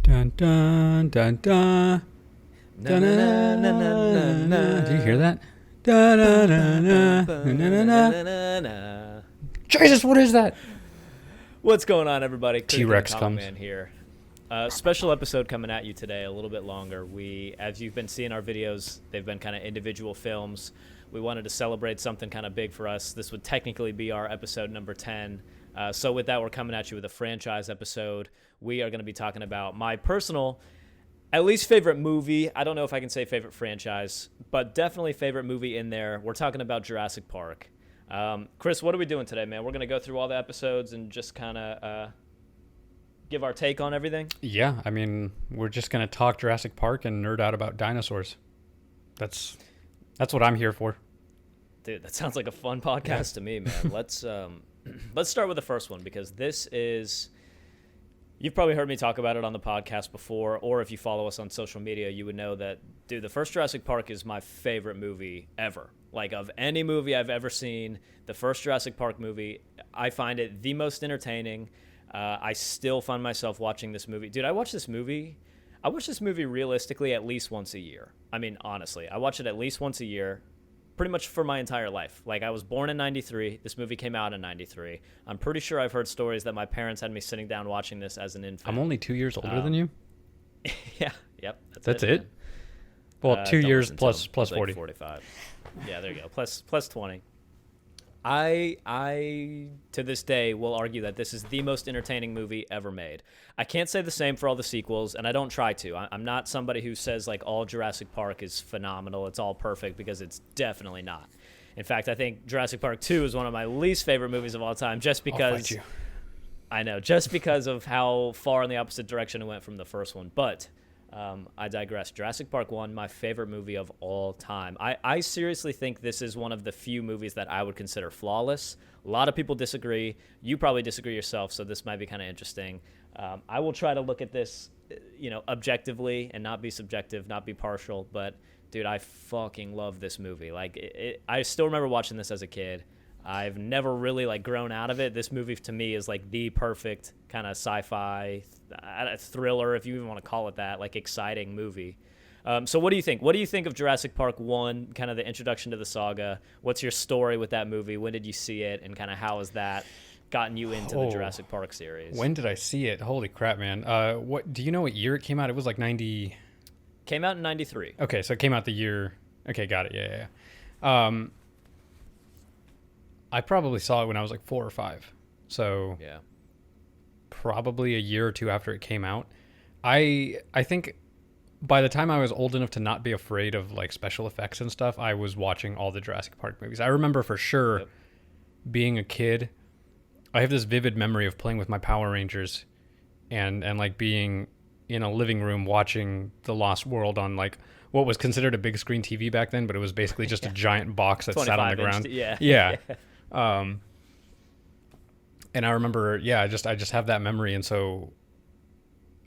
Dun dun dun dun. Na na na na na na na. Do you hear that? Da, da, da, da, Na na, na, na na. na na na. Jesus, what is that? What's going on, everybody? Critic and the T-Rex Comic comes. Man here. Special episode coming at you today, a little bit longer. As you've been seeing our videos, they've been kind of individual films. We wanted to celebrate something kind of big for us. This would technically be our episode number 10. So with that, we're coming at you with a franchise episode. We are going to be talking about my personal, at least favorite movie. I don't know if I can say favorite franchise, but definitely favorite movie in there. We're talking about Jurassic Park. Chris, what are we doing today, man? We're going to go through all the episodes and just kind of give our take on everything. Yeah, I mean, we're just gonna talk Jurassic Park and nerd out about dinosaurs. That's what I'm here for. Dude, that sounds like a fun podcast to me, man. Let's start with the first one, because this is, you've probably heard me talk about it on the podcast before, or if you follow us on social media, you would know that, dude, the first Jurassic Park is my favorite movie ever. Like, of any movie I've ever seen, the first Jurassic Park movie, I find it the most entertaining. I still find myself watching this movie. Dude, I watch this movie realistically at least once a year. I mean, honestly, I watch it at least once a year, pretty much for my entire life. Like, I was born in 93. This movie came out in 93. I'm pretty sure I've heard stories that my parents had me sitting down watching this as an infant. I'm only 2 years older than you. Yeah, yep. That's it? Well, 2 years plus 40. Like 45. Yeah, there you go. Plus 20. I to this day will argue that this is the most entertaining movie ever made. I can't say the same for all the sequels, and I don't try to. I'm not somebody who says like all Jurassic Park is phenomenal, it's all perfect, because it's definitely not. In fact, I think Jurassic Park 2 is one of my least favorite movies of all time, just because I'll fight you. I know, just because of how far in the opposite direction it went from the first one. But I digress. Jurassic Park 1, my favorite movie of all time. I seriously think this is one of the few movies that I would consider flawless. A lot of people disagree. You probably disagree yourself, so this might be kind of interesting. I will try to look at this, objectively and not be subjective, not be partial. But, dude, I fucking love this movie. Like, I still remember watching this as a kid. I've never really grown out of it. This movie to me is like the perfect kind of sci-fi thriller, if you even want to call it that, like exciting movie. So what do you think? What do you think of Jurassic Park 1, kind of the introduction to the saga? What's your story with that movie? When did you see it, and kind of how has that gotten you into the Jurassic Park series? When did I see it? Holy crap, man. What do you know what year it came out? It was like 90. Came out in 93. Okay, so it came out the year. Okay, got it. Yeah. I probably saw it when I was like 4 or 5. So yeah, probably a year or two after it came out. I think by the time I was old enough to not be afraid of like special effects and stuff, I was watching all the Jurassic Park movies. I remember for sure being a kid. I have this vivid memory of playing with my Power Rangers and like being in a living room watching The Lost World on like what was considered a big screen TV back then, but it was basically just a giant box that sat on the ground. Yeah. And I remember, I just have that memory. And so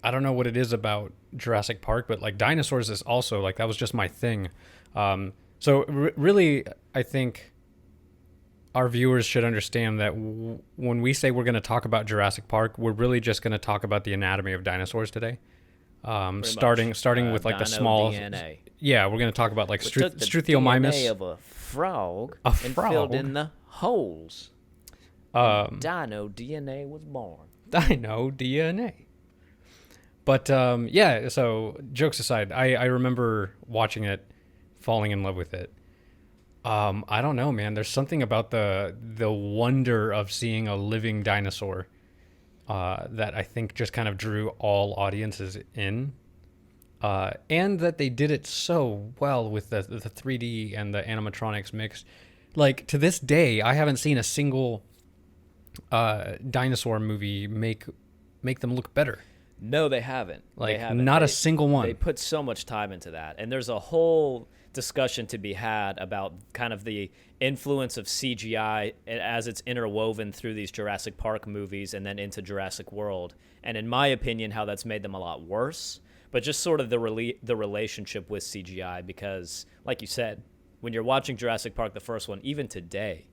I don't know what it is about Jurassic Park, but like dinosaurs is also like, that was just my thing. Really, I think our viewers should understand that when we say we're going to talk about Jurassic Park, we're really just going to talk about the anatomy of dinosaurs today. Starting with like the small DNA. Yeah, we're going to talk about like Struthiomimus. DNA of a frog and filled in the holes. Dino DNA was born. Dino DNA. But so jokes aside, I remember watching it, falling in love with it. I don't know, man. There's something about the wonder of seeing a living dinosaur that I think just kind of drew all audiences in. And that they did it so well with the 3D and the animatronics mixed. Like, to this day, I haven't seen a single dinosaur movie make them look better. No, they haven't. Not a single one. They put so much time into that. And there's a whole discussion to be had about kind of the influence of CGI as it's interwoven through these Jurassic Park movies and then into Jurassic World. And in my opinion, how that's made them a lot worse. But just sort of the relationship with CGI, because, like you said, when you're watching Jurassic Park, the first one, even today,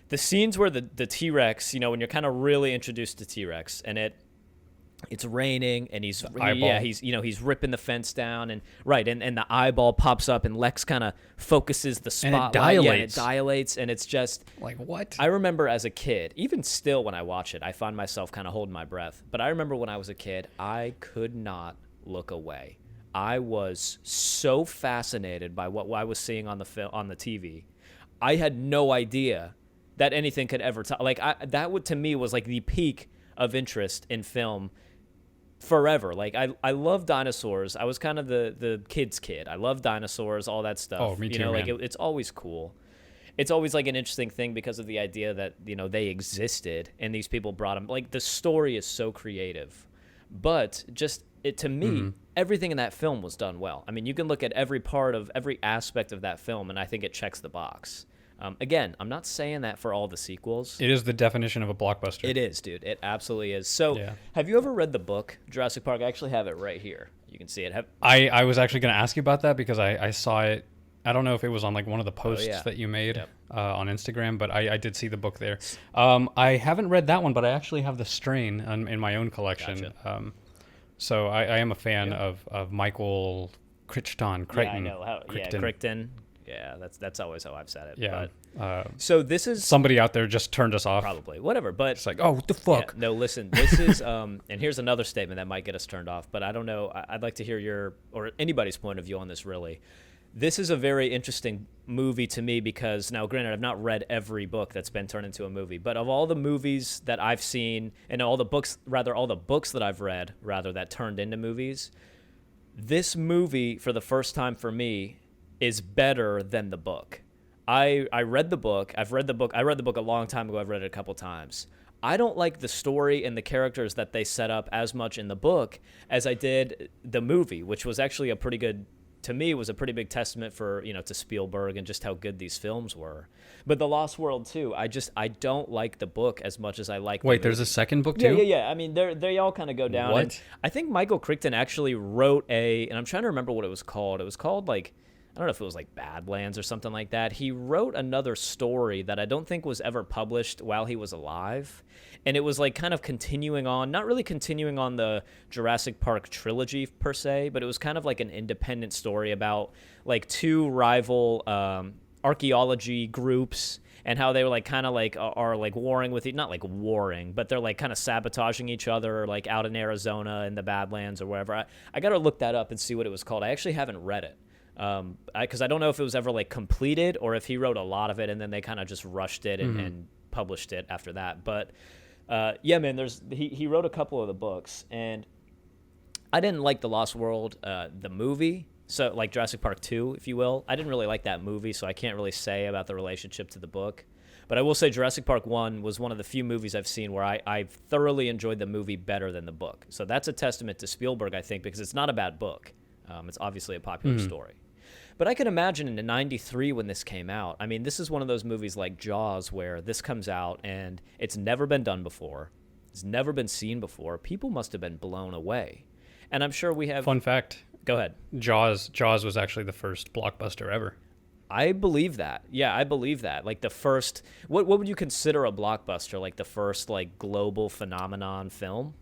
the scenes where the T-Rex, when you're kind of really introduced to T-Rex, and it's raining and eyeball. he's ripping the fence down and and the eyeball pops up and Lex kind of focuses the And it spotlight. Yeah, and it dilates. dilates and it's just Like, what? I remember as a kid, even still when I watch it, I find myself kind of holding my breath. But I remember when I was a kid, I could not look away. I was so fascinated by what I was seeing on the TV. I had no idea that anything could ever that would to me was like the peak of interest in film forever. Like I love dinosaurs. I was kind of the kid's kid. I love dinosaurs, all that stuff. Oh, me too, Like man. it's always cool. It's always like an interesting thing because of the idea that they existed and these people brought them. Like the story is so creative, but just it to me, everything in that film was done well. I mean, you can look at every aspect of that film, and I think it checks the box. Again, I'm not saying that for all the sequels. It is the definition of a blockbuster. It is, dude. It absolutely is. So, Yeah. Have you ever read the book Jurassic Park? I actually have it right here. You can see it. I was actually going to ask you about that because I saw it. I don't know if it was on like one of the posts yeah. that you made Yep. on Instagram, but I did see the book there. I haven't read that one, but I actually have the Strain in my own collection. Gotcha. So I am a fan of Michael Crichton. Yeah, I know. Crichton. Crichton. Yeah, that's always how I've said it. Yeah. But, so this is Somebody out there just turned us off. probably whatever. But It's like, oh, what the fuck? yeah, no, listen. This is and here's another statement that might get us turned off. But I don't know. I'd like to hear your or anybody's point of view on this. Really, this is a very interesting movie to me because now, granted, I've not read every book that's been turned into a movie, but of all the movies that I've seen and all the books that I've read that turned into movies, this movie for the first time for me is better than the book. I read the book. I read the book a long time ago. I've read it a couple times. I don't like the story and the characters that they set up as much in the book as I did the movie, which was actually a pretty big testament for, to Spielberg and just how good these films were. But The Lost World too, I don't like the book as much as I like the Wait, movie. there's a second book too? Yeah. I mean, they all kind of go down. What? And I think Michael Crichton actually wrote and I'm trying to remember what it was called. It was called like, I don't know if it was like Badlands or something like that. He wrote another story that I don't think was ever published while he was alive. And it was like kind of not really continuing on the Jurassic Park trilogy per se, but it was kind of like an independent story about like two rival archaeology groups and how they were like kind of like are like warring with not like warring, but they're like kind of sabotaging each other like out in Arizona in the Badlands or wherever. I got to look that up and see what it was called. I actually haven't read it. Because I don't know if it was ever like completed or if he wrote a lot of it and then they kind of just rushed it and published it after that. But yeah, man, he wrote a couple of the books and I didn't like The Lost World, the movie. So like Jurassic Park 2, if you will. I didn't really like that movie, so I can't really say about the relationship to the book. But I will say Jurassic Park 1 was one of the few movies I've seen where I thoroughly enjoyed the movie better than the book. So that's a testament to Spielberg, I think, because it's not a bad book. It's obviously a popular story. But I can imagine in '93 when this came out, I mean, this is one of those movies like Jaws where this comes out and it's never been done before. It's never been seen before. People must have been blown away. And I'm sure we have... Fun fact. Go ahead. Jaws was actually the first blockbuster ever. I believe that. Yeah, I believe that. Like the first... What would you consider a blockbuster? Like the first like global phenomenon film?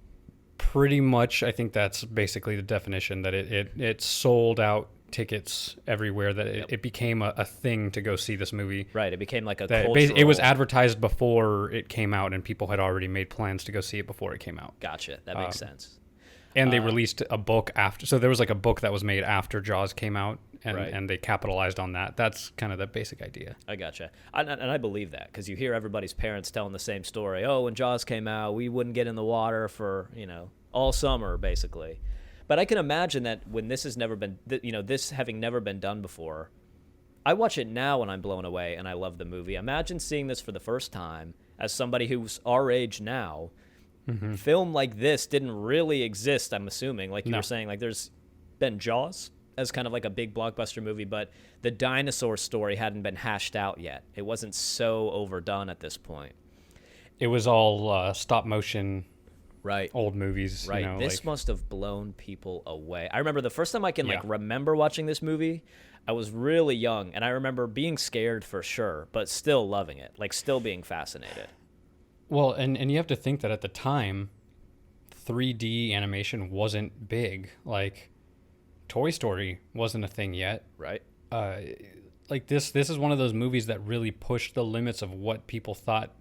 Pretty much, I think that's basically the definition, that it sold out tickets everywhere, that it became a thing to go see this movie. Right, it became like a That cultural... it was advertised before it came out, and people had already made plans to go see it before it came out. Gotcha, that makes sense. And they released a book after, so there was like a book that was made after Jaws came out, and, Right. and they capitalized on that. That's kind of the basic idea. I gotcha. And I believe that because you hear everybody's parents telling the same story. Oh, when Jaws came out, we wouldn't get in the water for, all summer, basically. But I can imagine that when this has never been, this having never been done before, I watch it now and I'm blown away and I love the movie. Imagine seeing this for the first time as somebody who's our age now. Film like this didn't really exist, I'm assuming. Like you were saying, like there's been Jaws as kind of like a big blockbuster movie, but the dinosaur story hadn't been hashed out yet. It wasn't so overdone at this point. It was all stop motion, right? Old movies. Right. This must have blown people away. I remember the first time I can remember watching this movie, I was really young, and I remember being scared for sure, but still loving it, like still being fascinated. Well, and you have to think that at the time, 3D animation wasn't big. Like Toy Story wasn't a thing yet. Right. Uh, like this is one of those movies that really pushed the limits of what people thought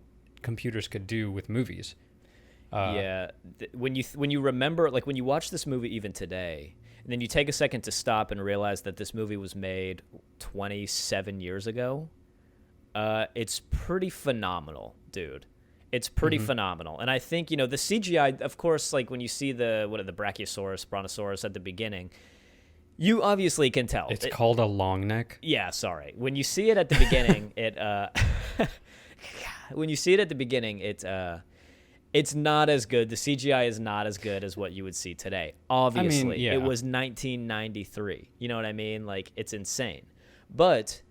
computers could do with movies. Yeah, when you remember, like when you watch this movie even today, and then you take a second to stop and realize that this movie was made 27 years ago, it's pretty phenomenal, dude. It's pretty phenomenal. And I think, the CGI, of course, like when you see the Brachiosaurus, Brontosaurus at the beginning, you obviously can tell. It's called a long neck. Yeah, sorry. When you see it at the beginning, when you see it at the beginning, it's not as good. The CGI is not as good as what you would see today. Obviously, it was 1993. You know what I mean? Like, it's insane. But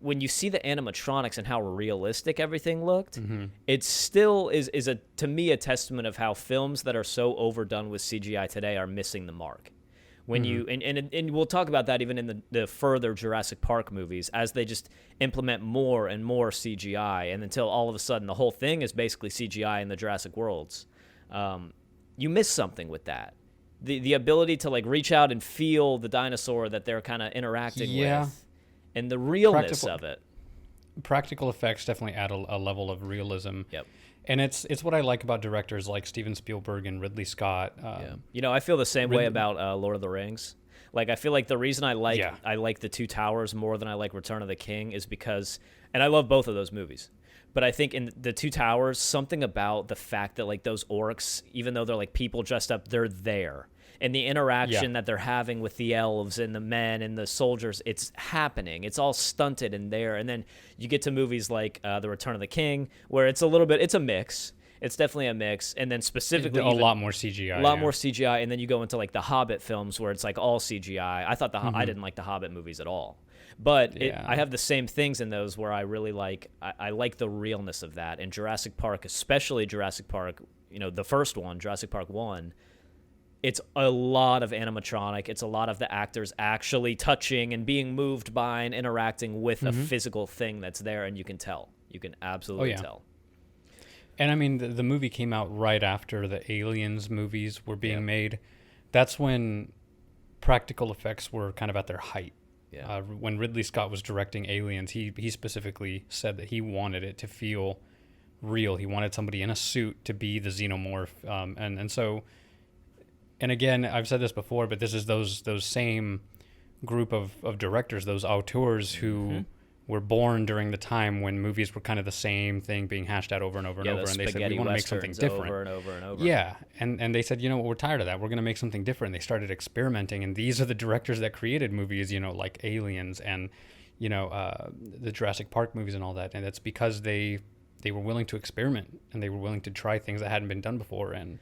when you see the animatronics and how realistic everything looked, it still is to me a testament of how films that are so overdone with CGI today are missing the mark. When you and we'll talk about that even in the further Jurassic Park movies, as they just implement more and more CGI, and until all of a sudden the whole thing is basically CGI in the Jurassic worlds. You miss something with that. The ability to like reach out and feel the dinosaur that they're kind of interacting with, and the realness of it. Practical effects definitely add a level of realism. Yep. And it's what I like about directors like Steven Spielberg and Ridley Scott. I feel the same way about Lord of the Rings. Like, I feel like the reason I like The Two Towers more than I like Return of the King is because, and I love both of those movies, but I think in The Two Towers, something about the fact that like those orcs, even though they're like people dressed up, they're there. And the interaction that they're having with the elves and the men and the soldiers, it's happening. It's all stunted in there. And then you get to movies like The Return of the King, where it's a mix. It's definitely a mix. And then specifically a lot more CGI. A lot more CGI. And then you go into like the Hobbit films where it's like all CGI. I thought I didn't like the Hobbit movies at all. But I have the same things in those where I really like, I like the realness of that. And Jurassic Park, especially Jurassic Park, the first one, Jurassic Park 1, it's a lot of animatronic. It's a lot of the actors actually touching and being moved by and interacting with a physical thing that's there, and you can tell. You can absolutely tell. And I mean, the movie came out right after the Aliens movies were being made. That's when practical effects were kind of at their height. Yeah. When Ridley Scott was directing Aliens, he specifically said that he wanted it to feel real. He wanted somebody in a suit to be the xenomorph, and so. And again, I've said this before, but this is those same group of directors, those auteurs who were born during the time when movies were kind of the same thing being hashed out over and over and over. And they said, we want to make something different. Over and over and over. Yeah. And they said, we're tired of that. We're going to make something different. They started experimenting. And these are the directors that created movies, like Aliens and, the Jurassic Park movies and all that. And that's because they were willing to experiment and they were willing to try things that hadn't been done before. And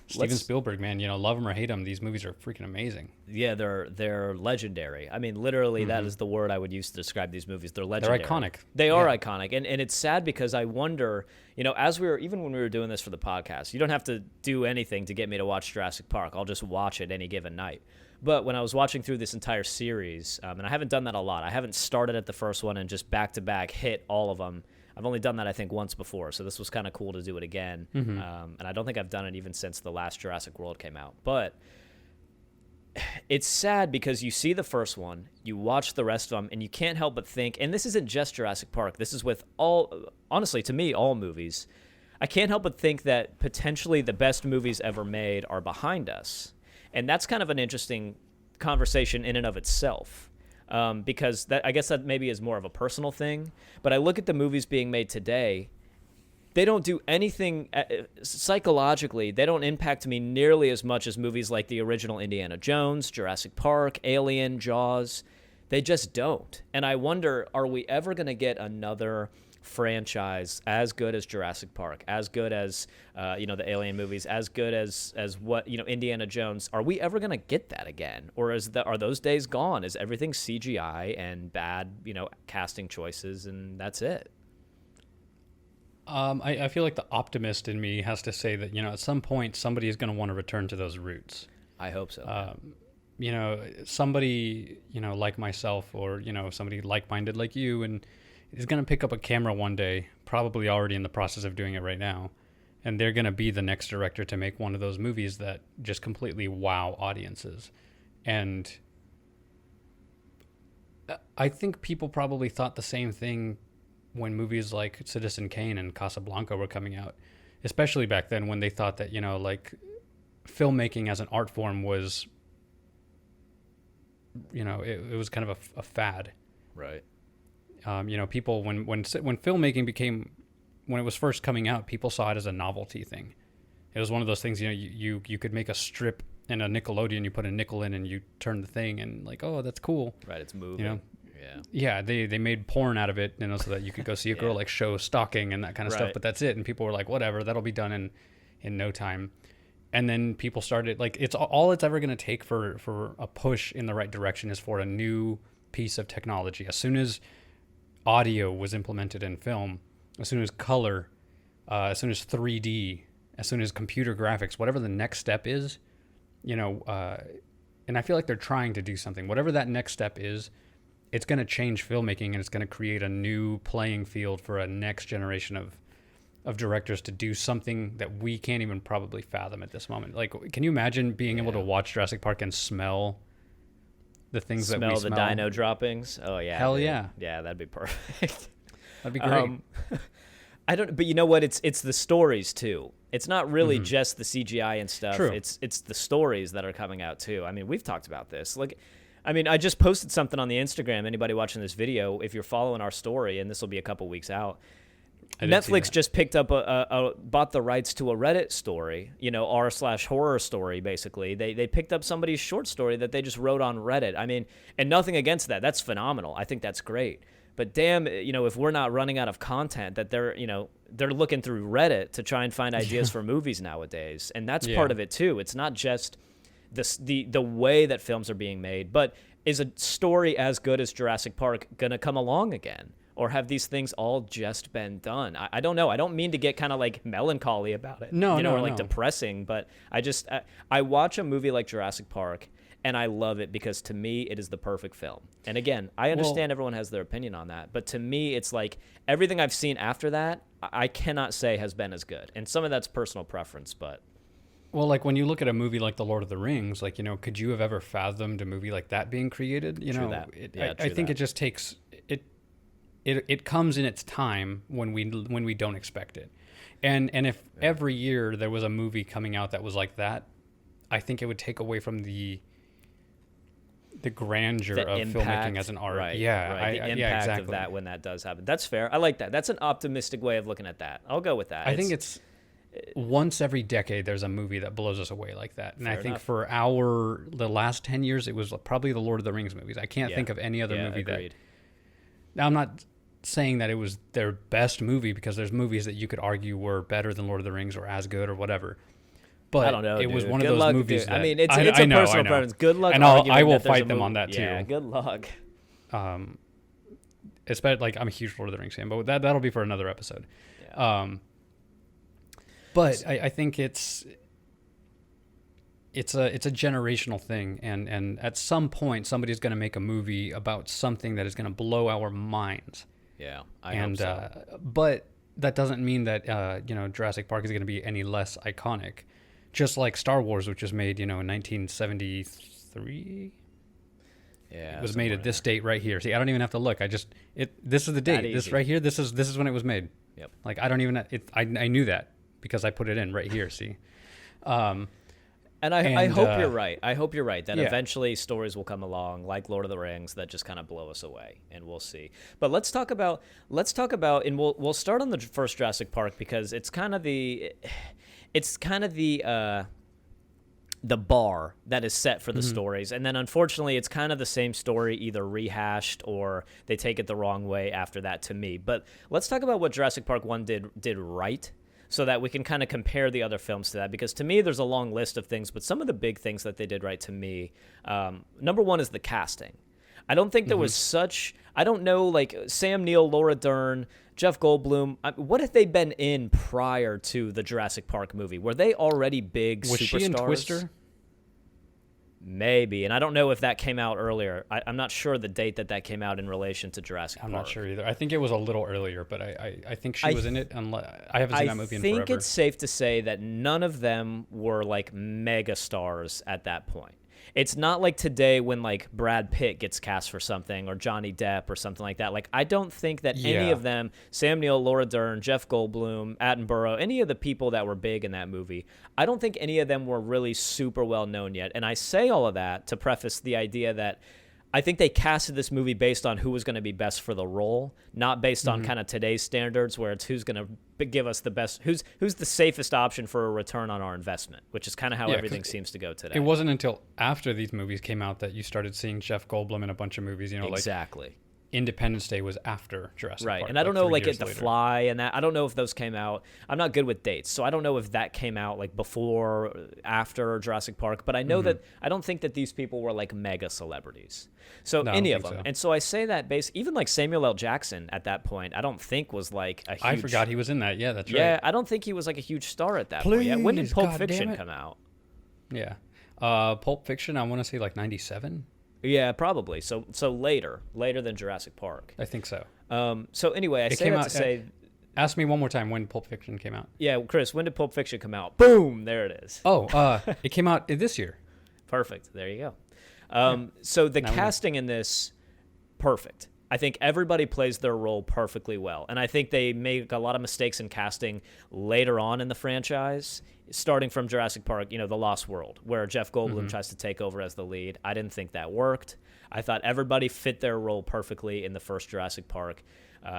Steven Spielberg, man, love him or hate him, these movies are freaking amazing. Yeah, they're legendary. I mean, literally, that is the word I would use to describe these movies. They're legendary. They're iconic. They are iconic, and it's sad because I wonder, even when we were doing this for the podcast, you don't have to do anything to get me to watch Jurassic Park. I'll just watch it any given night. But when I was watching through this entire series, and I haven't done that a lot. I haven't started at the first one and just back to back hit all of them. I've only done that, I think, once before, so this was kind of cool to do it again. And I don't think I've done it even since the last Jurassic World came out. But it's sad because you see the first one, you watch the rest of them, and you can't help but think, and this isn't just Jurassic Park, this is with honestly, to me, all movies. I can't help but think that potentially the best movies ever made are behind us. And that's kind of an interesting conversation in and of itself. Because I guess that maybe is more of a personal thing. But I look at the movies being made today, they don't do anything psychologically. They don't impact me nearly as much as movies like the original Indiana Jones, Jurassic Park, Alien, Jaws. They just don't. And I wonder, are we ever going to get another franchise as good as Jurassic Park, as good as the Alien movies, as good as what Indiana Jones? Are we ever gonna get that again, or are those days gone? Is everything CGI and bad casting choices and that's it? I feel like the optimist in me has to say that at some point somebody is going to want to return to those roots. I hope so. Somebody like myself or somebody like-minded like you and is going to pick up a camera one day, probably already in the process of doing it right now, and they're going to be the next director to make one of those movies that just completely wow audiences. And I think people probably thought the same thing when movies like Citizen Kane and Casablanca were coming out, especially back then, when they thought that, you know, like, filmmaking as an art form was, you know, it was kind of a fad. Right. You know, people, when filmmaking became, when it was first coming out, people saw it as a novelty thing. It was one of those things, you know, you could make a strip in a Nickelodeon, you put a nickel in and you turn the thing and like, oh, that's cool. Right, it's moving. You know? Yeah. Yeah, they made porn out of it, you know, so that you could go see a girl like show stalking and that kind of stuff, but that's it. And people were like, whatever, that'll be done in no time. And then people started, like, it's all it's ever going to take for a push in the right direction is for a new piece of technology. As soon as audio was implemented in film, as soon as color, as soon as 3D, as soon as computer graphics, whatever the next step is, you know, and I feel like they're trying to do something. Whatever that next step is, it's going to change filmmaking, and it's going to create a new playing field for a next generation of directors to do something that we can't even probably fathom at this moment. Like, can you imagine being able to watch Jurassic Park and smell the things that we smell? Smell the dino droppings? Oh, yeah. Hell yeah. Yeah, that'd be perfect. That'd be great. But you know what? It's the stories too. It's not really just the CGI and stuff. True. It's the stories that are coming out too. I mean, we've talked about this. Like, I mean, I just posted something on the Instagram. Anybody watching this video, if you're following our story, and this will be a couple weeks out, Netflix just picked up bought the rights to a Reddit story, you know, r/horror story, basically. They picked up somebody's short story that they just wrote on Reddit. I mean, and nothing against that. That's phenomenal. I think that's great. But damn, you know, if we're not running out of content, that they're looking through Reddit to try and find ideas for movies nowadays. And that's part of it too. It's not just the way that films are being made, but is a story as good as Jurassic Park going to come along again? Or have these things all just been done? I don't know. I don't mean to get kind of like melancholy about it, or like depressing, but I watch a movie like Jurassic Park and I love it because to me it is the perfect film. And again, I understand everyone has their opinion on that, but to me it's like everything I've seen after that, I cannot say has been as good. And some of that's personal preference, but. Well, like when you look at a movie like The Lord of the Rings, like, you know, could you have ever fathomed a movie like that being created? You know, I think it just takes it comes in its time when we don't expect it. And if every year there was a movie coming out that was like that, I think it would take away from the grandeur of filmmaking as an art. Right, yeah, right. The impact of that when that does happen. That's fair. I like that. That's an optimistic way of looking at that. I'll go with that. I think it's once every decade there's a movie that blows us away like that. And I think for the last 10 years, it was probably the Lord of the Rings movies. I can't think of any other movie agreed. Now, I'm not saying that it was their best movie, because there's movies that you could argue were better than Lord of the Rings or as good or whatever. But I don't know, it was one good of those luck, movies. I mean, it's a personal preference. Good luck. And I will fight them on that too. Yeah, good luck. Especially, like, I'm a huge Lord of the Rings fan, but that'll be for another episode. Yeah. But I think it's a generational thing, and at some point somebody's going to make a movie about something that is going to blow our minds. Yeah, I hope so. But that doesn't mean that Jurassic Park is going to be any less iconic. Just like Star Wars, which was made, in 1973. Yeah, it was made at this date right here. See, I don't even have to look. This is the date. This right here. This is when it was made. Yep. Like, I don't even. I knew that because I put it in right here. See. And I hope you're right. I hope you're right that eventually stories will come along like Lord of the Rings that just kind of blow us away, and we'll see. But let's talk about, and we'll start on the first Jurassic Park because it's kind of the bar that is set for the stories, and then unfortunately it's kind of the same story, either rehashed or they take it the wrong way after that, to me. But let's talk about what Jurassic Park 1 did right, so that we can kind of compare the other films to that. Because to me, there's a long list of things, but some of the big things that they did right to me, number one is the casting. I don't think there was such, I don't know, like Sam Neill, Laura Dern, Jeff Goldblum, what have they been in prior to the Jurassic Park movie? Were they already big superstars? Was she in Twister? Maybe, and I don't know if that came out earlier. I'm not sure the date that came out in relation to Jurassic Park. I'm not sure either. I think it was a little earlier, but I think she was in it. I haven't seen that movie in forever. I think it's safe to say that none of them were like mega stars at that point. It's not like today when like Brad Pitt gets cast for something or Johnny Depp or something like that. Like I don't think that any of them, Sam Neill, Laura Dern, Jeff Goldblum, Attenborough, any of the people that were big in that movie, I don't think any of them were really super well known yet. And I say all of that to preface the idea that I think they casted this movie based on who was going to be best for the role, not based on kind of today's standards where it's who's going to give us the best, who's the safest option for a return on our investment, which is kind of how everything seems to go today. It wasn't until after these movies came out that you started seeing Jeff Goldblum in a bunch of movies, exactly. Like Independence Day was after Jurassic Park. Right, and I don't know, like The later. Fly and that. I don't know if those came out. I'm not good with dates, so I don't know if that came out like before, after Jurassic Park. But I know that I don't think that these people were like mega celebrities. So No, any of them, so. and so I say that even like Samuel L. Jackson at that point, I don't think was like a huge. I forgot he was in that. Yeah, that's right. Yeah, I don't think he was like a huge star at that point. Yeah, when did Please, Pulp God Fiction damn it. come out? Yeah, Pulp Fiction. I want to say like 97. Yeah, probably. So later than Jurassic Park. I think so. So anyway, I It say came that out. to say. Ask me one more time when Pulp Fiction came out. Yeah, Chris, when did Pulp Fiction come out? Boom, there it is. Oh, it came out this year. Perfect. There you go. So the Now we know. casting in this, perfect. I think everybody plays their role perfectly well. And I think they make a lot of mistakes in casting later on in the franchise, starting from Jurassic Park, The Lost World, where Jeff Goldblum tries to take over as the lead. I didn't think that worked. I thought everybody fit their role perfectly in the first Jurassic Park.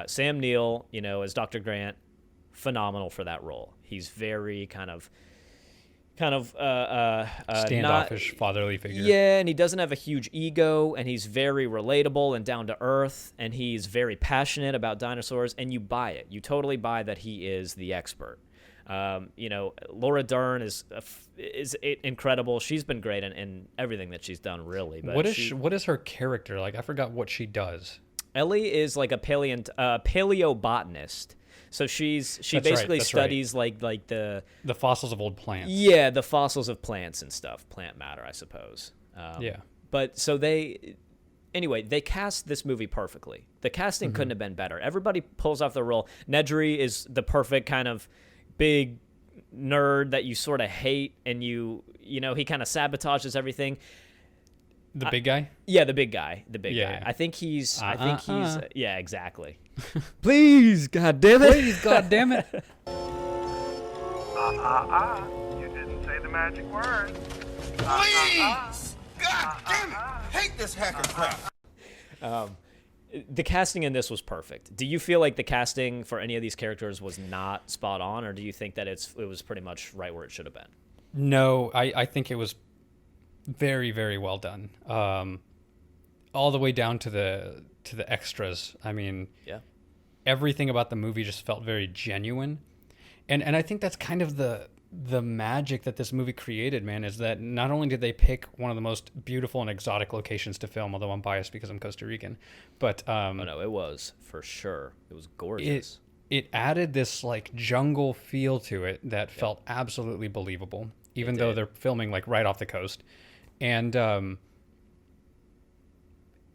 Sam Neill, as Dr. Grant, phenomenal for that role. He's very kind of Standoffish fatherly figure. Yeah, and he doesn't have a huge ego, and he's very relatable and down to earth, and he's very passionate about dinosaurs, and you buy it. You totally buy that he is the expert. Laura Dern is incredible. She's been great in everything that she's done, really. But what is her character like? I forgot what she does. Ellie is like a paleobotanist. So she basically studies like the fossils of old plants. Yeah, the fossils of plants and stuff, plant matter, I suppose. Yeah. But so they cast this movie perfectly. The casting couldn't have been better. Everybody pulls off the role. Nedry is the perfect kind of big nerd that you sort of hate, and he kind of sabotages everything. The big guy? Yeah, the big guy. Yeah. I think he's yeah, exactly. Please, God damn it. Please, God damn it. You didn't say the magic word. Please! God damn it! Hate this hacker crap. The casting in this was perfect. Do you feel like the casting for any of these characters was not spot on, or do you think that it was pretty much right where it should have been? No, I think it was very, very well done. All the way down to the extras. I mean, Yeah. everything about the movie just felt very genuine. And I think that's kind of the magic that this movie created, man, is that not only did they pick one of the most beautiful and exotic locations to film, although I'm biased because I'm Costa Rican, but Oh no, it was for sure. It was gorgeous. it added this like jungle feel to it that felt absolutely believable, even though they're filming like right off the coast. And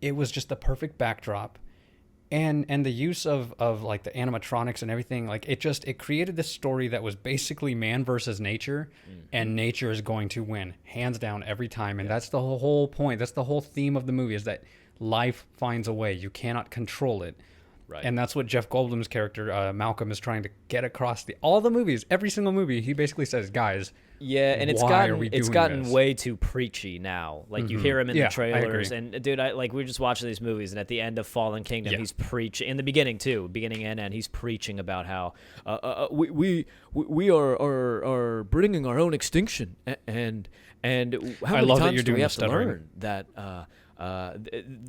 it was just the perfect backdrop. And the use of like the animatronics and everything, like it created this story that was basically man versus nature, and nature is going to win hands down every time. And that's the whole point. That's the whole theme of the movie, is that life finds a way. You cannot control it. Right. And that's what Jeff Goldblum's character, Malcolm, is trying to get across all the movies, every single movie. He basically says, guys, Yeah, and it's why are we gotten doing this? way too preachy now. Like you hear him in Yeah, the I trailers, agree. and dude, we're just watching these movies, and at the end of Fallen Kingdom, Yeah. he's preaching in the beginning too, beginning and end. He's preaching about how we are bringing our own extinction, and how I many love that times you're do we doing have the to stuttering. learn that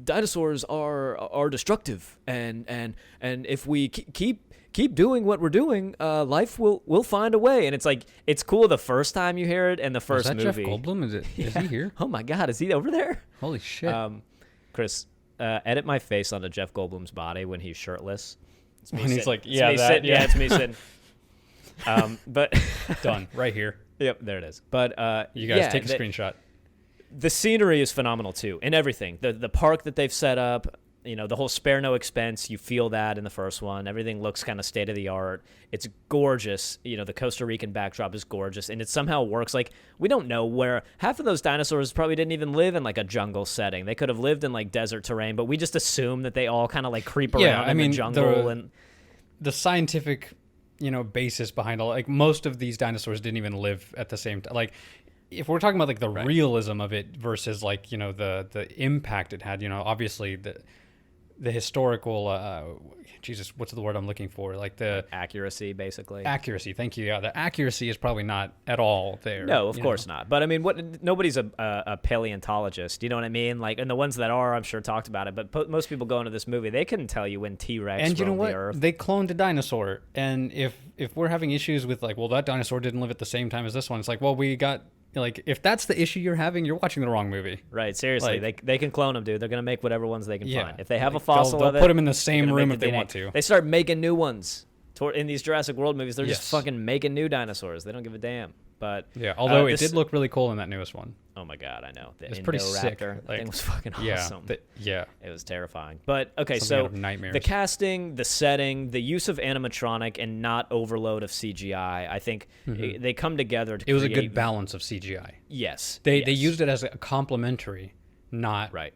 dinosaurs are destructive, and if we keep doing what we're doing, life will find a way. And it's like, it's cool the first time you hear it in the first is that movie. Jeff Goldblum? Is he here? Oh my God, is he over there? Holy shit. Chris, edit my face onto Jeff Goldblum's body when he's shirtless. It's me When he's sitting- like, it's yeah, me that, sitting- yeah. it's me sitting. But Done. Right here. yep, there it is. But You guys yeah, take a screenshot. The scenery is phenomenal too, and everything. The park that they've set up, the whole spare no expense. You feel that in the first one. Everything looks kind of state of the art. It's gorgeous. The Costa Rican backdrop is gorgeous, and it somehow works. Like, we don't know where half of those dinosaurs probably didn't even live in like a jungle setting. They could have lived in like desert terrain, but we just assume that they all kind of like creep around in the jungle. And the scientific, basis behind all, like, most of these dinosaurs didn't even live at the same time. Like, if we're talking about like the realism of it versus like the impact it had, obviously the historical Jesus, what's the word I'm looking for? Like the accuracy, basically. Accuracy, thank you. Yeah, the accuracy is probably not at all there. No, of course not. But I mean, nobody's a paleontologist. You know what I mean? Like, and the ones that are, I'm sure, talked about it. But most people go into this movie, they couldn't tell you when T-Rex and you know roamed what? the Earth. They cloned a dinosaur, and if we're having issues with like, well, that dinosaur didn't live at the same time as this one, it's like, well, we got. Like, if that's the issue you're having, you're watching the wrong movie. Right, seriously. Like, they can clone them, dude. They're going to make whatever ones they can yeah, find. If they have like, a fossil they'll of it, put them in the same they're gonna room make if the they DNA. want to. They start making new ones. In these Jurassic World movies, they're just Yes. fucking making new dinosaurs. They don't give a damn. But Yeah, although it this- did look really cool in that newest one. Oh my god, I know. The It's pretty sick. Indoraptor. That Like, thing was fucking awesome. Yeah. It was terrifying. But okay, Something out so of nightmares. the casting, the setting, the use of animatronic, and not overload of CGI, I think they come together to It was a create- good balance of CGI. Yes. They yes. used it as a complementary, not right.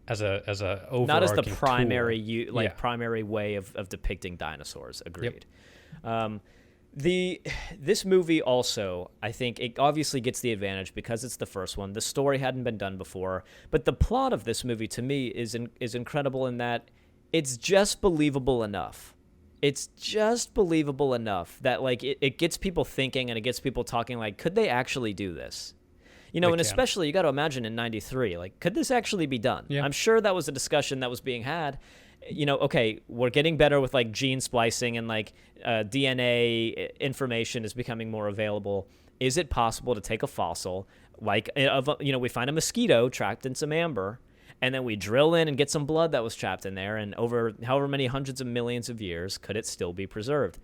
as a overarching Not as the tool. primary Yeah. primary way of depicting dinosaurs. Agreed. This movie also, I think, it obviously gets the advantage because it's the first one. The story hadn't been done before, but the plot of this movie to me is incredible in that it's just believable enough. It's just believable enough that like it gets people thinking and it gets people talking. Like, could they actually do this? And especially you got to imagine in '93, like, could this actually be done? Yeah. I'm sure that was a discussion that was being had. Okay, we're getting better with like gene splicing and like DNA information is becoming more available. Is it possible to take a fossil, like, we find a mosquito trapped in some amber, and then we drill in and get some blood that was trapped in there, and over however many hundreds of millions of years, could it still be preserved?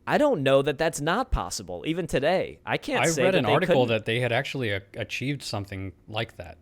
I don't know that that's not possible, even today. I can't say that I read an article couldn't. that they had actually achieved something like that.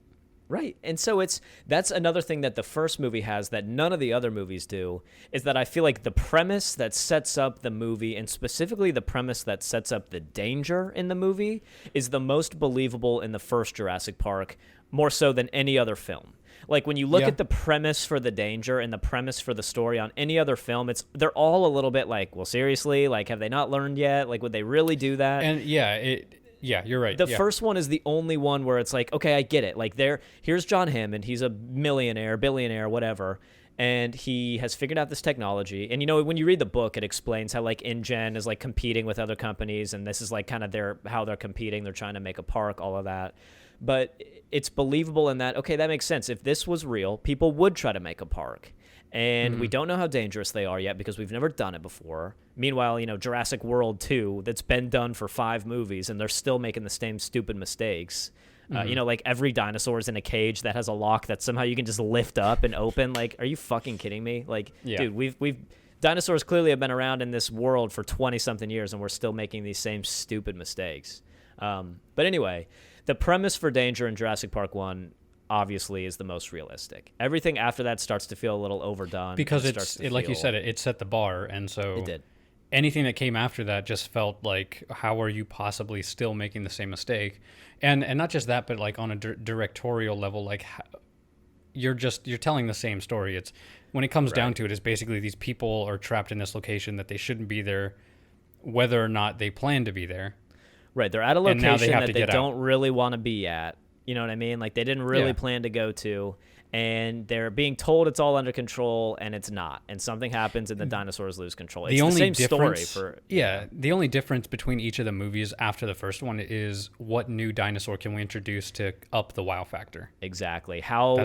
Right. And so that's another thing that the first movie has that none of the other movies do, is that I feel like the premise that sets up the movie, and specifically the premise that sets up the danger in the movie, is the most believable in the first Jurassic Park, more so than any other film. Like, when you look at the premise for the danger and the premise for the story on any other film, they're all a little bit like, well, seriously, like, have they not learned yet? Like, would they really do that? And yeah, you're right. The first one is the only one where it's like, okay, I get it. Like, here's John Hammond. He's a millionaire, billionaire, whatever, and he has figured out this technology. And when you read the book, it explains how like InGen is like competing with other companies, and this is like kind of how they're competing. They're trying to make a park, all of that. But it's believable in that, okay, that makes sense. If this was real, people would try to make a park. And we don't know how dangerous they are yet because we've never done it before. Meanwhile, Jurassic World 2, that's been done for 5 movies, and they're still making the same stupid mistakes. Like every dinosaur is in a cage that has a lock that somehow you can just lift up and open. Like, are you fucking kidding me? Like, dude, we've dinosaurs clearly have been around in this world for 20-something years, and we're still making these same stupid mistakes. But anyway, the premise for danger in Jurassic Park 1 obviously is the most realistic. Everything after that starts to feel a little overdone because like you said, it set the bar, and so it did. Anything that came after that just felt like, how are you possibly still making the same mistake? And not just that, but like on a directorial level, like you're telling the same story. It's when it comes down to it, is basically these people are trapped in this location that they shouldn't be there, whether or not they plan to be there. Right, they're at a location that they don't out. really want to be at. You know what I mean? Like, they didn't really plan to go to, and they're being told it's all under control, and it's not. And something happens, and the dinosaurs lose control. It's the same story for... The only difference between each of the movies after the first one is what new dinosaur can we introduce to up the wow factor. Exactly. How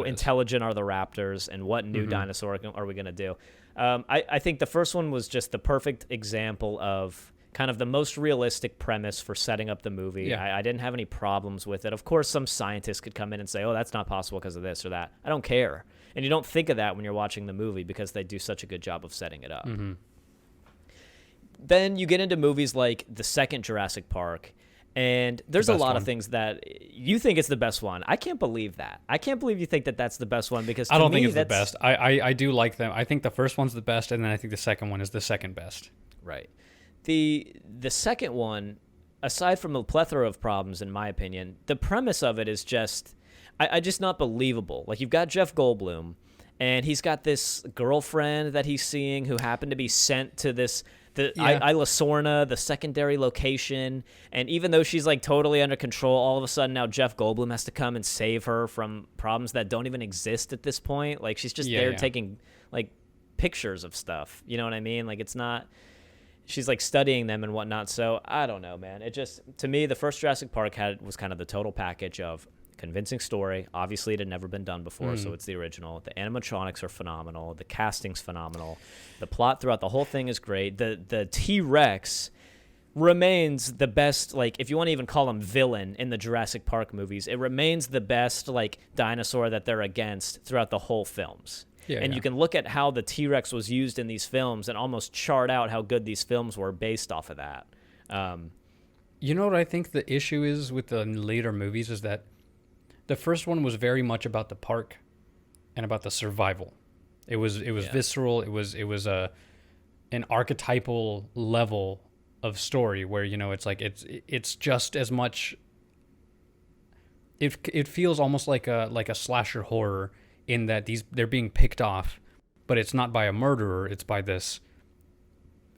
intelligent are the raptors, and what new dinosaur are we going to do? I think the first one was just the perfect example of kind of the most realistic premise for setting up the movie. Yeah. I didn't have any problems with it. Of course, some scientists could come in and say, oh, that's not possible because of this or that. I don't care. And you don't think of that when you're watching the movie because they do such a good job of setting it up. Then you get into movies like the second Jurassic Park, And there's a best lot one. of things that you think it's the best one. I can't believe that. I can't believe you think that that's the best one because to I don't me, think it's the that's- best. I do like them. I think the first one's the best, and then I think the second one is the second best. Right. The second one, aside from a plethora of problems, in my opinion, the premise of it is just, I just not believable. Like, you've got Jeff Goldblum, and he's got this girlfriend that he's seeing who happened to be sent to Isla Sorna, the secondary location. And even though she's like totally under control, all of a sudden now Jeff Goldblum has to come and save her from problems that don't even exist at this point. Like, she's just there taking like pictures of stuff. You know what I mean? Like, it's not, she's like studying them and whatnot. So I don't know, man. It just, to me, the first Jurassic Park was kind of the total package of convincing story. Obviously, it had never been done before, so it's the original. The animatronics are phenomenal. The casting's phenomenal. The plot throughout the whole thing is great. The T-Rex remains the best, like, if you want to even call him villain in the Jurassic Park movies, it remains the best, like, dinosaur that they're against throughout the whole films. You can look at how the T-Rex was used in these films and almost chart out how good these films were based off of that. You know what I think the issue is with the later movies is that the first one was very much about the park and about the survival. It was visceral. It was an archetypal level of story where, you know, it's like it's just as much. It feels almost like a slasher horror in that they're being picked off, but it's not by a murderer. It's by this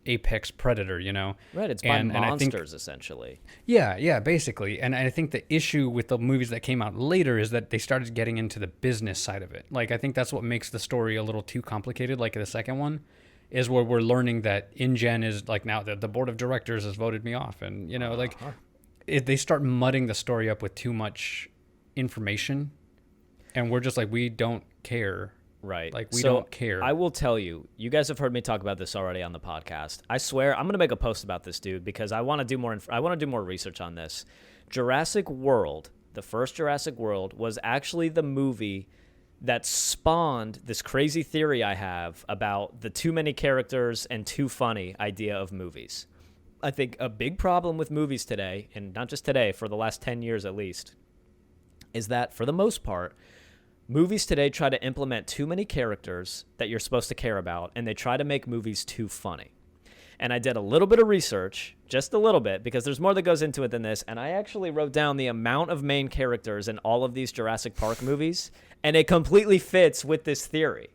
apex predator, you know? Right, it's by monsters, I think, essentially. Yeah, basically. And I think the issue with the movies that came out later is that they started getting into the business side of it. Like, I think that's what makes the story a little too complicated, like the second one, is where we're learning that InGen is, like, now the board of directors has voted me off. And, you know, like, they start mudding the story up with too much information. And we're just like, we don't care. Right. Like, we don't care. I will tell you, you guys have heard me talk about this already on the podcast. I swear I'm going to make a post about this, dude, because I want to do more research on this. Jurassic World, the first Jurassic World, was actually the movie that spawned this crazy theory I have about the too many characters and too funny idea of movies. I think a big problem with movies today, and not just today, for the last 10 years at least, is that for the most part, movies today try to implement too many characters that you're supposed to care about, and they try to make movies too funny. And I did a little bit of research, just a little bit, because there's more that goes into it than this, and I actually wrote down the amount of main characters in all of these Jurassic Park movies, and it completely fits with this theory.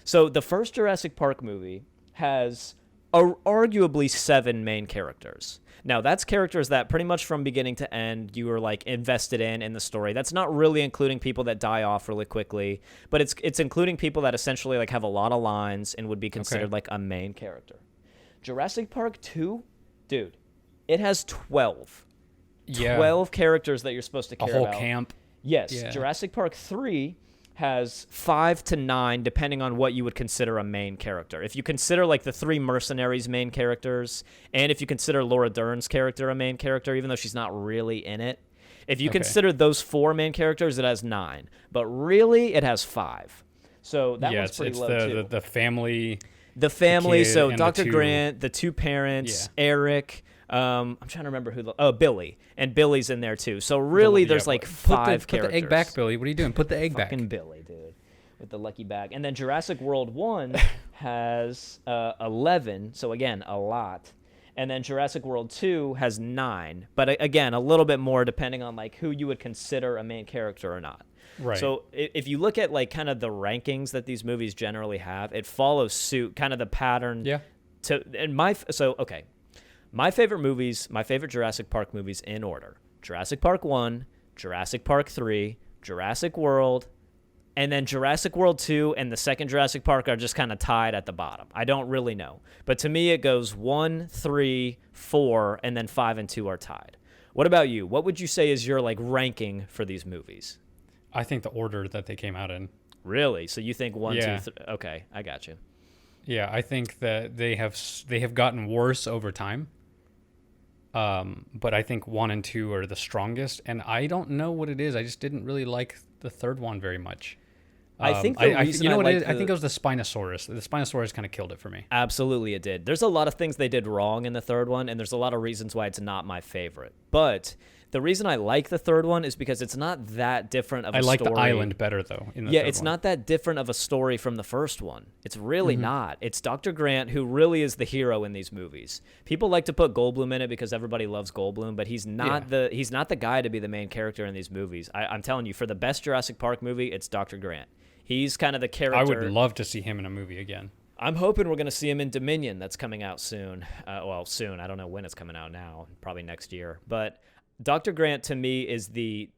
So the first Jurassic Park movie has arguably 7 main characters. Now, that's characters that pretty much from beginning to end you were like invested in the story. That's not really including people that die off really quickly, but it's including people that essentially like have a lot of lines and would be considered like a main character. Jurassic Park 2, dude, it has 12. Yeah. 12 characters that you're supposed to care about. A whole camp. Yes. Yeah. Jurassic Park 3 has 5 to 9, depending on what you would consider a main character. If you consider like the 3 mercenaries main characters, and if you consider Laura Dern's character a main character, even though she's not really in it, if you consider those 4 main characters, it has 9. But really, it has 5. So that one's pretty low too. The family. The family. The So and Dr. the Grant, the 2 parents, Yeah. Eric. I'm trying to remember Billy, and Billy's in there too. So really, there's like 5 characters. Put the egg back, Billy. What are you doing? Put the egg back. Fucking Billy, dude, with the lucky bag. And then Jurassic World 1 has 11, so again, a lot. And then Jurassic World 2 has 9, but again, a little bit more depending on like who you would consider a main character or not. Right. So if you look at like kind of the rankings that these movies generally have, it follows suit, kind of the pattern. Yeah. My favorite movies, my favorite Jurassic Park movies in order: Jurassic Park 1, Jurassic Park 3, Jurassic World, and then Jurassic World 2 and the second Jurassic Park are just kind of tied at the bottom. I don't really know. But to me, it goes 1, 3, 4, and then 5 and 2 are tied. What about you? What would you say is your like ranking for these movies? I think the order that they came out in. Really? So you think 1, Yeah. 2, 3? Okay, I got you. Yeah, I think that they have gotten worse over time. But I think 1 and 2 are the strongest, and I don't know what it is. I just didn't really like the third one very much. I think the reason you know I what like it is? I think it was the Spinosaurus. The Spinosaurus kind of killed it for me. Absolutely, it did. There's a lot of things they did wrong in the third one, and there's a lot of reasons why it's not my favorite. But The reason I like the third one is because it's not that different of a I like story. the island better though. In the Yeah, third it's one. not that different of a story from the first one. It's really not. It's Dr. Grant who really is the hero in these movies. People like to put Goldblum in it because everybody loves Goldblum, but he's not the guy to be the main character in these movies. I'm telling you, for the best Jurassic Park movie, it's Dr. Grant. He's kind of the character. I would love to see him in a movie again. I'm hoping we're going to see him in Dominion. That's coming out soon. Soon. I don't know when it's coming out now. Probably next year. But Dr. Grant to me is the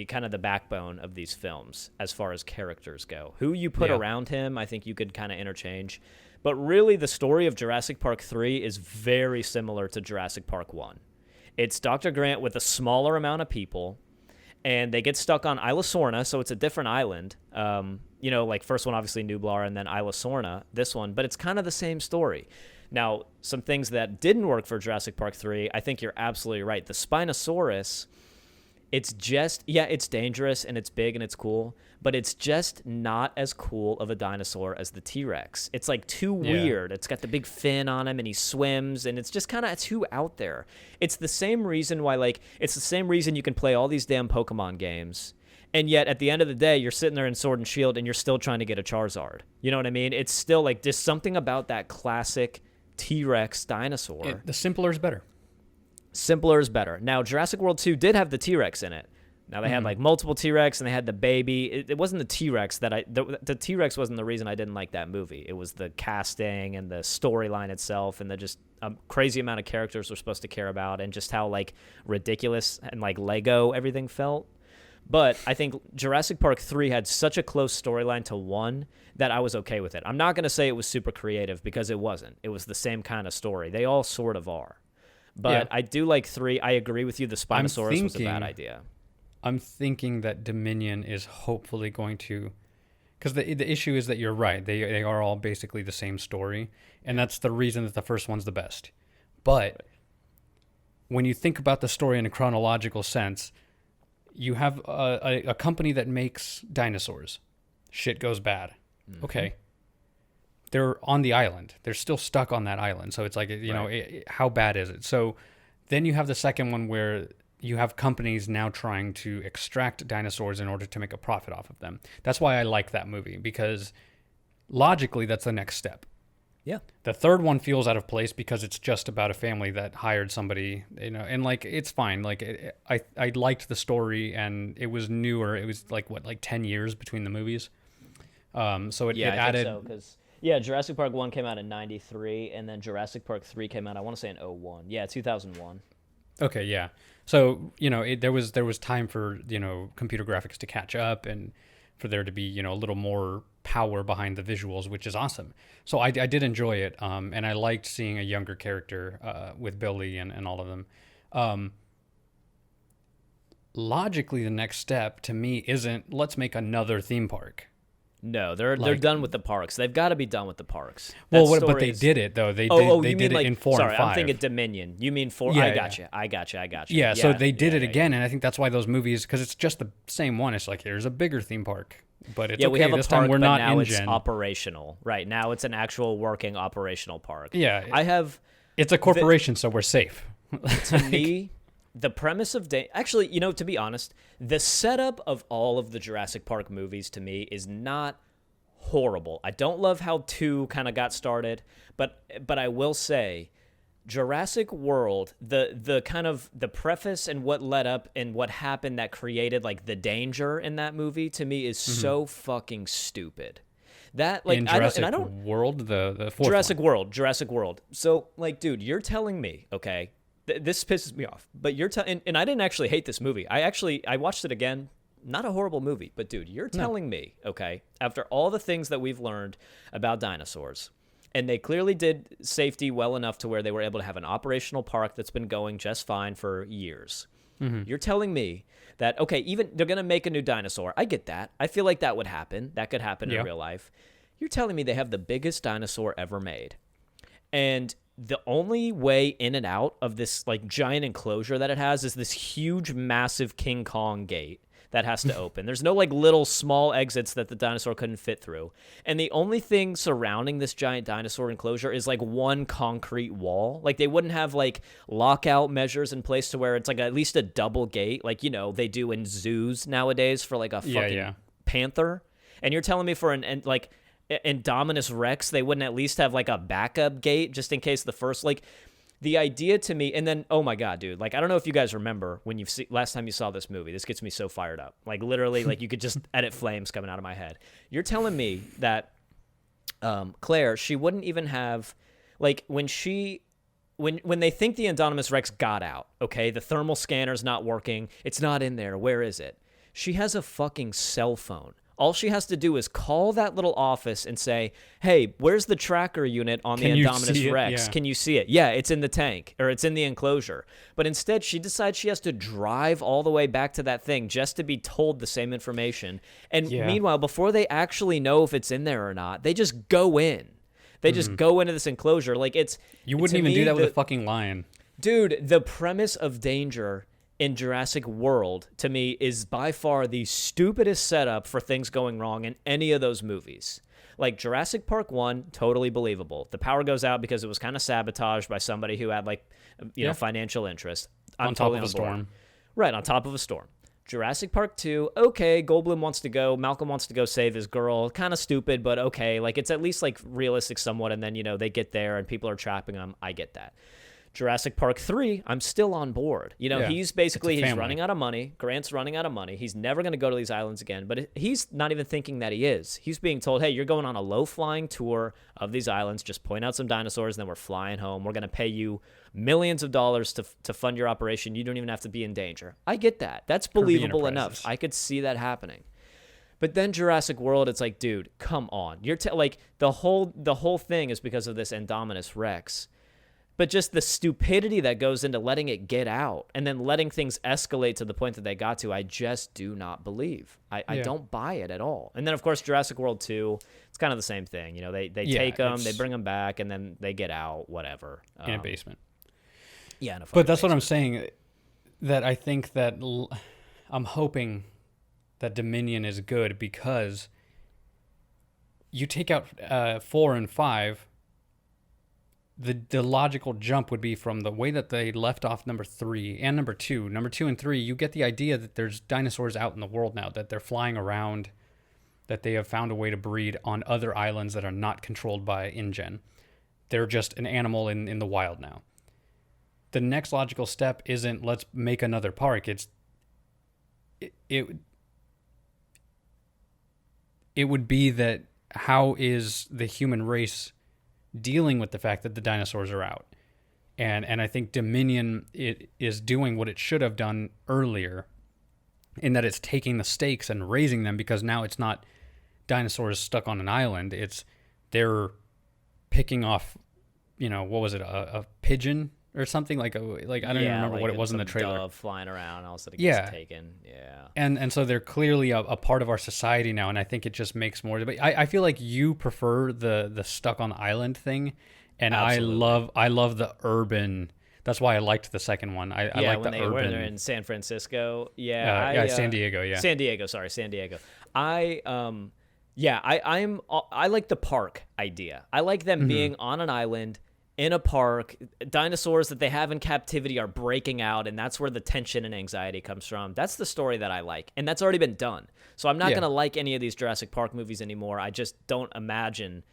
kind of the backbone of these films as far as characters go. Who you put around him, I think you could kind of interchange. But really, the story of Jurassic Park 3 is very similar to Jurassic Park 1. It's Dr. Grant with a smaller amount of people, and they get stuck on Isla Sorna, so it's a different island. Like first one, obviously Nublar, and then Isla Sorna, this one. But it's kind of the same story. Now, some things that didn't work for Jurassic Park 3, I think you're absolutely right. The Spinosaurus, it's dangerous and it's big and it's cool, but it's just not as cool of a dinosaur as the T-Rex. It's like too weird. It's got the big fin on him and he swims, and it's just kind of too out there. It's the same reason you can play all these damn Pokemon games, and yet at the end of the day, you're sitting there in Sword and Shield and you're still trying to get a Charizard. You know what I mean? It's still like there's something about that classic T-Rex dinosaur. The simpler is better. Simpler is better. Now, Jurassic World 2 did have the T-Rex in it. Now, they had like multiple T-Rex and they had the baby. It wasn't the T-Rex the T-Rex wasn't the reason I didn't like that movie. It was the casting and the storyline itself, and the just crazy amount of characters we're supposed to care about, and just how like ridiculous and like Lego everything felt. But I think Jurassic Park 3 had such a close storyline to 1 that I was okay with it. I'm not going to say it was super creative because it wasn't. It was the same kind of story. They all sort of are. But I do like 3. I agree with you. The Spinosaurus was a bad idea. I'm thinking that Dominion is hopefully going to... Because the issue is that you're right. They are all basically the same story. And that's the reason that the first one's the best. But when you think about the story in a chronological sense... You have a company that makes dinosaurs. Shit goes bad. Okay. They're on the island. They're still stuck on that island. So it's like, how bad is it? So then you have the second one where you have companies now trying to extract dinosaurs in order to make a profit off of them. That's why I like that movie, because logically that's the next step. Yeah. The third one feels out of place because it's just about a family that hired somebody, and like it's fine. Like I liked the story, and it was newer. It was like 10 years between the movies. So it added. I think so, 'cause Jurassic Park 1 came out in 93, and then Jurassic Park 3 came out, I want to say in 01. Yeah, 2001. Okay, yeah. So there was time for computer graphics to catch up, and for there to be a little more power behind the visuals, which is awesome. So I did enjoy it, and I liked seeing a younger character with Billy and all of them. Logically, the next step to me isn't let's make another theme park. No, they're done with the parks. They've got to be done with the parks. But they did it though. They did it in 4 and 5. I'm thinking Dominion. You mean 4? Yeah, I got you. Yeah, so they did it again, and I think that's why those movies, because it's just the same one. It's like here's a bigger theme park, but it's we have a this park, time we're but not now it's InGen. operational. Right now, it's an actual working operational park. Yeah, It's a corporation, so we're safe. To me, the premise of actually, to be honest, the setup of all of the Jurassic Park movies to me is not horrible. I don't love how 2 kind of got started, but I will say Jurassic World, the kind of the preface and what led up and what happened that created like the danger in that movie to me is so fucking stupid. That like in Jurassic World, the fourth Jurassic World. So like, dude, you're telling me, okay, this pisses me off, but you're and I didn't actually hate this movie. I watched it again. Not a horrible movie, but dude, you're telling me, okay, after all the things that we've learned about dinosaurs, and they clearly did safety well enough to where they were able to have an operational park that's been going just fine for years. You're telling me that, okay, even they're going to make a new dinosaur. I get that. I feel like that would happen. That could happen in real life. You're telling me they have the biggest dinosaur ever made. And the only way in and out of this like giant enclosure that it has is this huge, massive King Kong gate that has to open. There's no like little small exits that the dinosaur couldn't fit through. And the only thing surrounding this giant dinosaur enclosure is like one concrete wall. Like they wouldn't have like lockout measures in place to where it's like at least a double gate, like, you know, they do in zoos nowadays for like a fucking panther. And you're telling me for an like Indominus Rex, they wouldn't at least have like a backup gate just in case the first, like, the idea to me, and then, oh my God, dude, like, I don't know if you guys remember when last time you saw this movie. This gets me so fired up. Like, literally, like, you could just edit flames coming out of my head. You're telling me that Claire, she wouldn't even have, like, when they think the Indominus Rex got out, okay, the thermal scanner's not working, it's not in there, where is it? She has a fucking cell phone. All she has to do is call that little office and say, hey, where's the tracker unit on the Indominus Rex? Yeah. Can you see it? Yeah, it's in the tank, or it's in the enclosure. But instead, she decides she has to drive all the way back to that thing just to be told the same information. And meanwhile, before they actually know if it's in there or not, they just go in. They just go into this enclosure. Like, it's... You wouldn't even do that with a fucking lion. Dude, the premise of danger in Jurassic World, to me, is by far the stupidest setup for things going wrong in any of those movies. Like, Jurassic Park 1, totally believable. The power goes out because it was kind of sabotaged by somebody who had, like, you know, financial interest. I'm on top of a storm. Right, on top of a storm. Jurassic Park 2, okay, Goldblum wants to go, Malcolm wants to go save his girl. Kind of stupid, but okay. Like, it's at least, like, realistic somewhat, and then, you know, they get there and people are trapping them. I get that. Jurassic Park 3, I'm still on board. You know, he's running out of money. Grant's running out of money. He's never going to go to these islands again. But he's not even thinking that he is. He's being told, hey, you're going on a low-flying tour of these islands. Just point out some dinosaurs, and then we're flying home. We're going to pay you millions of dollars to fund your operation. You don't even have to be in danger. I get that. That's believable enough. I could see that happening. But then Jurassic World, it's like, dude, come on. You're like, the whole thing is because of this Indominus Rex. But just the stupidity that goes into letting it get out and then letting things escalate to the point that they got to, I just do not believe. I don't buy it at all. And then, of course, Jurassic World 2, it's kind of the same thing. You know, they take them, they bring them back, and then they get out, whatever. In a basement. Yeah, in a But that's what I'm saying, that I think that I'm hoping that Dominion is good because you take out 4 and 5, the logical jump would be from the way that they left off number 3 and number 2. Number 2 and 3, you get the idea that there's dinosaurs out in the world now, that they're flying around, that they have found a way to breed on other islands that are not controlled by InGen. They're just an animal in the wild now. The next logical step isn't let's make another park. It would be that how is the human race dealing with the fact that the dinosaurs are out? And I think Dominion is doing what it should have done earlier, in that it's taking the stakes and raising them, because now it's not dinosaurs stuck on an island. They're picking off, you know, what was it, a pigeon or something, like I don't even remember what it was in the trailer. Dove flying around, and all of a sudden it gets taken. Yeah. And so they're clearly a part of our society now, and I think it just makes more. But I feel like you prefer the stuck on the island thing, and Absolutely. I love the urban. That's why I liked the second one. I like the urban. When they're in San Francisco. San Diego. Yeah. San Diego. I like the park idea. I like them being on an island in a park. Dinosaurs that they have in captivity are breaking out, and that's where the tension and anxiety comes from. That's the story that I like, and that's already been done. So I'm not going to like any of these Jurassic Park movies anymore. I just don't imagine,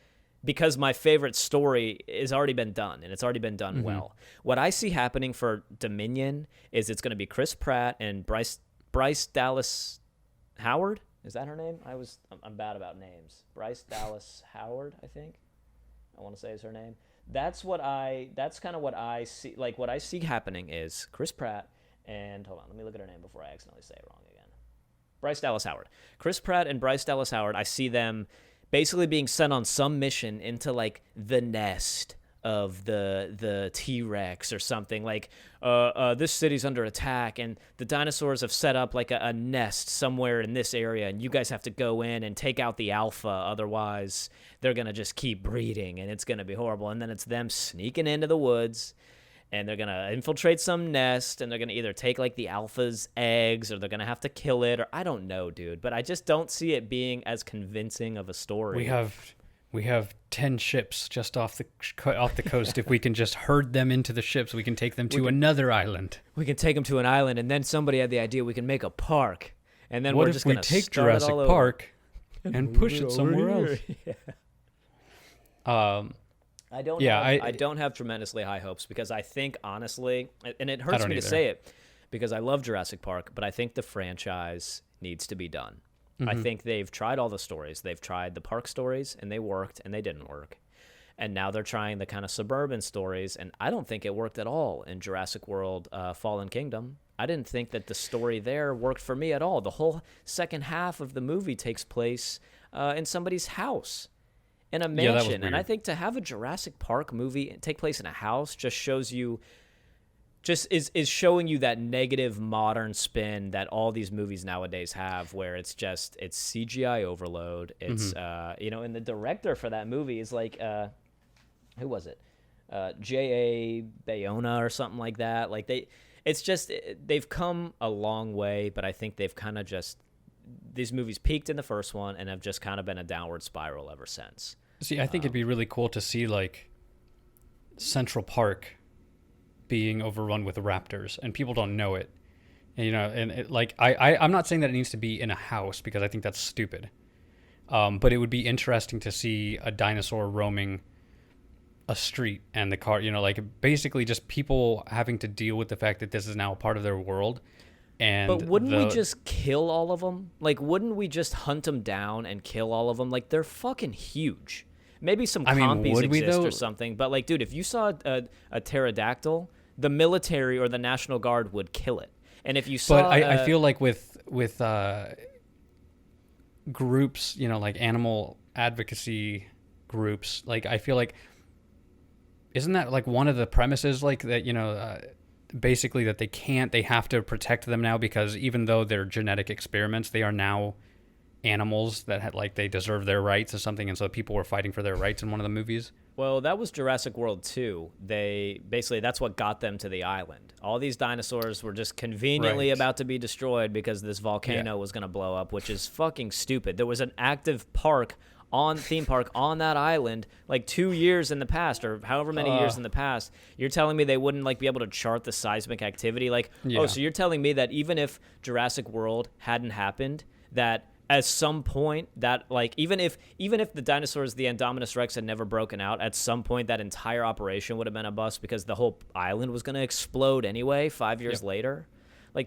because my favorite story has already been done, and it's already been done well. What I see happening for Dominion is it's going to be Chris Pratt and Bryce Dallas Howard. Is that her name? I'm bad about names. Bryce Dallas Howard, I think. I want to say is her name. That's kind of what I see. Like, what I see happening is Chris Pratt and, hold on, let me look at her name before I accidentally say it wrong again. Bryce Dallas Howard. Chris Pratt and Bryce Dallas Howard, I see them basically being sent on some mission into, like, the nest of the T-Rex or something. Like, this city's under attack, and the dinosaurs have set up, like, a nest somewhere in this area, and you guys have to go in and take out the alpha, otherwise they're going to just keep breeding, and it's going to be horrible. And then it's them sneaking into the woods and they're gonna infiltrate some nest, and they're gonna either take like the alpha's eggs, or they're gonna have to kill it, or I don't know, dude. But I just don't see it being as convincing of a story. We have 10 ships just off the coast. If we can just herd them into the ships, we can take them to another island. We can take them to an island, and then somebody had the idea we can make a park, and then What we're if just we gonna take start it Jurassic all over. Park and push it Over somewhere else? here. I don't have tremendously high hopes, because I think, honestly, and it hurts don't me to either. say it, because I love Jurassic Park, but I think the franchise needs to be done. I think they've tried all the stories. They've tried the park stories, and they worked, and they didn't work. And now they're trying the kind of suburban stories, and I don't think it worked at all in Jurassic World Fallen Kingdom. I didn't think that the story there worked for me at all. The whole second half of the movie takes place in somebody's house, in a Yeah, that was mansion. And I weird. think to have a Jurassic Park movie take place in a house just shows you, is showing you that negative modern spin that all these movies nowadays have, where it's CGI overload. It's and the director for that movie is like who was it? J.A. Bayona or something like that. Like they've come a long way, but I think they've kind of these movies peaked in the first one and have just kind of been a downward spiral ever since. See, I think it'd be really cool to see like Central Park being overrun with raptors, and people don't know it. And I'm not saying that it needs to be in a house, because I think that's stupid. But it would be interesting to see a dinosaur roaming a street, and the car, basically just people having to deal with the fact that this is now a part of their world. And But wouldn't we just kill all of them? Like, wouldn't we just hunt them down and kill all of them? Like, they're fucking huge. Maybe some compies would we, exist though? or something. But, like, dude, if you saw a pterodactyl, the military or the National Guard would kill it. And if you saw... But I feel like with groups, like animal advocacy groups, like I feel like, isn't that like one of the premises, like that, basically that they have to protect them now, because even though they're genetic experiments, they are now animals that they deserve their rights or something, and so people were fighting for their rights in one of the movies. Well, that was Jurassic World 2. That's what got them to the island. All these dinosaurs were just conveniently Right. about to be destroyed because this volcano Yeah. was going to blow up, which is fucking stupid. There was an active theme park on that island like 2 years in the past, or however many years in the past. You're telling me they wouldn't be able to chart the seismic activity? Yeah. So you're telling me that even if Jurassic World hadn't happened, that at some point that even if the dinosaurs, the Indominus Rex, had never broken out, at some point that entire operation would have been a bust, because the whole island was going to explode anyway 5 years later?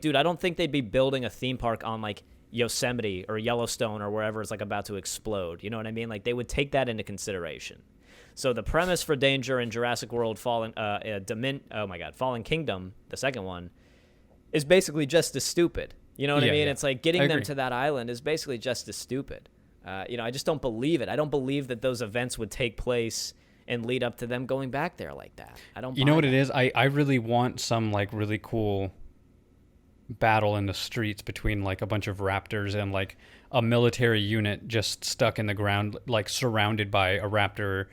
Dude, I don't think they'd be building a theme park on Yosemite or Yellowstone or wherever it's about to explode. You know what I mean? They would take that into consideration. So the premise for Danger in Jurassic World Fallen Kingdom, the second one, is basically just as stupid. You know what I mean? Yeah. It's like getting I them agree. to that island is basically just as stupid. I just don't believe it. I don't believe that those events would take place and lead up to them going back there like that. I don't. You know what it is? I really want some really cool battle in the streets between a bunch of raptors and a military unit just stuck in the ground, surrounded by a raptor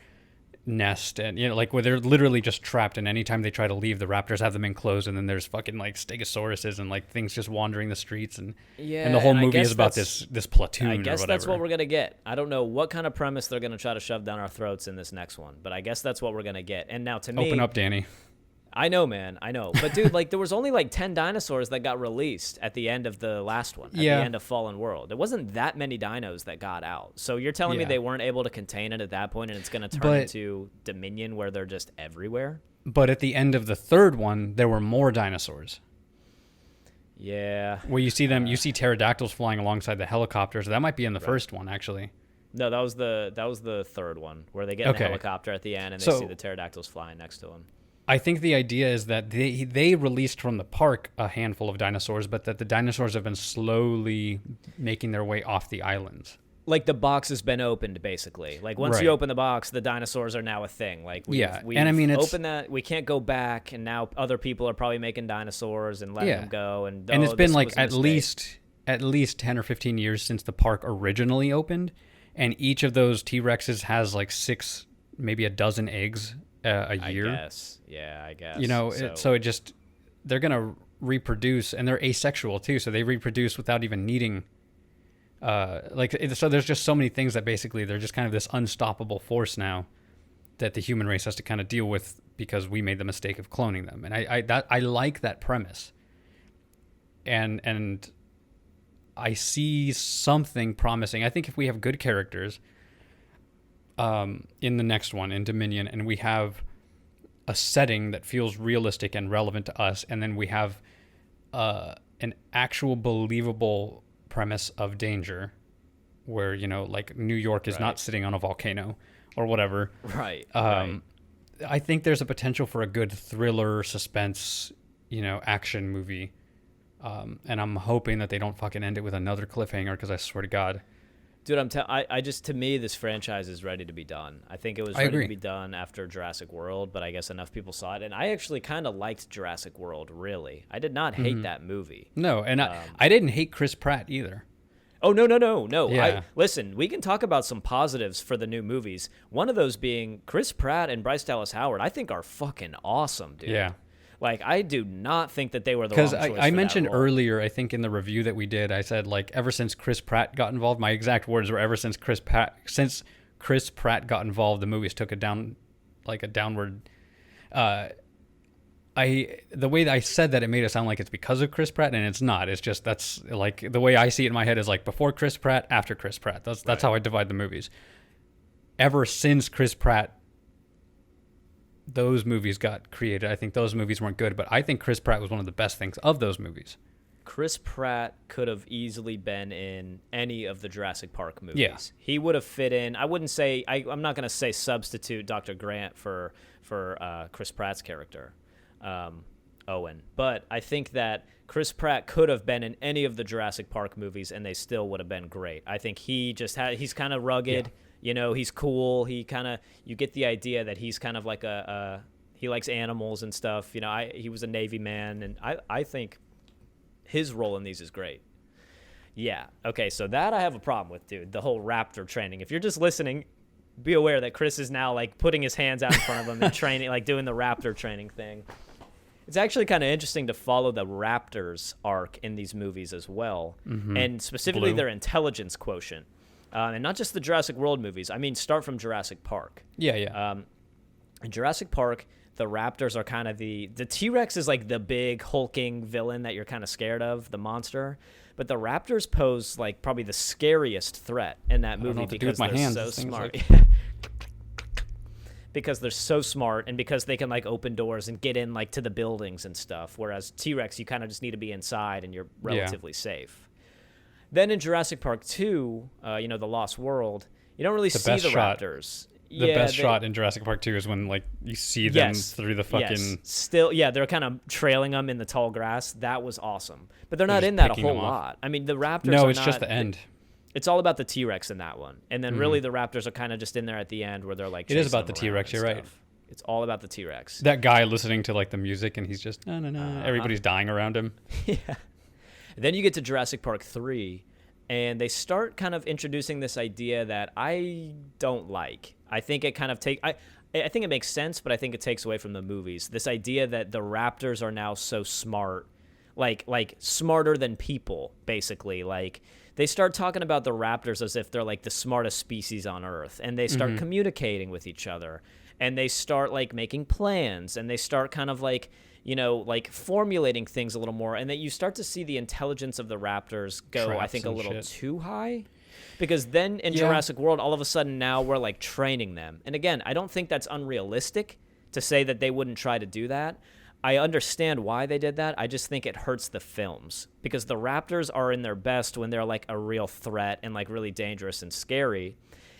nest, and where they're literally just trapped, and anytime they try to leave, the raptors have them enclosed, and then there's fucking stegosauruses and things just wandering the streets, and the whole I movie guess is about that's- this platoon I or guess whatever. that's what we're gonna get. I don't know what kind of premise they're gonna try to shove down our throats in this next one, but I guess that's what we're gonna get. And now, to me, Open up, Danny. I know, man. I know. But, dude, there was only 10 dinosaurs that got released at the end of the last one, at Yeah. the end of Fallen World. There wasn't that many dinos that got out. So you're telling me Yeah. they weren't able to contain it at that point, and it's going to turn But- into Dominion, where they're just everywhere? But at the end of the third one, there were more dinosaurs. Yeah. Where you see pterodactyls flying alongside the helicopters. That might be in the first one, actually. No, that was the third one, where they get in a Okay. helicopter at the end, and they So- see the pterodactyls flying next to them. I think the idea is that they released from the park a handful of dinosaurs, but that the dinosaurs have been slowly making their way off the islands. The box has been opened, basically. Once Right. you open the box, the dinosaurs are now a thing. We've and I mean, it's- opened that. We can't go back, and now other people are probably making dinosaurs and letting them go. And it's been this was a mistake. at least 10 or 15 years since the park originally opened, and each of those T-Rexes has 6, maybe a dozen eggs a year. I guess. Yeah, I guess. You know, so it just, they're gonna reproduce, and they're asexual too, so they reproduce without even needing. So there's just so many things that basically they're just kind of this unstoppable force now that the human race has to kind of deal with because we made the mistake of cloning them. And I like that premise. And I see something promising. I think if we have good characters in the next one, in Dominion, and we have a setting that feels realistic and relevant to us, and then we have an actual believable premise of danger where, you know, like New York is not sitting on a volcano or whatever. Right. I think there's a potential for a good thriller, suspense, you know, action movie. And I'm hoping that they don't fucking end it with another cliffhanger, because I swear to God. Dude, I just, to me, this franchise is ready to be done. I think it was ready to be done after Jurassic World, but I guess enough people saw it. And I actually kind of liked Jurassic World, really. I did not hate that movie. No, and I didn't hate Chris Pratt either. Oh, no. Yeah. Listen, we can talk about some positives for the new movies. One of those being Chris Pratt and Bryce Dallas Howard, I think are fucking awesome, dude. Yeah. Like, I do not think that they were the wrong choice Because for I that mentioned role. earlier, I think in the review that we did, I said, like, ever since Chris Pratt got involved, my exact words were, ever since Chris Pratt got involved, the movies took a downward. The way that I said that, it made it sound like it's because of Chris Pratt, and it's not. It's just, that's like the way I see it in my head is like before Chris Pratt, after Chris Pratt. That's how I divide the movies. Ever since Chris Pratt, those movies got created. I think those movies weren't good, but I think Chris Pratt was one of the best things of those movies. Chris Pratt could have easily been in any of the Jurassic Park movies. Yeah. He would have fit in. I wouldn't say, I'm not going to say substitute Dr. Grant for Chris Pratt's character, Owen. But I think that Chris Pratt could have been in any of the Jurassic Park movies, and they still would have been great. I think he's kind of rugged. Yeah. You know, he's cool. He kind of, you get the idea that he's kind of like he likes animals and stuff. You know, he was a Navy man, and I think his role in these is great. Yeah. Okay, so that I have a problem with, dude. The whole raptor training. If you're just listening, be aware that Chris is now, like, putting his hands out in front of him and training, like, doing the raptor training thing. It's actually kind of interesting to follow the raptors arc in these movies as well, and specifically their intelligence quotient. And not just the Jurassic World movies. I mean, start from Jurassic Park. Yeah. In Jurassic Park, the raptors are kind of the T-Rex is like the big hulking villain that you're kind of scared of, the monster. But the raptors pose like probably the scariest threat in that movie because they're so smart. Because they're so smart, and because they can like open doors and get in like to the buildings and stuff. Whereas T-Rex, you kind of just need to be inside and you're relatively safe. Then in Jurassic Park 2, The Lost World, you don't really see the raptors. The best shot in Jurassic Park 2 is when, like, you see them through the fucking... Yes. Still, they're kind of trailing them in the tall grass. That was awesome. But they're not in that a whole lot. I mean, the raptors No, it's just the end. It's all about the T-Rex in that one. And then really the raptors are kind of just in there at the end where they're, like, it is about the T-Rex, you're right. It's all about the T-Rex. That guy listening to, like, the music, and he's just, no. Everybody's dying around him. Yeah. Then you get to Jurassic Park 3... And they start kind of introducing this idea that I don't like. I think it kind of I think it makes sense, but I think it takes away from the movies. This idea that the raptors are now so smart, like smarter than people, basically. Like, they start talking about the raptors as if they're like the smartest species on Earth, and they start communicating with each other, and they start like making plans, and they start kind of like, like formulating things a little more, and that you start to see the intelligence of the raptors go, I think, a little too high. Because then in Jurassic World, all of a sudden now we're like training them. And again, I don't think that's unrealistic to say that they wouldn't try to do that. I understand why they did that. I just think it hurts the films, because the raptors are in their best when they're like a real threat and like really dangerous and scary.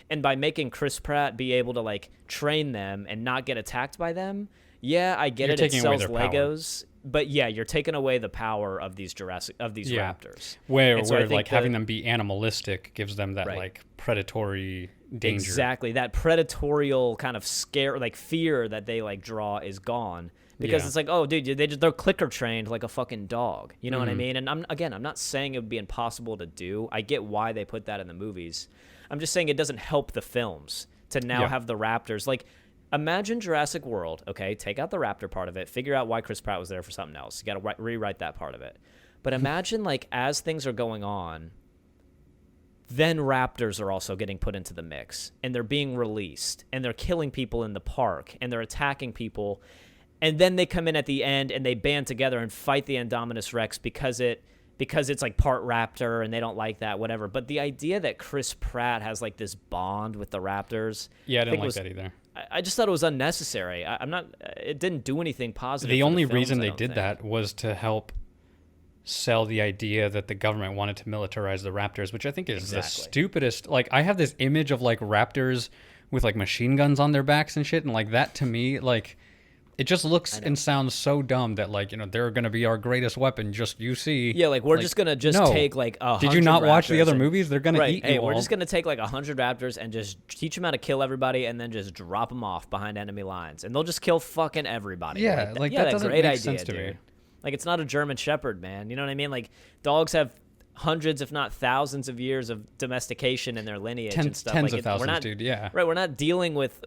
And by making Chris Pratt be able to like train them and not get attacked by them, I get it. It sells Legos, but you're taking away the power of these raptors. Where like having them be animalistic gives them that like predatory danger. Exactly, that predatorial kind of scare, like fear that they like draw is gone, because it's like, oh, dude, they're clicker trained like a fucking dog. You know what I mean? And I'm not saying it would be impossible to do. I get why they put that in the movies. I'm just saying it doesn't help the films to now have the raptors like. Imagine Jurassic World, okay? Take out the raptor part of it. Figure out why Chris Pratt was there for something else. You got to rewrite that part of it. But imagine, like, as things are going on, then raptors are also getting put into the mix, and they're being released, and they're killing people in the park, and they're attacking people, and then they come in at the end and they band together and fight the Indominus Rex because it's like part raptor and they don't like that, whatever. But the idea that Chris Pratt has like this bond with the raptors, Yeah, I didn't like that either. I just thought it was unnecessary. I'm not. It didn't do anything positive. The for only films, reason I they don't did think. that was to help sell the idea that the government wanted to militarize the raptors, which I think is the Exactly. stupidest. Like, I have this image of like raptors with like machine guns on their backs and shit, and like that to me, like, it just looks and sounds so dumb that, like, you know, they're gonna be our greatest weapon. Just you see. Yeah, like we're just gonna no. take like 100 Did you not watch the raptors other and- movies? They're gonna Right. eat Hey, you we're all. just gonna take like 100 raptors and just teach them how to kill everybody, and then just drop them off behind enemy lines, and they'll just kill fucking everybody. Yeah, like, that doesn't great make idea, sense to dude. me. Like, it's not a German Shepherd, man. You know what I mean? Like, dogs have hundreds, if not thousands, of years of domestication in their lineage and stuff. Tens like, of we're thousands, not, dude. Yeah. Right. We're not dealing with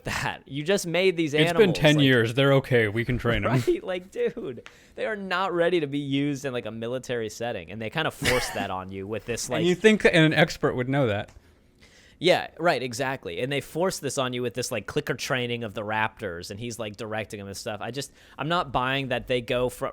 that. You just made these It's animals. been 10 like, years. They're okay. We can train them. Right, like, dude, they are not ready to be used in like a military setting, and they kind of force that on you with this, like, And you think an expert would know that? yeah, right, exactly, and they force this on you with this like clicker training of the raptors, and he's like directing them and stuff. I'm not buying that they go from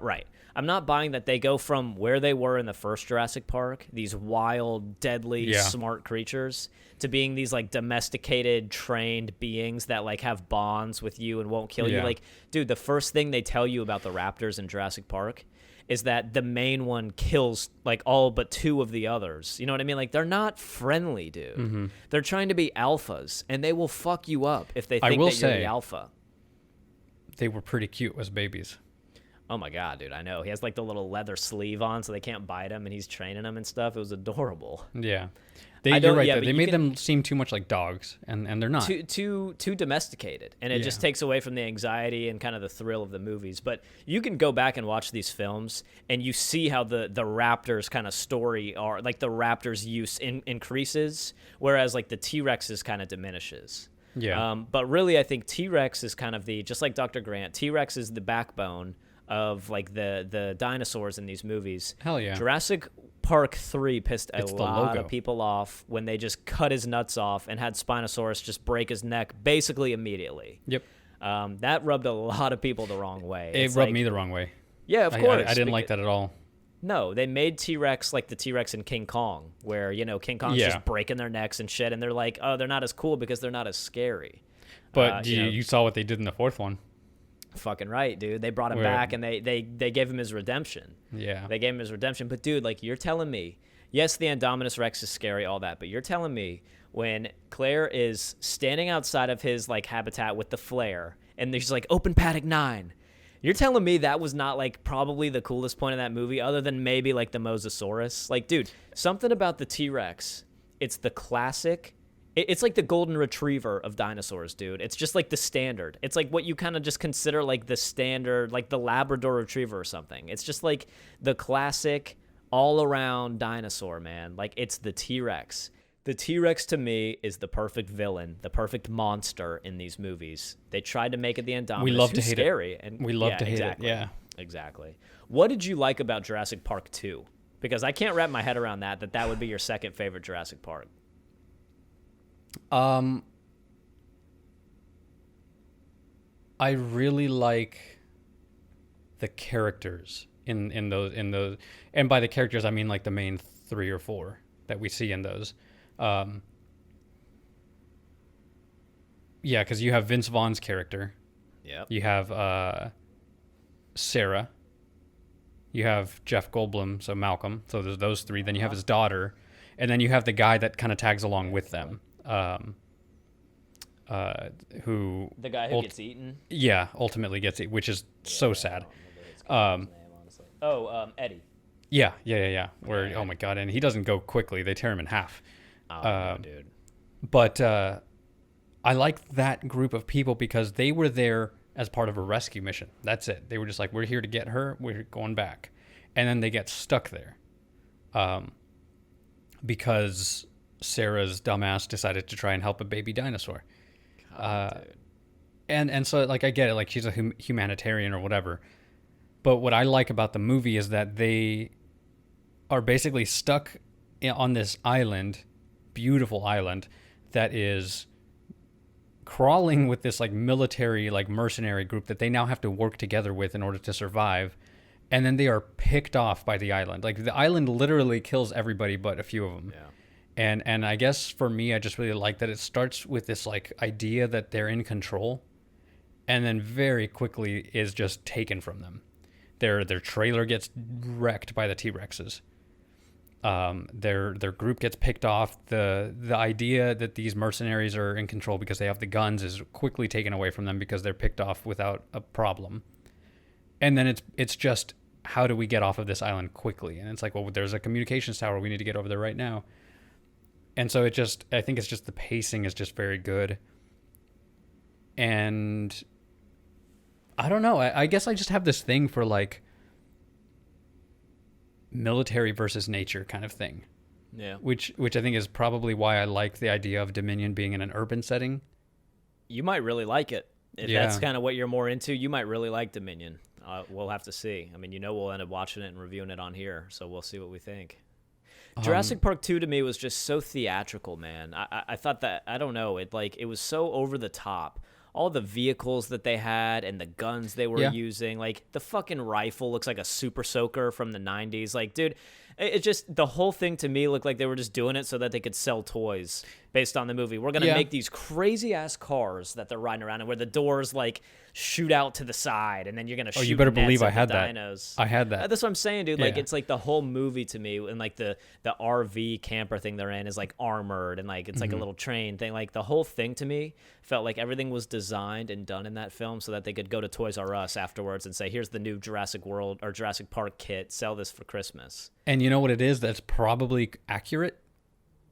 I'm not buying that they go from where they were in the first Jurassic Park, these wild, deadly, Yeah. smart creatures, to being these like domesticated, trained beings that like have bonds with you and won't kill you. Yeah. Like, dude, the first thing they tell you about the raptors in Jurassic Park is that the main one kills like all but two of the others. You know what I mean? Like, they're not friendly, dude. Mm-hmm. They're trying to be alphas, and they will fuck you up if they I think will that you're say- the alpha. They were pretty cute as babies. Oh my god, dude, I know. He has like the little leather sleeve on so they can't bite him, and he's training them and stuff. It was adorable. Yeah. I You're don't- right, yeah, though. but They you made can- them seem too much like dogs, and they're not. Too domesticated, and it just Yeah. takes away from the anxiety and kind of the thrill of the movies. But you can go back and watch these films, and you see how the raptors kind of story are, like the raptors use increases, whereas like the T-Rexes kind of diminishes. Yeah. But really, I think T-Rex is kind of just like Dr. Grant, T-Rex is the backbone of like the dinosaurs in these movies. Hell yeah. Jurassic Park 3 pissed a It's the lot logo. of people off when they just cut his nuts off and had Spinosaurus just break his neck basically immediately. Yep. That rubbed a lot of people the wrong way. It It's rubbed like- me the wrong way. Yeah, of I course. didn't like that at all. No, they made T-Rex like the T-Rex in King Kong, where, you know, King Kong's Yeah. just breaking their necks and shit, and they're like, oh, they're not as cool because they're not as scary. But you know, you saw what they did in the fourth one. fucking right, dude. They brought him Where- back, and they gave him his redemption. Yeah. They gave him his redemption. But, dude, like, you're telling me, yes, the Indominus Rex is scary, all that, but you're telling me when Claire is standing outside of his, like, habitat with the flare, and there's, like, open paddock 9, you're telling me that was not, like, probably the coolest point of that movie, other than maybe, like, the Mosasaurus? Like, dude, something about the T-Rex, it's the classic... It's like the golden retriever of dinosaurs, dude. It's just like the standard. It's like what you kind of just consider like the standard, like the Labrador retriever or something. It's just like the classic all-around dinosaur, man. Like, it's the T-Rex. The T-Rex to me is the perfect villain, the perfect monster in these movies. They tried to make it the Indominus. We love to who's hate it. scary, and We love to hate it, exactly. yeah. Exactly. What did you like about Jurassic Park 2? Because I can't wrap my head around that would be your second favorite Jurassic Park. I really like the characters in those, and by the characters I mean like the main 3 or 4 that we see in those. Yeah, because you have Vince Vaughn's character, Yep. you have Sarah, you have Jeff Goldblum, so Malcolm. So there's those 3. Then you have his daughter, and then you have the guy that kind of tags along with them. Who The guy who gets eaten. yeah, ultimately gets it, which is so sad. Eddie. Yeah. Where oh my god, and he doesn't go quickly; they tear him in half. Oh, no, dude. But I like that group of people because they were there as part of a rescue mission. That's it. They were just like, we're here to get her. We're going back, and then they get stuck there, because Sarah's dumbass decided to try and help a baby dinosaur. God, dude. and so like I get it, like she's a humanitarian or whatever. But what I like about the movie is that they are basically stuck on this island, beautiful island, that is crawling with this like military, like mercenary group that they now have to work together with in order to survive. And then they are picked off by the island. Like the island literally kills everybody but a few of them. Yeah. And I guess for me, I just really like that it starts with this like idea that they're in control, and then very quickly is just taken from them. Their trailer gets wrecked by the T-Rexes. Their group gets picked off. The idea that these mercenaries are in control because they have the guns is quickly taken away from them because they're picked off without a problem. And then it's just, how do we get off of this island quickly? And it's like, well, there's a communications tower. We need to get over there right now. And so I think it's just the pacing is just very good. And I don't know. I guess I just have this thing for like military versus nature kind of thing. Yeah. Which I think is probably why I like the idea of Dominion being in an urban setting. You might really like it. If Yeah. that's kind of what you're more into, you might really like Dominion. We'll have to see. I mean, we'll end up watching it and reviewing it on here, so we'll see what we think. Jurassic Park 2 to me was just so theatrical, man. I thought that, I don't know, it was so over the top. All the vehicles that they had and the guns they were using, like the fucking rifle looks like a super soaker from the 90s. Like, dude, it just, the whole thing to me looked like they were just doing it so that they could sell toys based on the movie. We're going to make these crazy ass cars that they're riding around in where the doors like shoot out to the side, and then you're going to shoot. You better nets believe I at had the that. dinos. I had that. That's what I'm saying, dude. Like, Yeah. it's like the whole movie to me, and like the RV camper thing they're in is like armored, and like it's like a little train thing. Like the whole thing to me felt like everything was designed and done in that film so that they could go to Toys R Us afterwards and say, here's the new Jurassic World or Jurassic Park kit, sell this for Christmas. And you know what it is that's probably accurate?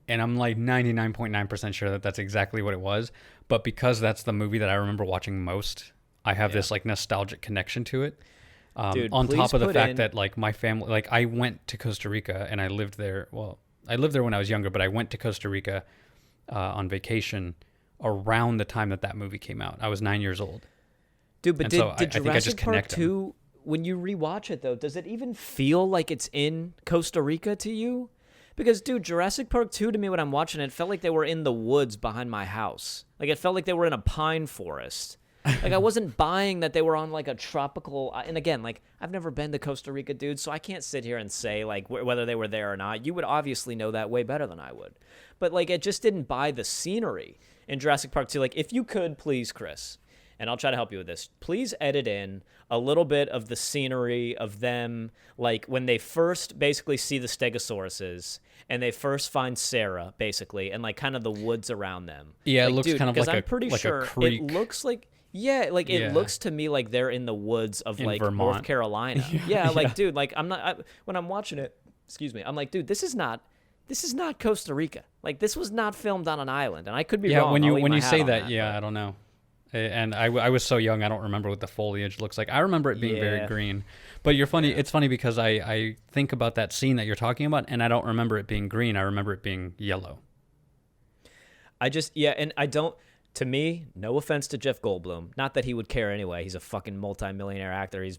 And I'm like 99.9% sure that that's exactly what it was. But because that's the movie that I remember watching most, I have this like nostalgic connection to it. Dude, on please top of the put fact in- that like my family, like I went to Costa Rica and I lived there. Well, I lived there when I was younger, but I went to Costa Rica on vacation around the time that movie came out. I was 9 years old. Dude, but And did, so I did think I just Jurassic Park connect 'em. 2, when you rewatch it, though, does it even feel like it's in Costa Rica to you? Because, dude, Jurassic Park 2 to me, when I'm watching it, felt like they were in the woods behind my house. Like, it felt like they were in a pine forest. Like, I wasn't buying that they were on, like, a tropical... And again, like, I've never been to Costa Rica, dude, so I can't sit here and say, like, whether they were there or not. You would obviously know that way better than I would. But, like, it just didn't buy the scenery in Jurassic Park 2. Like, if you could, please, Chris, and I'll try to help you with this, please edit in a little bit of the scenery of them, like, when they first basically see the Stegosauruses, and they first find Sarah, basically, and, like, kind of the woods around them. Yeah, like, it looks dude, kind of 'cause like I'm pretty a sure creek. it looks like... Yeah, like it Yeah. looks to me like they're in the woods of In like Vermont. North Carolina. Yeah, like dude, like when I'm watching it, excuse me, I'm like, dude, this is not Costa Rica. Like this was not filmed on an island, and I could be wrong. when I'll eat you my hat say on that, but- I don't know. And I was so young, I don't remember what the foliage looks like. I remember it being very Yeah. green. But you're funny. It's funny because I think about that scene that you're talking about, and I don't remember it being green. I remember it being yellow. and I don't. To me, no offense to Jeff Goldblum, not that he would care anyway. He's a fucking multi-millionaire actor. He's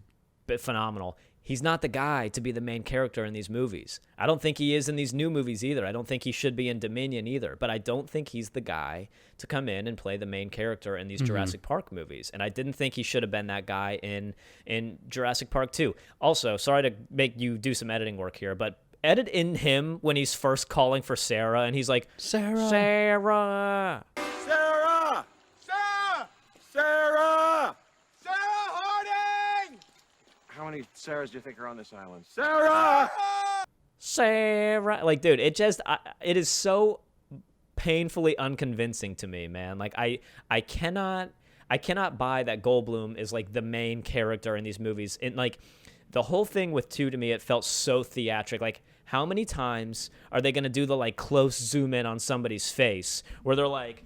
phenomenal. He's not the guy to be the main character in these movies. I don't think he is in these new movies either. I don't think he should be in Dominion either. But I don't think he's the guy to come in and play the main character in these Jurassic Park movies. And I didn't think he should have been that guy in Jurassic Park 2. Also, sorry to make you do some editing work here, but edit in him when he's first calling for Sarah and he's like, Sarah. Sarah. Sarah! Sarah! Sarah! Sarah Harding! How many Sarahs do you think are on this island? Sarah! Sarah. Like, dude, it is so painfully unconvincing to me, man. Like, I cannot buy that Goldblum is like the main character in these movies. And like the whole thing with 2 to me, it felt so theatric. Like, how many times are they gonna do the like close zoom in on somebody's face where they're like,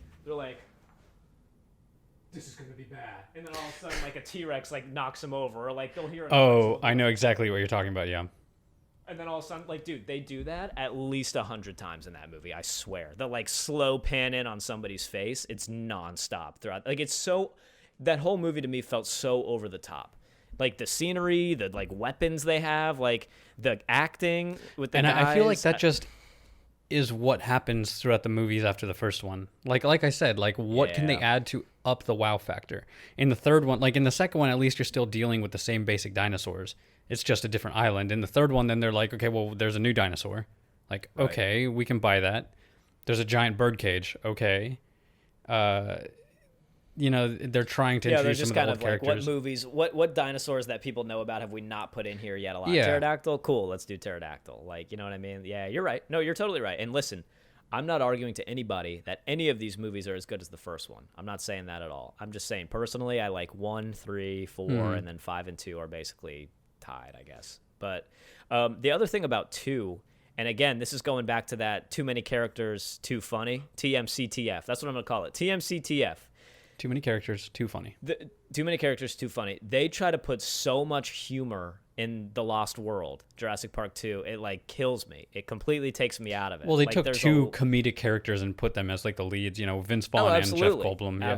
this is gonna be bad, and then all of a sudden like a T-Rex like knocks him over, or like they'll hear. Oh, I know exactly what you're talking about. Yeah. And then all of a sudden, like, dude, they do that at least 100 times in that movie. I swear. The like slow pan in on somebody's face. It's nonstop throughout. Like, it's so. that whole movie to me felt so over the top. Like the scenery, the like weapons they have, like the acting with the And guys. I feel like that just is what happens throughout the movies after the first one. Like I said, like what can they Yeah. add to up the wow factor? In the third one, like in the second one, at least you're still dealing with the same basic dinosaurs. It's just a different island. In the third one, then they're like, okay, well, there's a new dinosaur. Like, Right. okay, we can buy that. There's a giant bird cage. Okay. You know, they're trying to Yeah, they're introduce just some kind of the of old like, characters. what movies, what dinosaurs that people know about have we not put in here yet a lot? Yeah. Pterodactyl? Cool, let's do pterodactyl. Like, you know what I mean? Yeah, you're right. No, you're totally right. And listen, I'm not arguing to anybody that any of these movies are as good as the first one. I'm not saying that at all. I'm just saying, personally, I like 1, 3, 4, and then 5 and 2 are basically tied, I guess. But the other thing about 2, and again, this is going back to that too many characters, too funny, TMCTF. That's what I'm going to call it, TMCTF. Too many characters, too funny. Too many characters, too funny. They try to put so much humor in The Lost World, Jurassic Park 2. It like kills me. It completely takes me out of it. Well, they like, took there's two comedic characters and put them as like the leads, you know, Vince Vaughn and Jeff Goldblum. Yeah.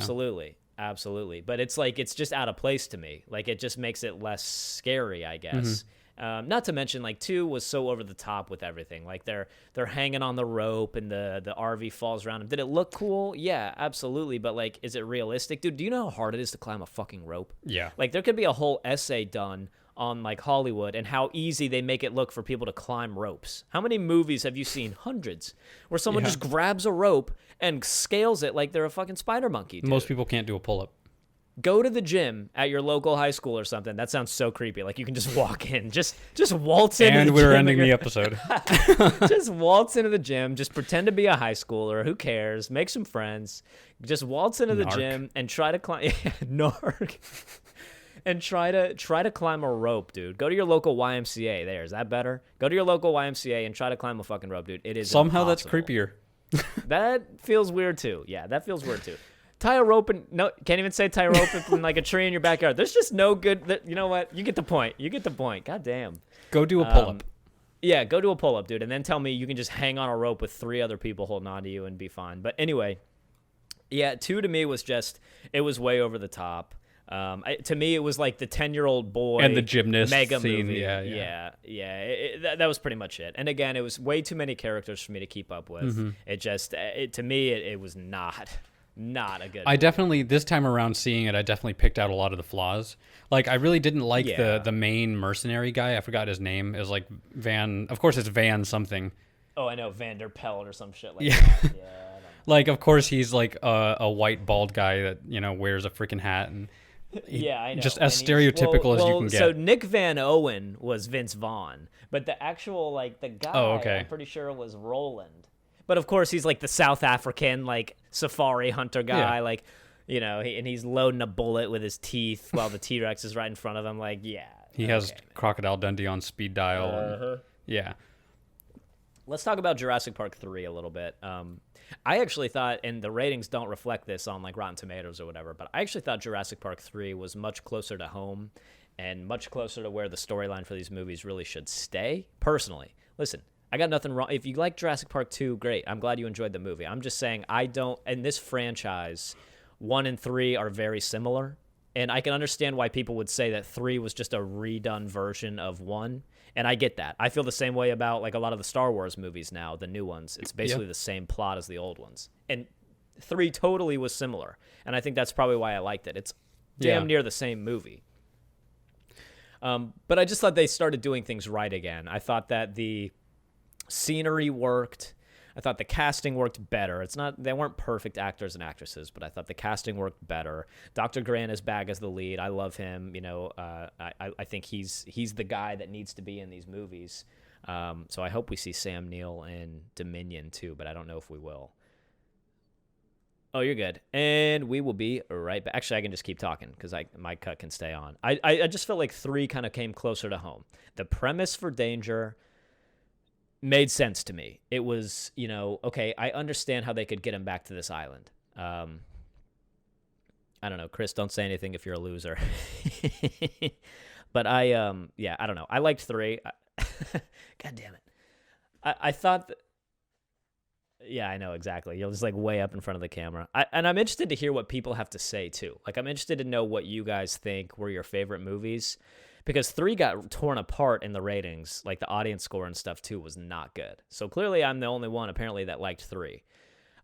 Absolutely. But it's like, it's just out of place to me. Like, it just makes it less scary, I guess. Not to mention, like, 2 was so over the top with everything. Like, they're hanging on the rope and the RV falls around them. Did it look cool? Yeah, absolutely. But, like, is it realistic? Dude, do you know how hard it is to climb a fucking rope? Yeah. Like, there could be a whole essay done on, like, Hollywood and how easy they make it look for people to climb ropes. How many movies have you seen? Hundreds. Where someone just grabs a rope and scales it like they're a fucking spider monkey, dude. Most people can't do a pull-up. Go to the gym at your local high school or something. That sounds so creepy. Like, you can just walk in, just waltz into And the we're gym. ending the episode. Just waltz into the gym. Just pretend to be a high schooler. Who cares? Make some friends. Just waltz into the Narc. gym and try to climb. Narc. And try to climb a rope, dude. Go to your local YMCA. There, is that better? Go to your local YMCA and try to climb a fucking rope, dude. It is Somehow that's impossible. creepier. That feels weird too. Yeah, that feels weird too. Tie a rope and no, can't even say tie a rope in like a tree in your backyard. There's just no good. You know what? You get the point. God damn. Go do a pull-up. Yeah, go do a pull up, dude, and then tell me you can just hang on a rope with 3 other people holding on to you and be fine. But anyway, yeah, 2 to me was just, it was way over the top. To me, it was like the 10-year-old boy And the gymnast mega scene, movie. yeah. That was pretty much it. And again, it was way too many characters for me to keep up with. It just, to me, it was not a good. I definitely, this time around seeing it, I definitely picked out a lot of the flaws. Like, I really didn't like the main mercenary guy. I forgot his name. It was like Van, of course it's Van something. Oh, I know, Vanderpelt or some shit like Yeah. that. Yeah, I don't know. Like, of course he's like a white bald guy that, you know, wears a freaking hat and Yeah, I know. just And as he's- stereotypical as you can get. So Nick Van Owen was Vince Vaughn, but the actual, like, the guy, okay. I'm pretty sure was Roland. But of course, he's like the South African, like, safari hunter guy, Yeah. like, you know, and he's loading a bullet with his teeth while the T-Rex is right in front of him. Like, yeah. He has okay. Crocodile Dundee on speed dial. And, yeah. Let's talk about Jurassic Park 3 a little bit. I actually thought, and the ratings don't reflect this on like Rotten Tomatoes or whatever, but I actually thought Jurassic Park 3 was much closer to home and much closer to where the storyline for these movies really should stay, personally. Listen, I got nothing wrong. If you like Jurassic Park 2, great. I'm glad you enjoyed the movie. I'm just saying I don't, in this franchise, 1 and 3 are very similar. And I can understand why people would say that 3 was just a redone version of 1. And I get that. I feel the same way about like a lot of the Star Wars movies now, the new ones. It's basically the same plot as the old ones. And 3 totally was similar. And I think that's probably why I liked it. It's damn near the same movie. But I just thought they started doing things right again. I thought that the scenery worked. I thought the casting worked better. They weren't perfect actors and actresses, but I thought the casting worked better. Dr. Grant is back as the lead. I love him. You know, I think he's the guy that needs to be in these movies. So I hope we see Sam Neill in Dominion too, but I don't know if we will. Oh, you're good. And we will be right back. Actually, I can just keep talking because my cut can stay on. I just felt like 3 kind of came closer to home. The premise for Danger made sense to me. It was, you know, okay, I understand how they could get him back to this island. I don't know, Chris, don't say anything if you're a loser. But I don't know. I liked 3. God damn it. I thought that, Yeah, I know exactly. You're just like way up in front of the camera. And I'm interested to hear what people have to say too. Like I'm interested to know what you guys think were your favorite movies, because 3 got torn apart in the ratings. Like the audience score and stuff too was not good. So clearly I'm the only one apparently that liked 3.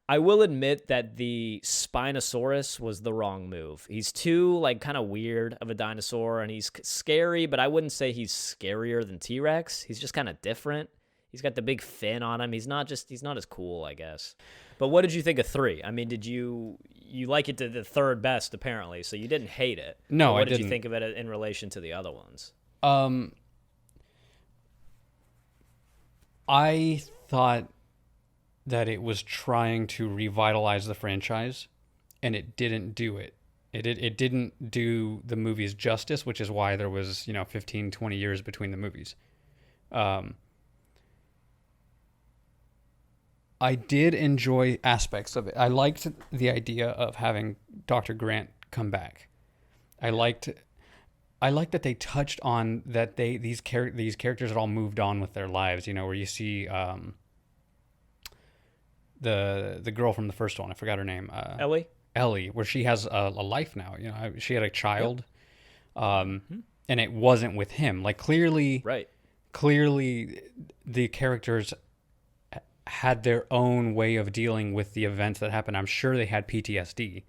I will admit that the Spinosaurus was the wrong move. He's too like kind of weird of a dinosaur, and he's scary, but I wouldn't say he's scarier than T-Rex. He's just kind of different. He's got the big fin on him. He's not as cool, I guess. But what did you think of 3? I mean, did you like it to the third best apparently, so you didn't hate it? No, what I did didn't. you think of it in relation to the other ones? I thought that it was trying to revitalize the franchise, and it didn't do it. It didn't do the movies justice, which is why there was 15, 20 years between the movies. I did enjoy aspects of it. I liked the idea of having Dr. Grant come back. I liked that they touched on that these characters had all moved on with their lives. Where you see the girl from the first one, I forgot her name. Ellie, where she has a life now. She had a child, and it wasn't with him. Like clearly, the characters had their own way of dealing with the events that happened. I'm sure they had PTSD.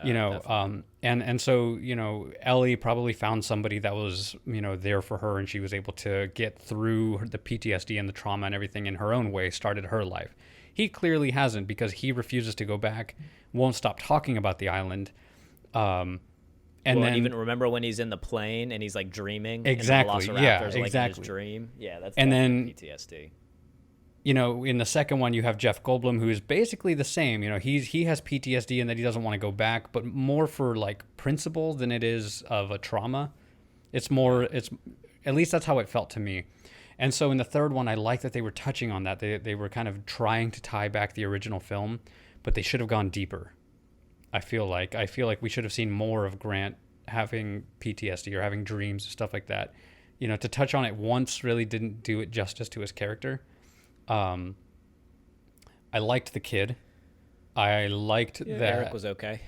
And so Ellie probably found somebody that was there for her, and she was able to get through the PTSD and the trauma and everything in her own way, started her life. He clearly hasn't, because he refuses to go back, won't stop talking about the island. And then even remember when he's in the plane and he's like dreaming. Exactly. And the Yeah. Velociraptors, Exactly. Like, in his dream. Yeah, that's and then PTSD. In the second one, you have Jeff Goldblum, who is basically the same. He has PTSD and that he doesn't want to go back, but more for like principle than it is of a trauma. It's at least that's how it felt to me. And so in the third one, I like that they were touching on that. They were kind of trying to tie back the original film, but they should have gone deeper. I feel like we should have seen more of Grant having PTSD or having dreams and stuff like that. To touch on it once really didn't do it justice to his character. I liked the kid. I liked that Eric was okay.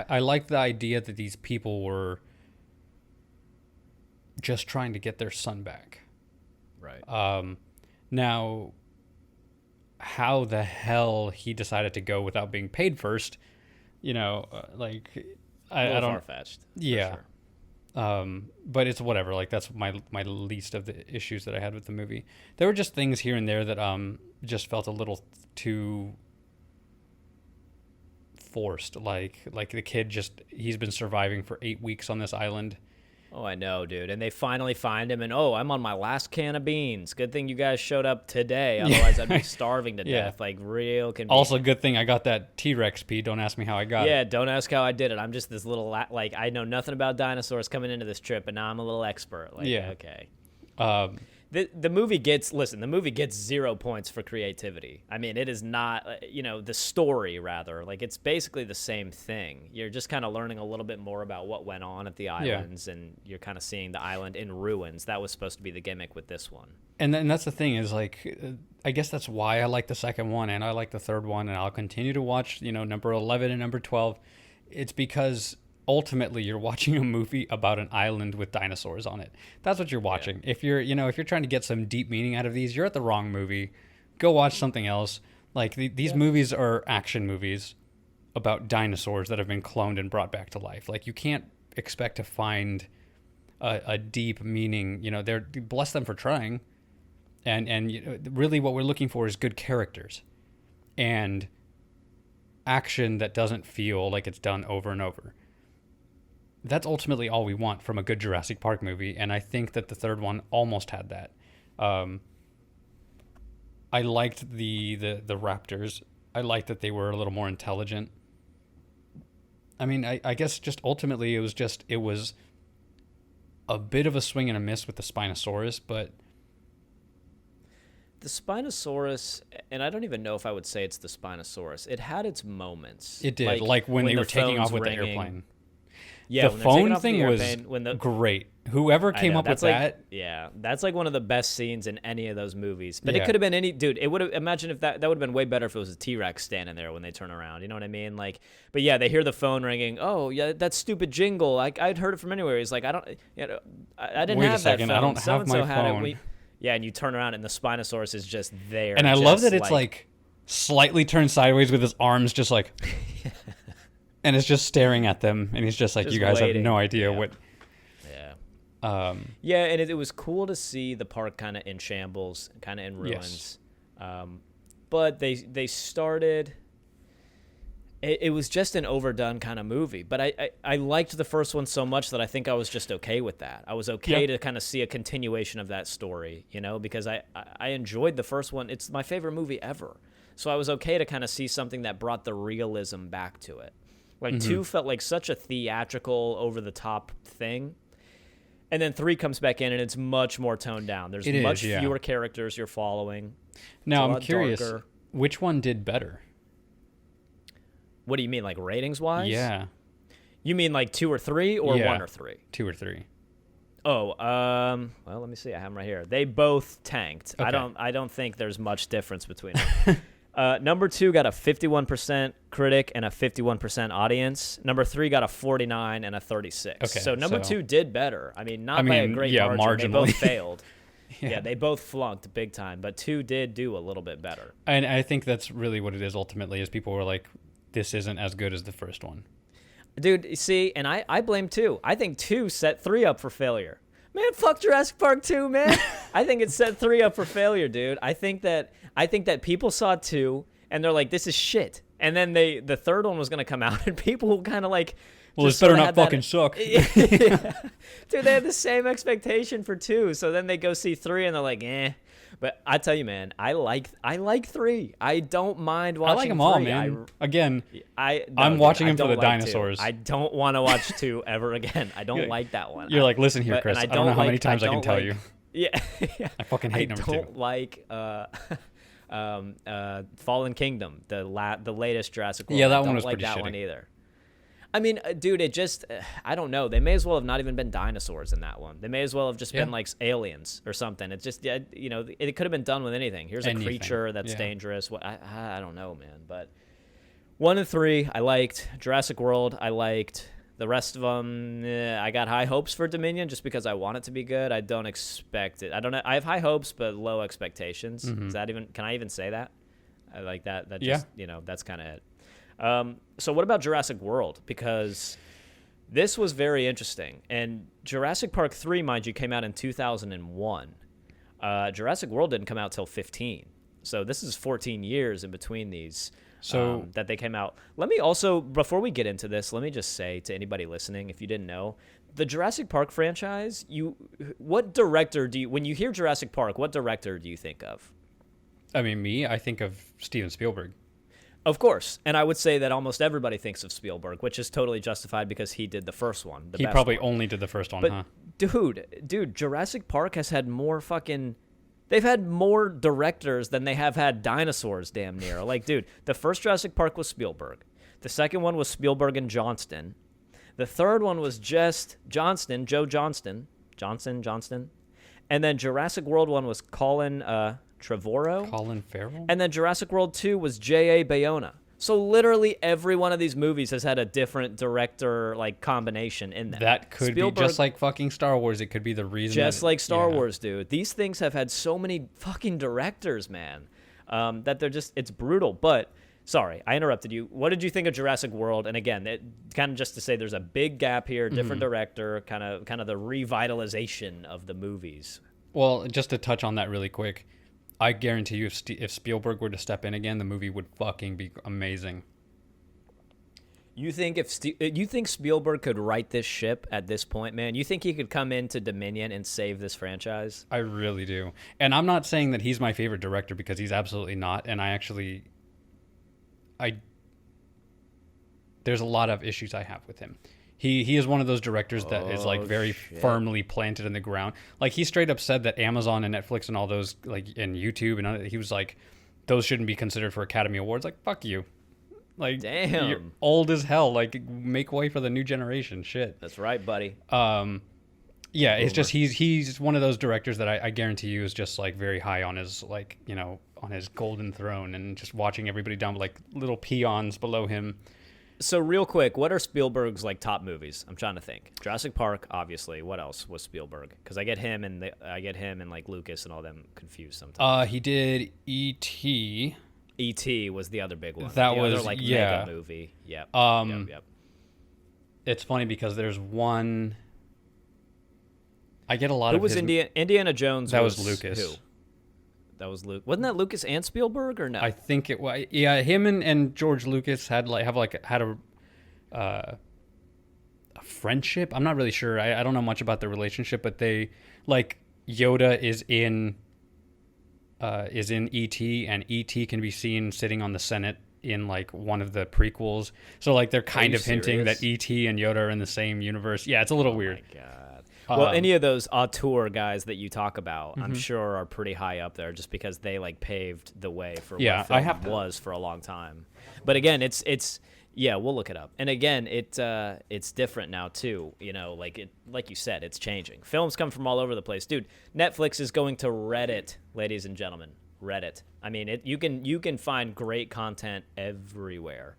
I liked the idea that these people were just trying to get their son back. Right. Now, how the hell he decided to go without being paid first, I don't. Far-fetched. Yeah. Sure. But it's whatever. Like that's my least of the issues that I had with the movie. There were just things here and there that just felt a little too forced. Like the kid he's been surviving for 8 weeks on this island. Oh, I know, dude. And they finally find him, and I'm on my last can of beans. Good thing you guys showed up today. Otherwise, I'd be starving to death. Like, real convenient. Also, good thing I got that T-Rex pee. Don't ask me how I got it. Yeah, don't ask how I did it. I'm just this little, I know nothing about dinosaurs coming into this trip, and now I'm a little expert. Like, Yeah. okay. The movie gets 0 points for creativity. I mean, it is not, the story rather, like it's basically the same thing. You're just kind of learning a little bit more about what went on at the islands, and you're kind of seeing the island in ruins. That was supposed to be the gimmick with this one. And that's the thing is I guess that's why I like the second one and I like the third one, and I'll continue to watch, number 11 and number 12. It's because ultimately you're watching a movie about an island with dinosaurs on it. That's what you're watching. Yeah. If you're trying to get some deep meaning out of these, you're at the wrong movie. Go watch something else. Like these movies are action movies about dinosaurs that have been cloned and brought back to life. Like you can't expect to find a deep meaning. They're bless them for trying. And really what we're looking for is good characters and action that doesn't feel like it's done over and over. That's ultimately all we want from a good Jurassic Park movie, and I think that the third one almost had that. I liked the raptors. I liked that they were a little more intelligent. I mean, I guess just ultimately it was a bit of a swing and a miss with the Spinosaurus, but the Spinosaurus, and I don't even know if I would say it's the Spinosaurus. It had its moments. It did, like when they were taking off with ringing. the airplane. Yeah, the when they're taking phone off the thing was airplane, when the great. Whoever I came know, up with that's like, that, yeah, that's like one of the best scenes in any of those movies. But Yeah. it could have been any dude. It would have imagine if that would have been way better if it was a T-Rex standing there when they turn around. You know what I mean? Like, but yeah, they hear the phone ringing. Oh yeah, that stupid jingle. I'd heard it from anywhere. He's like, I don't, you know, I didn't Wait a have second, that I phone. don't have So-and-so my had phone. It. Yeah, and you turn around and the Spinosaurus is just there. and I love just that it's like slightly turned sideways with his arms just like, and it's just staring at them, and he's just like, Just you guys waiting. have no idea Yeah. what. Yeah. Yeah, and it was cool to see the park kind of in shambles, kind of in ruins. But they started. It was just an overdone kind of movie. But I liked the first one so much that I think I was just okay with that. I was okay to kind of see a continuation of that story, you know, because I enjoyed the first one. It's my favorite movie ever. So I was okay to kind of see something that brought the realism back to it. Like 2 felt like such a theatrical, over-the-top thing. And then 3 comes back in, and it's much more toned down. There's much fewer characters you're following. Now It's a I'm lot curious, darker. which one did better? What do you mean, like ratings-wise? Yeah, You mean like 2 or 3 or Yeah. 1 or 3? 2 or 3. Oh, well, let me see. I have them right here. They both tanked. Okay. I don't think there's much difference between them. Number 2 got a 51% critic and a 51% audience. Number 3 got a 49 and a 36. Okay, So number so- 2 did better. I mean, not by a great margin. They both marginally. failed. Yeah, they both flunked big time, but 2 did do a little bit better. And I think that's really what it is ultimately, is people were like, this isn't as good as the first one. Dude, you see, and I blame 2. I think 2 set 3 up for failure. Man, fuck Jurassic Park 2, man. I think it set 3 up for failure, dude. I think that people saw 2 and they're like, this is shit. And then the third one was gonna come out and people kind of like, Well, just this better sorta not had that- fucking suck. Yeah. Dude, they had the same expectation for 2. So then they go see 3 and they're like, eh. But I tell you, man, I like 3. I don't mind watching. I like them all, 3. man. Again, No, I'm watching dude, him for I the don't like 2. dinosaurs. I don't want to watch 2 ever again. I don't like that one. you're like, listen here, But- Chris. and I don't know how many like- times I can don't tell like- you. Yeah, I fucking hate number 2. I don't like Fallen Kingdom, the latest Jurassic World. Yeah, that I one don't was like pretty that shitty. one either. I mean, dude, it just I don't know. They may as well have not even been dinosaurs in that one. They may as well have just been like aliens or something. It's just you know, it could have been done with anything. Here's a Anything, creature that's yeah. dangerous. What I don't know, man. But 1 and 3, I liked. Jurassic World, I liked. The rest of them, I got high hopes for Dominion just because I want it to be good. I don't expect it. I don't know. I have high hopes but low expectations. Is that even? Can I even say that? I like that. That just you know, that's kind of it. So what about Jurassic World? Because this was very interesting. And Jurassic Park 3, mind you, came out in 2001. Jurassic World didn't come out till 15. So this is 14 years in between these. So That they came out. Let me also, before we get into this, let me just say to anybody listening, if you didn't know, the Jurassic Park franchise, what director when you hear Jurassic Park, what director do you think of? I mean, I think of Steven Spielberg. Of course. And I would say that almost everybody thinks of Spielberg, which is totally justified because he did the first one. He best probably one. only did the first one, But huh? dude, Jurassic Park has had more fucking. They've had more directors than they have had dinosaurs, damn near. Like, dude, the first Jurassic Park was Spielberg. The second one was Spielberg and Johnston. The third one was just Johnston, Joe Johnston. Johnston. And then Jurassic World 1 was Colin Trevorrow. Colin Farrell? And then Jurassic World 2 was J.A. Bayona. So literally every one of these movies has had a different director like combination in them. That could be just like fucking Star Wars. It could be the reason. Just like Star yeah. Wars, dude. These things have had so many fucking directors, man, that they're just, it's brutal. But, sorry, I interrupted you. What did you think of Jurassic World? And again, it kind of just to say there's a big gap here, different director, kind of the revitalization of the movies. Well, just to touch on that really quick, I guarantee you if Spielberg were to step in again, the movie would fucking be amazing. You think you think Spielberg could right this ship at this point, man? You think he could come into Dominion and save this franchise? I really do. And I'm not saying that he's my favorite director because he's absolutely not. And there's a lot of issues I have with him. He is one of those directors that is like very firmly planted in the ground. Like he straight up said that Amazon and Netflix and all those like and YouTube and he was like, those shouldn't be considered for Academy Awards. Like, fuck you. Like, Damn. you're old as hell. Like, make way for the new generation. Shit. That's right, buddy. Yeah, it's just he's one of those directors that I guarantee you is just like very high on his like on his golden throne, and just watching everybody down like little peons below him. So real quick, what are Spielberg's like top movies? I'm trying to think. Jurassic Park, obviously. What else was Spielberg? Because I get him and like Lucas and all them confused sometimes. He did E.T. E.T. was the other big one. That the was other, like yeah. mega movie. Yep. Yep. It's funny because there's one. I get a lot Who of was his, Indiana Jones? That was Lucas. Who? That was Luke. Wasn't that Lucas and Spielberg or no? I think it was. Yeah, him and George Lucas had a friendship. I'm not really sure. I don't know much about their relationship, but they like Yoda is in E.T. and E.T. can be seen sitting on the Senate in like one of the prequels. So like they're kind of hinting that E.T. and Yoda are in the same universe. Yeah, it's a little weird. My God. Well, any of those auteur guys that you talk about, I'm sure are pretty high up there, just because they like paved the way for what film was for a long time. But again, it's yeah, we'll look it up. And again, it's different now too. Like you said, it's changing. Films come from all over the place, dude. Netflix is going to Reddit, ladies and gentlemen. Reddit. I mean, you can find great content everywhere.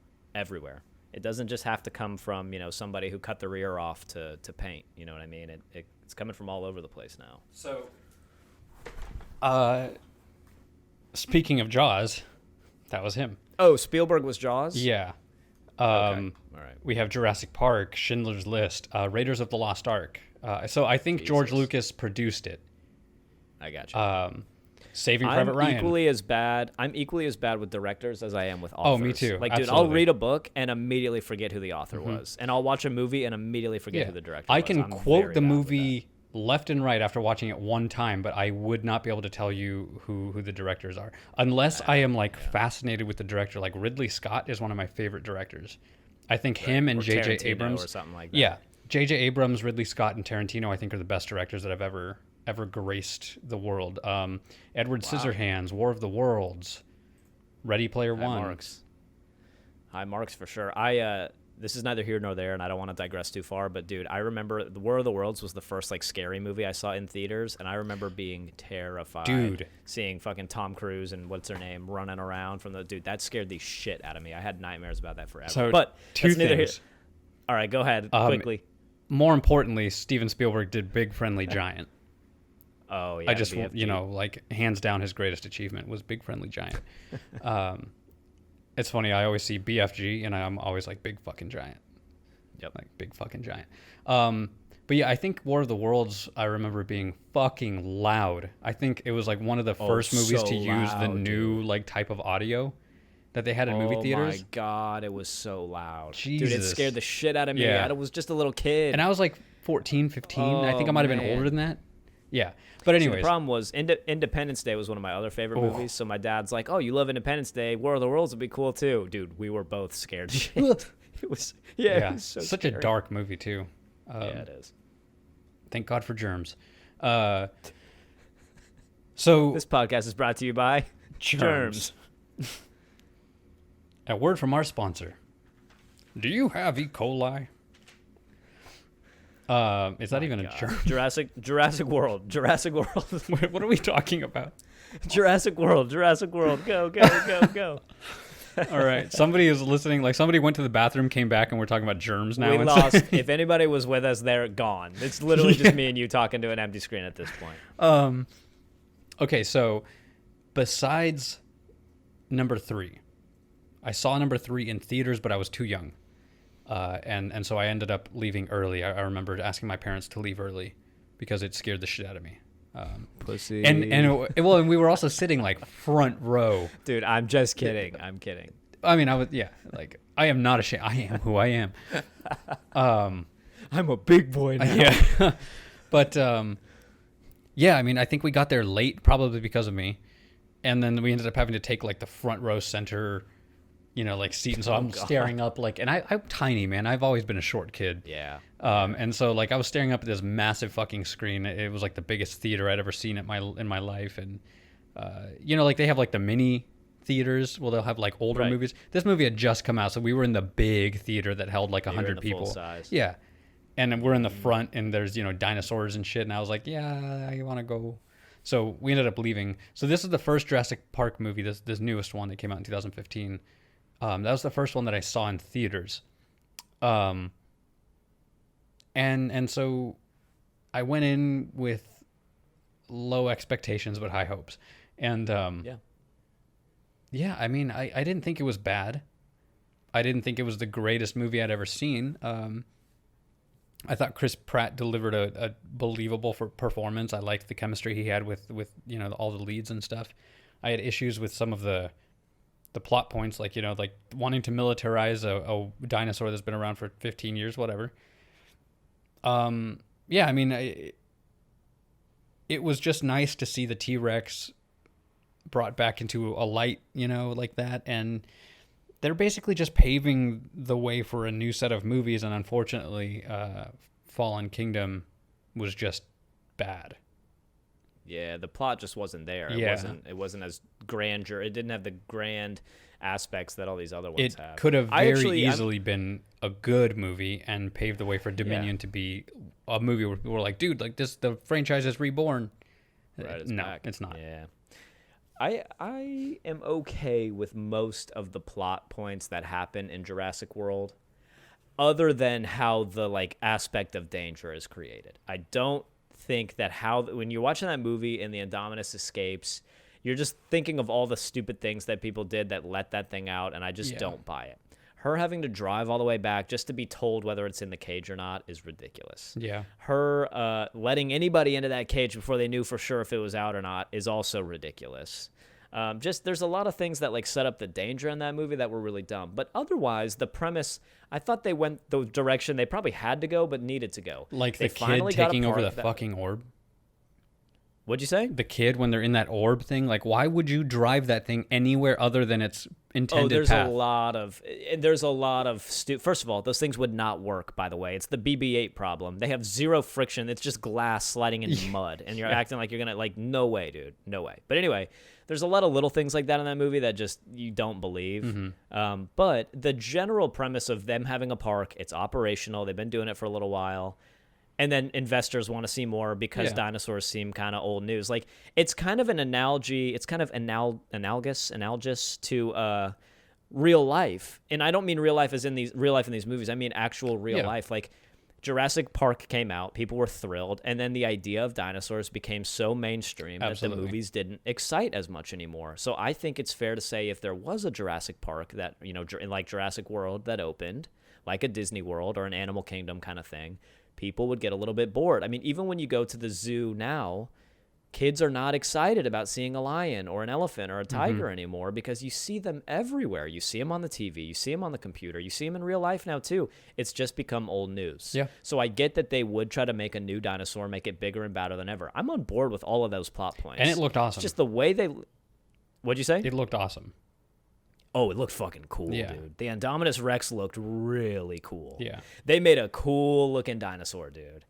It doesn't just have to come from, somebody who cut their ear off to paint. You know what I mean? It's coming from all over the place now. So, speaking of Jaws, that was him. Oh, Spielberg was Jaws? Yeah. Okay. All right. We have Jurassic Park, Schindler's List, Raiders of the Lost Ark. So I think George Lucas produced it. I got you. Saving Private Ryan. I'm equally as bad with directors as I am with authors. Oh, me too. Like, dude, Absolutely. I'll read a book and immediately forget who the author was, and I'll watch a movie and immediately forget who the director was. I can quote the movie left and right after watching it one time, but I would not be able to tell you who the directors are unless I am like fascinated with the director. Like Ridley Scott is one of my favorite directors. I think him and J.J. Abrams or something like that. Yeah, J.J. Abrams, Ridley Scott, and Tarantino I think are the best directors that have ever graced the world. Edward Scissorhands, War of the Worlds, Ready Player One. High marks for sure. This is neither here nor there, and I don't want to digress too far, but dude, I remember The War of the Worlds was the first like scary movie I saw in theaters, and I remember being terrified. Dude, seeing fucking Tom Cruise and what's her name running around from that scared the shit out of me. I had nightmares about that forever. So but two neither things. here. All right, go ahead quickly. More importantly, Steven Spielberg did Big Friendly Giant. Oh yeah, I just like hands down his greatest achievement was Big Friendly Giant. It's funny, I always see BFG and I'm always like Big Fucking Giant. Yep. Like Big Fucking Giant. But yeah, I think War of the Worlds I remember being fucking loud. I think it was like one of the first movies to use the new like type of audio that they had in movie theaters. Oh my God, it was so loud. Jesus. Dude, it scared the shit out of me. Yeah. I was just a little kid. And I was like 14, 15. I think I might have been man. older than that. Yeah. But anyways. So the problem was Independence Day was one of my other favorite movies. So my dad's like, oh, you love Independence Day. War of the Worlds would be cool too. Dude, we were both scared shit. It was it was so such scary. a dark movie too. Yeah, it is. Thank God for germs. So This podcast is brought to you by Germs. A word from our sponsor. Do you have E. coli? Is that even a germ? Jurassic World. What are we talking about? Jurassic World. Go. All right. Somebody is listening. Like somebody went to the bathroom, came back, and we're talking about germs now. We lost. If anybody was with us, they're gone. It's literally just me and you talking to an empty screen at this point. Okay, so besides number 3, I saw number 3 in theaters, but I was too young. And so I ended up leaving early. I remember asking my parents to leave early because it scared the shit out of me. Pussy. And we were also sitting like front row. Dude, I'm just kidding. I'm kidding. I mean, like I am not ashamed. I am who I am. I'm a big boy now. Yeah. But yeah, I mean, I think we got there late probably because of me. And then we ended up having to take like the front row center, like seat. And so I'm staring up like, and I'm tiny, man. I've always been a short kid. Yeah. And so like I was staring up at this massive fucking screen. It was like the biggest theater I'd ever seen in my life. And, like they have like the mini theaters. Well, they'll have like older Right. movies. This movie had just come out, so we were in the big theater that held like You were in 100 the people. full size. Yeah, and then we're in the front, and there's dinosaurs and shit. And I was like, yeah, I want to go. So we ended up leaving. So this is the first Jurassic Park movie, this newest one that came out in 2015. That was the first one that I saw in theaters. And so I went in with low expectations but high hopes. And yeah, I mean, I didn't think it was bad. I didn't think it was the greatest movie I'd ever seen. I thought Chris Pratt delivered a believable performance. I liked the chemistry he had with all the leads and stuff. I had issues with some of the plot points, like like wanting to militarize a dinosaur that's been around for 15 years, whatever. Yeah, I mean, it was just nice to see the T-Rex brought back into a light, like that, and they're basically just paving the way for a new set of movies, and unfortunately, Fallen Kingdom was just bad. Yeah, the plot just wasn't there. It wasn't as grandeur. It didn't have the grand aspects that all these other ones It have. could have very easily been a good movie and paved the way for Dominion to be a movie where people were like, dude, like this, the franchise is reborn. Right, No, back. it's not. Yeah. I am okay with most of the plot points that happen in Jurassic World, other than how the aspect of danger is created. I don't think that when you're watching that movie and the Indominus escapes, you're just thinking of all the stupid things that people did that let that thing out, and I just don't buy it. Her having to drive all the way back just to be told whether it's in the cage or not is ridiculous. Yeah. Her letting anybody into that cage before they knew for sure if it was out or not is also ridiculous. There's a lot of things that set up the danger in that movie that were really dumb. But otherwise, the premise, I thought they went the direction they probably had to go but needed to go. Like they the kid taking over the fucking orb. What'd you say? The kid when they're in that orb thing, why would you drive that thing anywhere other than its intended path? There's a lot of first of all, those things would not work, by the way. It's the BB-8 problem. They have zero friction. It's just glass sliding into mud, and you're acting like you're gonna no way, dude, no way. But anyway, there's a lot of little things like that in that movie that just you don't believe. Mm-hmm. But the general premise of them having a park, it's operational. They've been doing it for a little while. And then investors want to see more because dinosaurs seem kind of old news. It's kind of an analogy. It's kind of analogous to real life. And I don't mean real life as in real life in these movies. I mean actual real life. Jurassic Park came out. People were thrilled. And then the idea of dinosaurs became so mainstream that the movies didn't excite as much anymore. So I think it's fair to say if there was a Jurassic Park that, like Jurassic World that opened, like a Disney World or an Animal Kingdom kind of thing, people would get a little bit bored. I mean, even when you go to the zoo now, kids are not excited about seeing a lion or an elephant or a tiger anymore because you see them everywhere. You see them on the TV. You see them on the computer. You see them in real life now, too. It's just become old news. Yeah. So I get that they would try to make a new dinosaur, make it bigger and badder than ever. I'm on board with all of those plot points. And it looked awesome. It's just the way they... What'd you say? It looked awesome. Oh, it looked fucking cool, dude. The Indominus Rex looked really cool. Yeah. They made a cool-looking dinosaur, dude.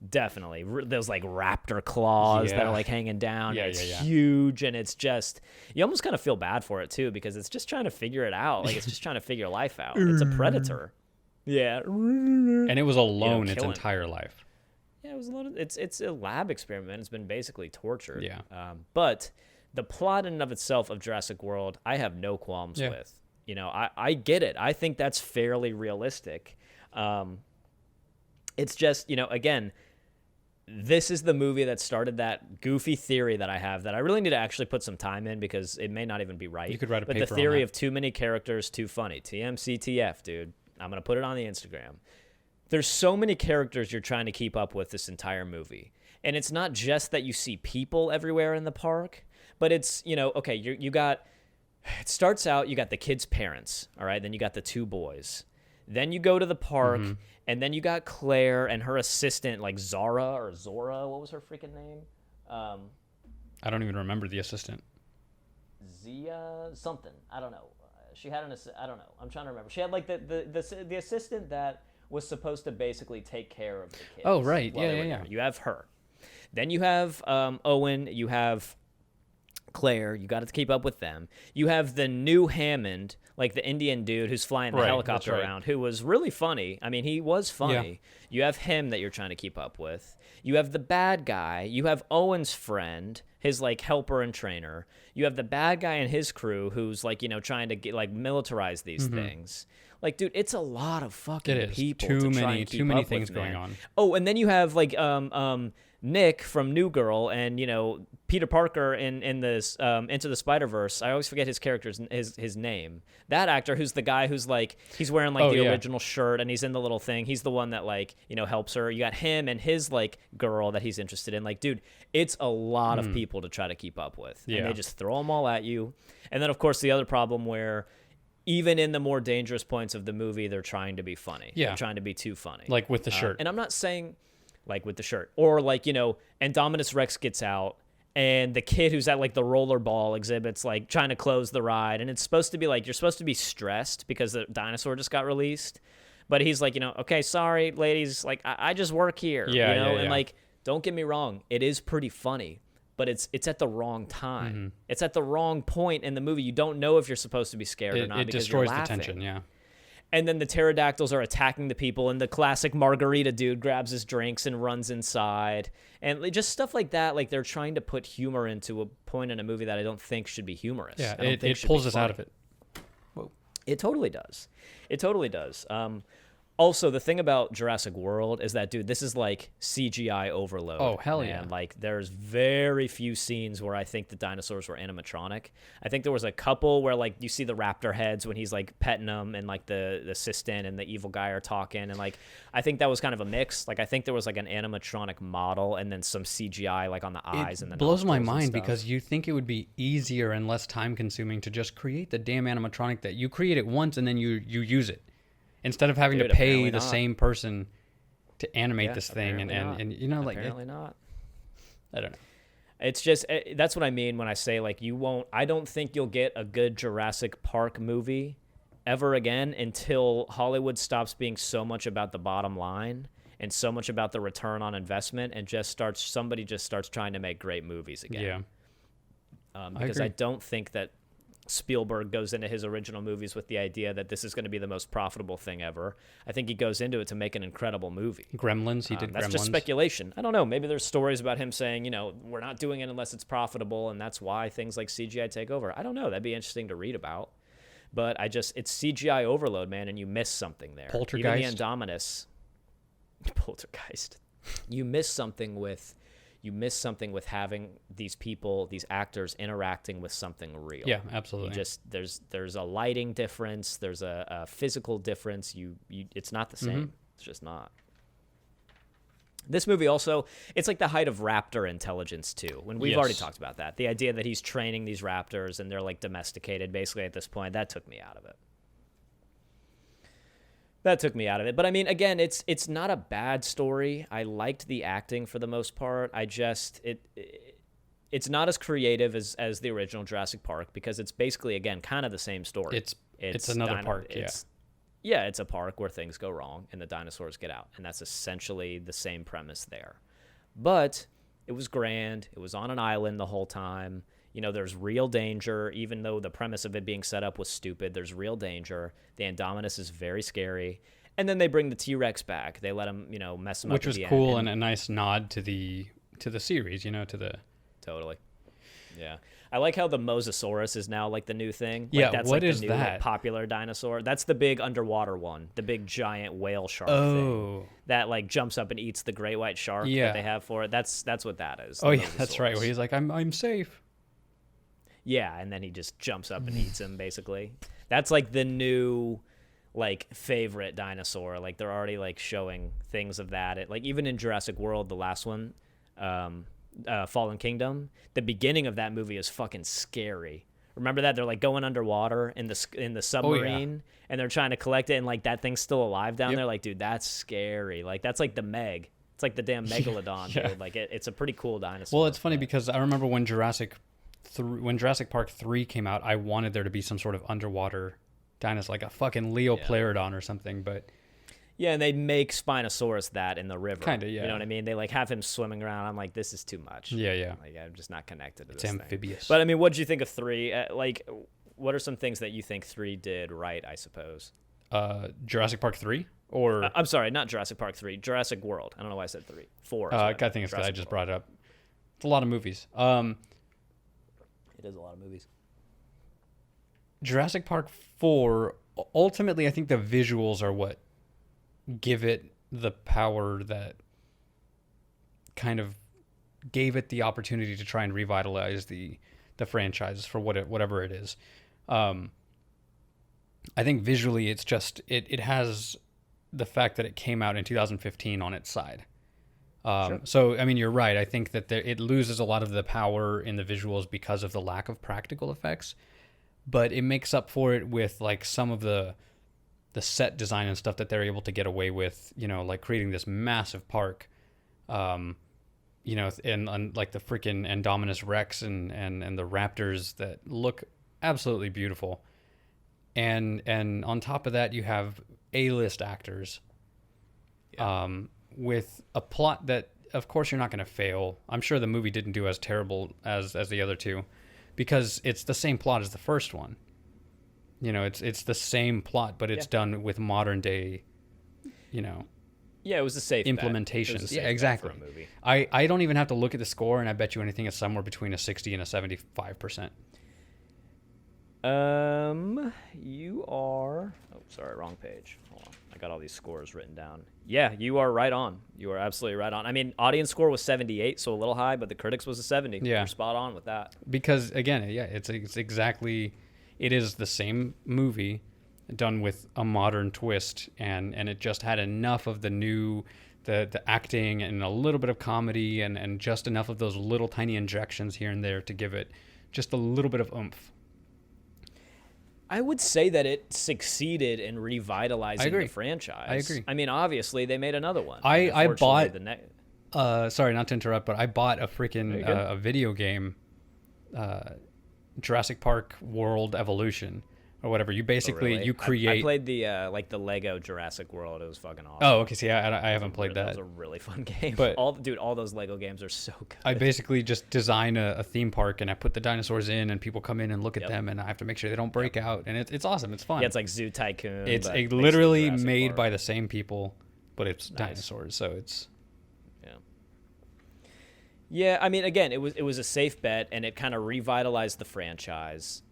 Definitely. Those, raptor claws that are, hanging down. Yeah, it's huge, and it's just... You almost kind of feel bad for it, too, because it's just trying to figure it out. It's just trying to figure life out. It's a predator. Yeah. And it was alone its entire life. Yeah, it was it's a lab experiment. It's been basically tortured. Yeah. But... the plot in and of itself of Jurassic World, I have no qualms with. I get it. I think that's fairly realistic. It's just, again, this is the movie that started that goofy theory that I have that I really need to actually put some time in because it may not even be right. You could write a paper on that. But the theory of too many characters, too funny. TMCTF, dude. I'm going to put it on the Instagram. There's so many characters you're trying to keep up with this entire movie. And it's not just that you see people everywhere in the park. But it's, okay, you got, it starts out, you got the kids' parents, all right? Then you got the two boys. Then you go to the park, and then you got Claire and her assistant, Zara or Zora. What was her freaking name? I don't even remember the assistant. Zia something. I don't know. She had I don't know. I'm trying to remember. She had, the assistant that was supposed to basically take care of the kids. Oh, right. Yeah. You have her. Then you have Owen. You have... Claire, you got to keep up with them. You have the new Hammond, like the Indian dude who's flying the Right, helicopter that's right. around, who was really funny. I mean, he was funny. You have him that you're trying to keep up with. You have the bad guy. You have Owen's friend, his like helper and trainer. You have the bad guy and his crew, who's like, you know, trying to get like militarize these things. Like, dude, it's a lot of fucking It is. people. Too to try many- and keep too many up things with, going man. on. Oh, and then you have like Nick from New Girl and, you know, Peter Parker in this Into the Spider-Verse. I always forget his character's his name. That actor who's the guy who's like, he's wearing like the original shirt and he's in the little thing. He's the one that like, you know, helps her. You got him and his like girl that he's interested in. Like, dude, it's a lot of people to try to keep up with. And they just throw them all at you. And then of course the other problem where even in the more dangerous points of the movie, they're trying to be funny. Yeah. They're trying to be too funny. Like with the shirt. And I'm not saying like with the shirt or like, you know, Indominus Rex gets out and the kid who's at like the rollerball exhibits like trying to close the ride. And it's supposed to be like, you're supposed to be stressed because the dinosaur just got released. But he's like, you know, okay, sorry, ladies. Like, I just work here. Yeah, you know? yeah. And like, don't get me wrong. It is pretty funny. But it's at the wrong time. It's at the wrong point in the movie. You don't know if you're supposed to be scared or not It because destroys you're the laughing. tension, yeah. And then the pterodactyls are attacking the people, and the classic margarita dude grabs his drinks and runs inside. And just stuff like that, like they're trying to put humor into a point in a movie that I don't think should be humorous. Yeah, I don't think it should pulls be us out funny. of it. It totally does. It totally does. Also, the thing about Jurassic World is that, dude, this is like CGI overload. Oh, hell man. yeah. Like, there's very few scenes where I think the dinosaurs were animatronic. I think there was a couple where, like, you see the raptor heads when he's, like, petting them and, like, the assistant and the evil guy are talking. And, like, I think that was kind of a mix. Like, I think there was, like, an animatronic model and then some CGI, like, on the eyes and the blows my nostrils and mind stuff. because you think it would be easier and less time consuming to just create the damn animatronic that you create it once and then you use it. Instead of having Dude, to pay apparently the not. same person to animate Yeah, this thing and you know, like, apparently not. I don't know. It's just that's what I mean when I say like you won't. I don't think you'll get a good Jurassic Park movie ever again until Hollywood stops being so much about the bottom line and so much about the return on investment and somebody just starts trying to make great movies again. Yeah. Because agree. I don't think that Spielberg goes into his original movies with the idea that this is going to be the most profitable thing ever. I think he goes into it to make an incredible movie. Gremlins, he did That's Gremlins. just speculation. I don't know. Maybe there's stories about him saying, you know, we're not doing it unless it's profitable, and that's why things like CGI take over. I don't know. That'd be interesting to read about. But it's CGI overload, man, and you miss something there. Poltergeist. Even the Indominus. Poltergeist. You miss something with having these people, these actors interacting with something real. Yeah, absolutely. There's a lighting difference, there's a physical difference. It's not the same. It's just not. This movie also, it's like the height of raptor intelligence too. When we've already talked about that, the idea that he's training these raptors and they're like domesticated basically at this point, that took me out of it. But I mean, again, it's not a bad story. I liked the acting for the most part. It's not as creative as the original Jurassic Park because it's basically, again, kind of the same story. It's another park, Yeah, it's a park where things go wrong and the dinosaurs get out, and that's essentially the same premise there. But it was grand. It was on an island the whole time. You know, there's real danger, even though the premise of it being set up was stupid. There's real danger. The Indominus is very scary. And then they bring the T-Rex back. They let him, you know, mess him Which up was at the cool end. and a nice nod to the series, you know, to the... Totally. Yeah. I like how the Mosasaurus is now like the new thing. Yeah, Like, that's what like is the new, that? Like, popular dinosaur. That's the big underwater one, the big giant whale shark thing Oh. that like jumps up and eats the great white shark that they have for it. That's what that is. Oh the yeah, that's right. Mosasaurus. Where he's like, I'm safe. Yeah, and then he just jumps up and eats him, basically. That's, like, the new, like, favorite dinosaur. Like, they're already, like, showing things of that. Like, even in Jurassic World, the last one, Fallen Kingdom, the beginning of that movie is fucking scary. Remember that? They're, like, going underwater in the submarine, and they're trying to collect it, and, like, that thing's still alive down there. Like, dude, that's scary. Like, that's, like, the Meg. It's like the damn Megalodon, dude. Like, it's a pretty cool dinosaur. Well, it's funny because I remember when Jurassic Park 3 came out, I wanted there to be some sort of underwater dinosaur, like a fucking Leopleurodon or something, but Yeah, and they make Spinosaurus that in the river. Kinda, yeah. You know what I mean? They like have him swimming around. I'm like, this is too much. Yeah. Like, I'm just not connected to It's this thing. amphibious. But I mean, what did you think of 3? Like, what are some things that you think 3 did right? I suppose. Jurassic Park 3 or I'm sorry, not Jurassic Park 3. Jurassic World. I don't know why I said 3. 4. is what I meant. think it's 'cause I Jurassic just World. brought it up. It's a lot of movies. It is a lot of movies. Jurassic Park 4, ultimately, I think the visuals are what give it the power that kind of gave it the opportunity to try and revitalize the franchise for whatever it is. I think visually, it's just it has the fact that it came out in 2015 on its side. Sure. So, I mean, you're right. I think that it loses a lot of the power in the visuals because of the lack of practical effects, but it makes up for it with like some of the set design and stuff that they're able to get away with, you know, like creating this massive park, you know, and like the freaking Indominus Rex and the raptors that look absolutely beautiful. And on top of that, you have A-list actors, with a plot that, of course, you're not going to fail. I'm sure the movie didn't do as terrible as the other two, because it's the same plot as the first one. You know, it's the same plot, but it's done with modern day, you know, Yeah, it was a safe bet. implementation. It was a Yeah, safe bet exactly. for a movie. I don't even have to look at the score, and I bet you anything it's somewhere between a 60 and a 75%. You are. Oh, sorry, wrong page. Hold on, I got all these scores written down. Yeah, you are right on. You are absolutely right on. I mean, audience score was 78, so a little high, but the critics was a 70. Yeah. You're spot on with that. Because again, yeah, it's exactly, it is the same movie done with a modern twist, and it just had enough of the new, the acting and a little bit of comedy and just enough of those little tiny injections here and there to give it just a little bit of oomph. I would say that it succeeded in revitalizing agree. the franchise. I agree. I mean, obviously, they made another one. I Unfortunately, bought sorry, not to interrupt, but I bought a freaking a video game, Jurassic Park World Evolution or whatever. You basically really? you create. I played the like the Lego Jurassic World. It was fucking awesome. Oh, okay. See, I haven't played That that. was a really fun game. But- all those Lego games are so good. I basically just design a theme park, and I put the dinosaurs in, and people come in and look at them, and I have to make sure they don't break out, and it's awesome. It's fun. Yeah, it's like Zoo Tycoon. It's but basically literally Jurassic made Park. by the same people, but it's dinosaurs, so it's. Yeah, I mean, again, it was a safe bet, and it kind of revitalized the franchise.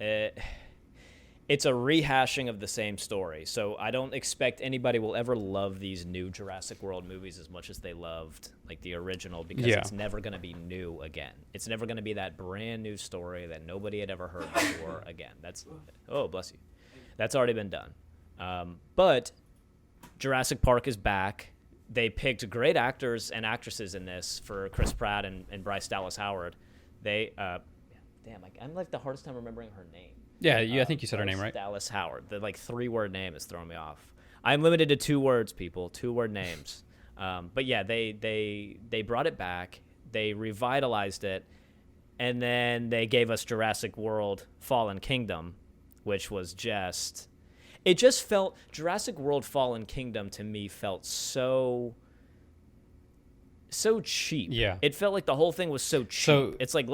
It's a rehashing of the same story, so I don't expect anybody will ever love these new Jurassic World movies as much as they loved like the original, because it's never going to be new again. It's never going to be that brand new story that nobody had ever heard before again. Oh, bless you. That's already been done. But Jurassic Park is back. They picked great actors and actresses in this for Chris Pratt and Bryce Dallas Howard. I'm like the hardest time remembering her name. Yeah, I think you said her name right. Dallas Howard. The like 3-word name is throwing me off. I'm limited to 2 words, people. 2-word names. But yeah, they brought it back. They revitalized it, and then they gave us Jurassic World: Fallen Kingdom, which was just. It just felt Jurassic World: Fallen Kingdom to me felt so cheap. Yeah. It felt like the whole thing was so cheap. So- it's like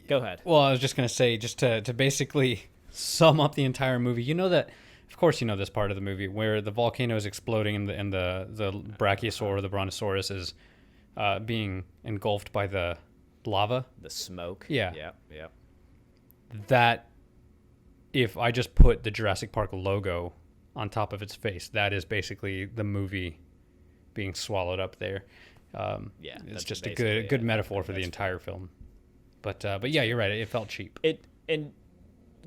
go ahead. Well, I was just gonna say, just to basically sum up the entire movie. You know that, of course, you know this part of the movie where the volcano is exploding and the brachiosaur, the brontosaurus, is being engulfed by the lava. The smoke. Yeah. Yeah. That, if I just put the Jurassic Park logo on top of its face, that is basically the movie being swallowed up there. Yeah, It's that's just a basically good it. metaphor for the entire film. But yeah, you're right. It felt cheap. And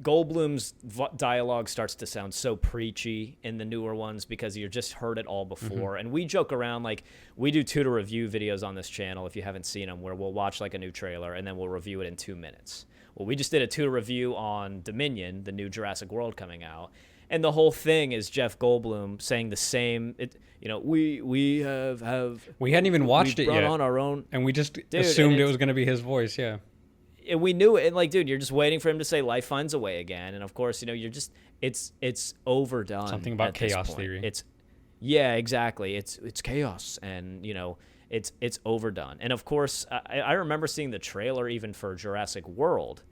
Goldblum's dialogue starts to sound so preachy in the newer ones because you just heard it all before. And we joke around, like, we do tutor review videos on this channel, if you haven't seen them, where we'll watch like a new trailer and then we'll review it in 2 minutes. Well, we just did a tutor review on Dominion, the new Jurassic World coming out, and the whole thing is Jeff Goldblum saying the same. We hadn't even watched it brought yet, on our own, and we just Dude, assumed and it was going to be his voice. Yeah. and we knew it. And like, dude, you're just waiting for him to say "Life finds a way" again, and of course, you're just it's overdone. Something about at this chaos point. theory. Yeah, exactly. It's chaos, and it's overdone. And of course, I remember seeing the trailer even for Jurassic World,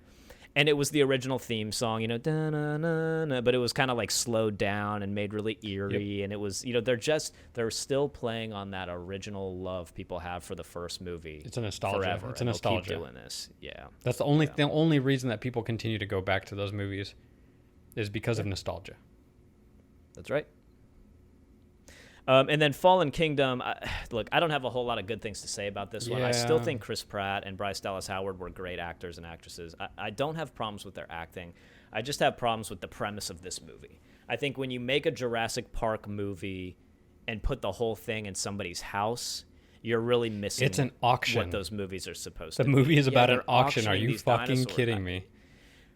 and it was the original theme song, da-na-na-na, but it was kind of like slowed down and made really eerie. Yep. And it was, they're still playing on that original love people have for the first movie. It's a nostalgia. Forever, it's a nostalgia. Keep doing this. Yeah. That's the only reason that people continue to go back to those movies is because of nostalgia. That's right. And then Fallen Kingdom, look, I don't have a whole lot of good things to say about this one. I still think Chris Pratt and Bryce Dallas Howard were great actors and actresses. I don't have problems with their acting. I just have problems with the premise of this movie. I think when you make a Jurassic Park movie and put the whole thing in somebody's house, you're really missing it's an auction. What those movies are supposed to be. The movie is about an auction. Are you fucking kidding me?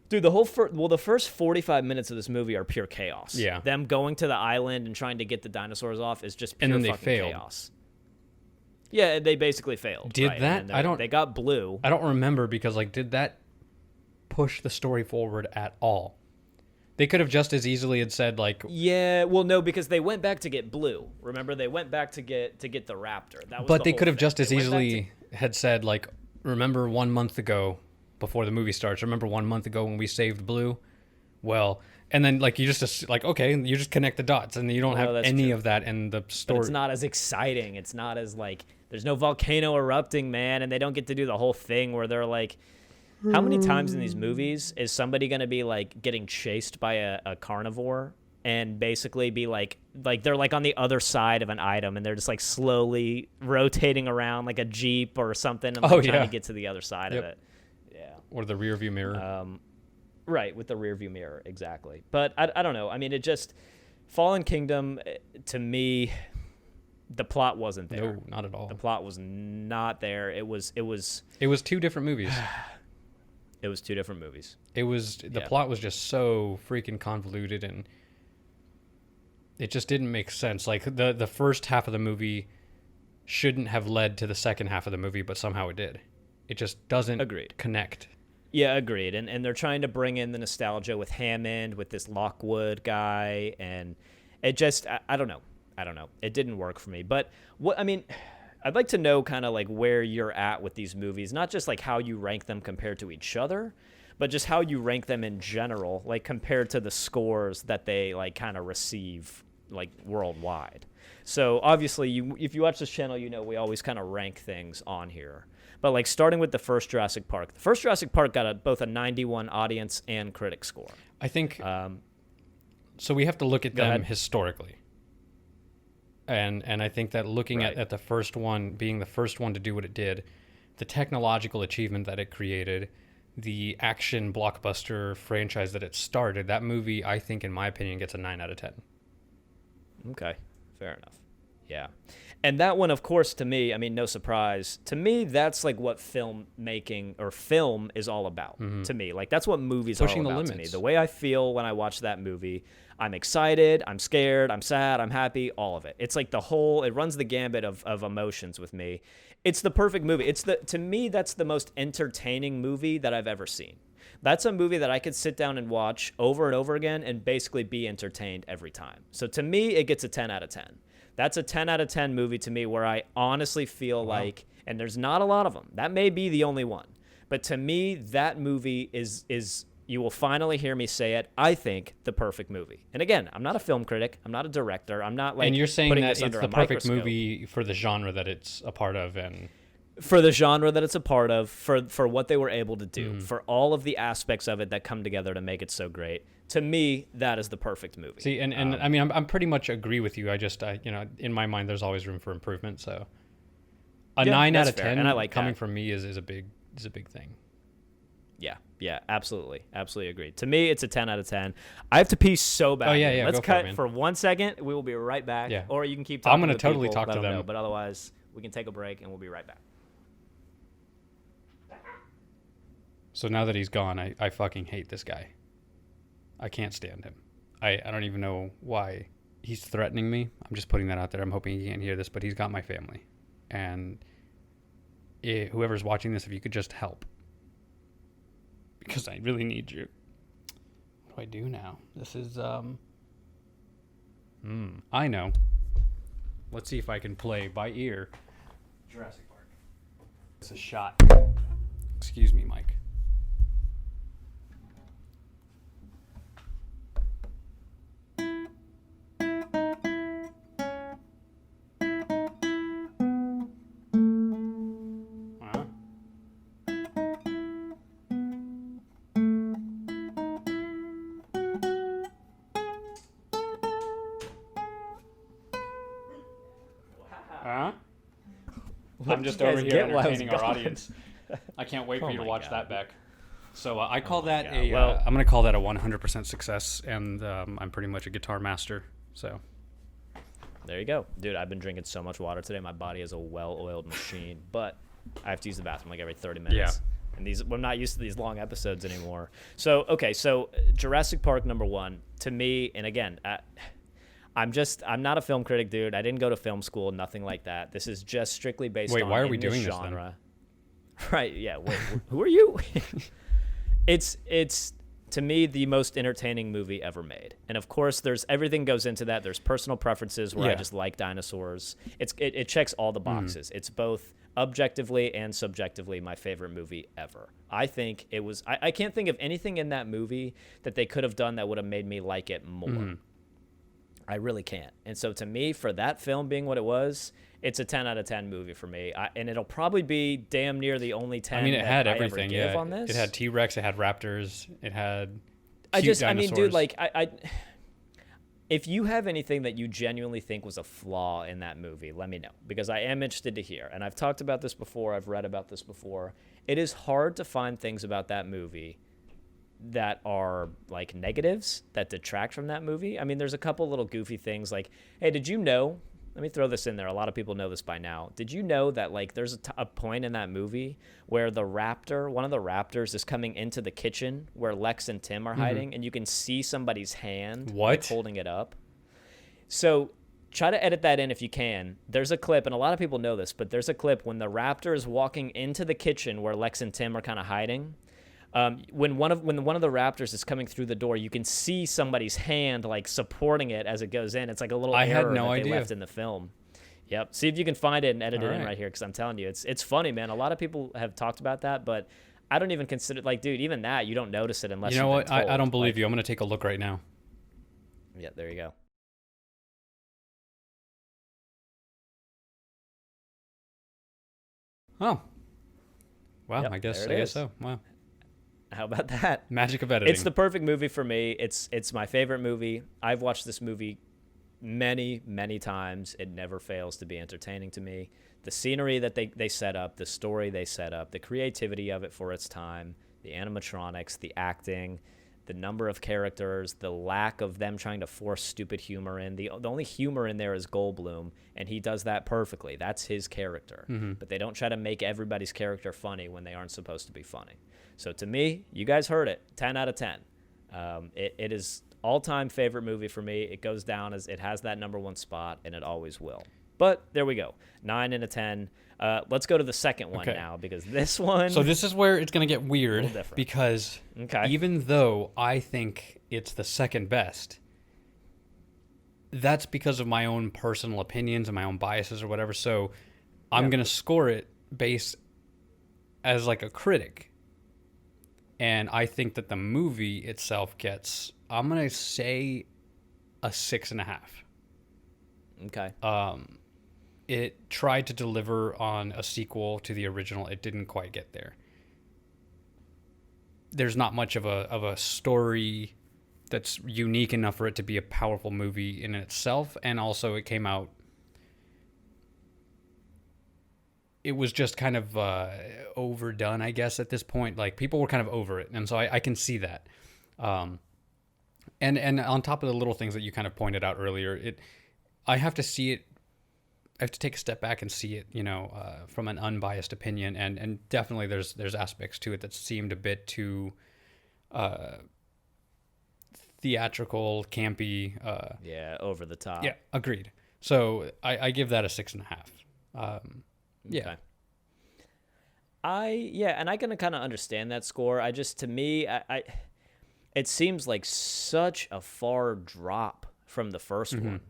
Dude, the first 45 minutes of this movie are pure chaos. Yeah. Them going to the island and trying to get the dinosaurs off is just pure fucking chaos. Yeah, they basically failed. Did that? They got blue. I don't remember because did that push the story forward at all? They could have just as easily had said yeah, well no, because they went back to get blue. Remember, they went back to get the raptor. That was but they could have just as easily had said remember 1 month ago. Before the movie starts, remember 1 month ago when we saved Blue? Well, and then you just okay, you just connect the dots, and you don't have any of that in the story. But it's not as exciting. It's not as there's no volcano erupting, man, and they don't get to do the whole thing where they're how many times in these movies is somebody gonna be getting chased by a carnivore and basically be they're on the other side of an item and they're just slowly rotating around like a Jeep or something and trying to get to the other side of it. Or the rear view mirror. Right, with the rear view mirror, exactly. But I don't know. I mean, Fallen Kingdom, to me, the plot wasn't there. No, not at all. The plot was not there. It was two different movies. It was two different movies. The plot was just so freaking convoluted, and it just didn't make sense. The first half of the movie shouldn't have led to the second half of the movie, but somehow it did. It just doesn't connect. Yeah, agreed. And they're trying to bring in the nostalgia with Hammond, with this Lockwood guy, and it just I don't know. It didn't work for me. But I'd like to know kind of where you're at with these movies, not just how you rank them compared to each other, but just how you rank them in general, compared to the scores that they kind of receive worldwide. So obviously, if you watch this channel, we always kind of rank things on here. But starting with the first Jurassic Park got both a 91 audience and critic score. I think so. We have to look at them historically, and I think that looking at the first one being the first one to do what it did, the technological achievement that it created, the action blockbuster franchise that it started, that movie, I think, in my opinion, gets a 9 out of 10. Okay, fair enough. Yeah. And that one, of course, to me, no surprise. To me, that's what filmmaking or film is all about. Mm-hmm. To me, that's what movies pushing are all about the to limits. me. The way I feel when I watch that movie, I'm excited, I'm scared, I'm sad, I'm happy, all of it. It's it runs the gambit of emotions with me. It's the perfect movie. To me, that's the most entertaining movie that I've ever seen. That's a movie that I could sit down and watch over and over again and basically be entertained every time. So to me, it gets a 10 out of 10. That's a 10 out of 10 movie to me where I honestly feel and there's not a lot of them. That may be the only one. But to me, that movie is you will finally hear me say it, I think, the perfect movie. And again, I'm not a film critic. I'm not a director. I'm not and you're saying that it's the perfect microscope. Movie for the genre that it's a part of and... For the genre that it's a part of, for what they were able to do, for all of the aspects of it that come together to make it so great. To me, that is the perfect movie. See, and I'm pretty much agree with you. I just, in my mind, there's always room for improvement. So, a 9 out of 10, and I like coming that. from me is a big thing. Yeah, absolutely agreed. To me, it's a 10 out of 10. I have to pee so bad. Oh yeah. Let's go cut for 1 second. We will be right back. Yeah. Or you can keep talking. I'm gonna to totally people, talk to them. know, but otherwise, we can take a break and we'll be right back. So now that he's gone, I fucking hate this guy. I can't stand him. I don't even know why he's threatening me. I'm just putting that out there. I'm hoping he can't hear this, but he's got my family. And whoever's watching this, if you could just help. Because I really need you. What do I do now? This is, I know. Let's see if I can play by ear Jurassic Park. It's a shot. Excuse me, Mike. Huh? Huh? I'm just over here entertaining our audience. I can't wait for you to watch that back. So I call that a. I'm going to call that a 100% success, and I'm pretty much a guitar master. So There you go. Dude, I've been drinking so much water today. My body is a well-oiled machine, but I have to use the bathroom like every 30 minutes. Yeah. And I'm not used to these long episodes anymore. So, okay, so Jurassic Park #1, to me, and again, I'm not a film critic, dude. I didn't go to film school, nothing like that. This is just strictly based on why are we this doing genre. Right, yeah. Wait, who are you? It's to me the most entertaining movie ever made. And of course, there's everything goes into that. There's personal preferences where I just like dinosaurs. It checks all the boxes. It's both objectively and subjectively my favorite movie ever. I think it was I can't think of anything in that movie that they could have done that would have made me like it more. I really can't. And so to me, for that film being what it was, it's a 10 out of 10 movie for me. And it'll probably be damn near the only 10 I mean, it that had I everything. ever give Yeah, on this. it had T-Rex, it had raptors, it had. I mean, dude, like if you have anything that you genuinely think was a flaw in that movie, let me know, because I am interested to hear. And I've talked about this before. I've read about this before. It is hard to find things about that movie that are like negatives that detract from that movie. I mean, there's a couple little goofy things like, hey, did you know? Let me throw this in there. A lot of people know this by now. Did you know that like there's a point in that movie where one of the raptors is coming into the kitchen where Lex and Tim are hiding, and you can see somebody's hand like, holding it up? So try to edit that in if you can. There's a clip, and a lot of people know this, but there's a clip when the raptor is walking into the kitchen where Lex and Tim are kind of hiding. When one of the raptors is coming through the door, you can see somebody's hand like supporting it as it goes in. It's like a little error that they left in the film. Yep. See if you can find it and edit it in right here, because I'm telling you, it's funny, man. A lot of people have talked about that, but I don't even consider like, dude, even that you don't notice it unless you know you've what? been told. I don't believe you. I'm gonna take a look right now. Yeah, there you go. Oh, wow. Yep, I guess so. Wow. How about that? Magic of editing. It's the perfect movie for me. It's my favorite movie. I've watched this movie many, many times. It never fails to be entertaining to me. The scenery that they set up, the story they set up, the creativity of it for its time, the animatronics, the acting, the number of characters, the lack of them trying to force stupid humor in. The only humor in there is Goldblum, and he does that perfectly. That's his character. But they don't try to make everybody's character funny when they aren't supposed to be funny. So to me, you guys heard it, 10 out of 10. It is all-time favorite movie for me. It goes down as it has that #1 spot, and it always will. But there we go, 9 and a 10. Let's go to the second one now, because this one... So this is where it's going to get weird, because even though I think it's the second best, that's because of my own personal opinions and my own biases or whatever. So I'm going to score it based as like a critic. And I think that the movie itself gets, I'm going to say, a 6.5. Okay. It tried to deliver on a sequel to the original. It didn't quite get there. There's not much of a story that's unique enough for it to be a powerful movie in itself. And also it came out, it was just kind of overdone, I guess, at this point. Like, people were kind of over it. And so I can see that. And on top of the little things that you kind of pointed out earlier, I have to see it. I have to take a step back and see it, from an unbiased opinion. And definitely there's aspects to it that seemed a bit too theatrical, campy. Over the top. Yeah, agreed. So I give that a 6.5. Yeah. Okay. And I can kind of understand that score. To me, it seems like such a far drop from the first one,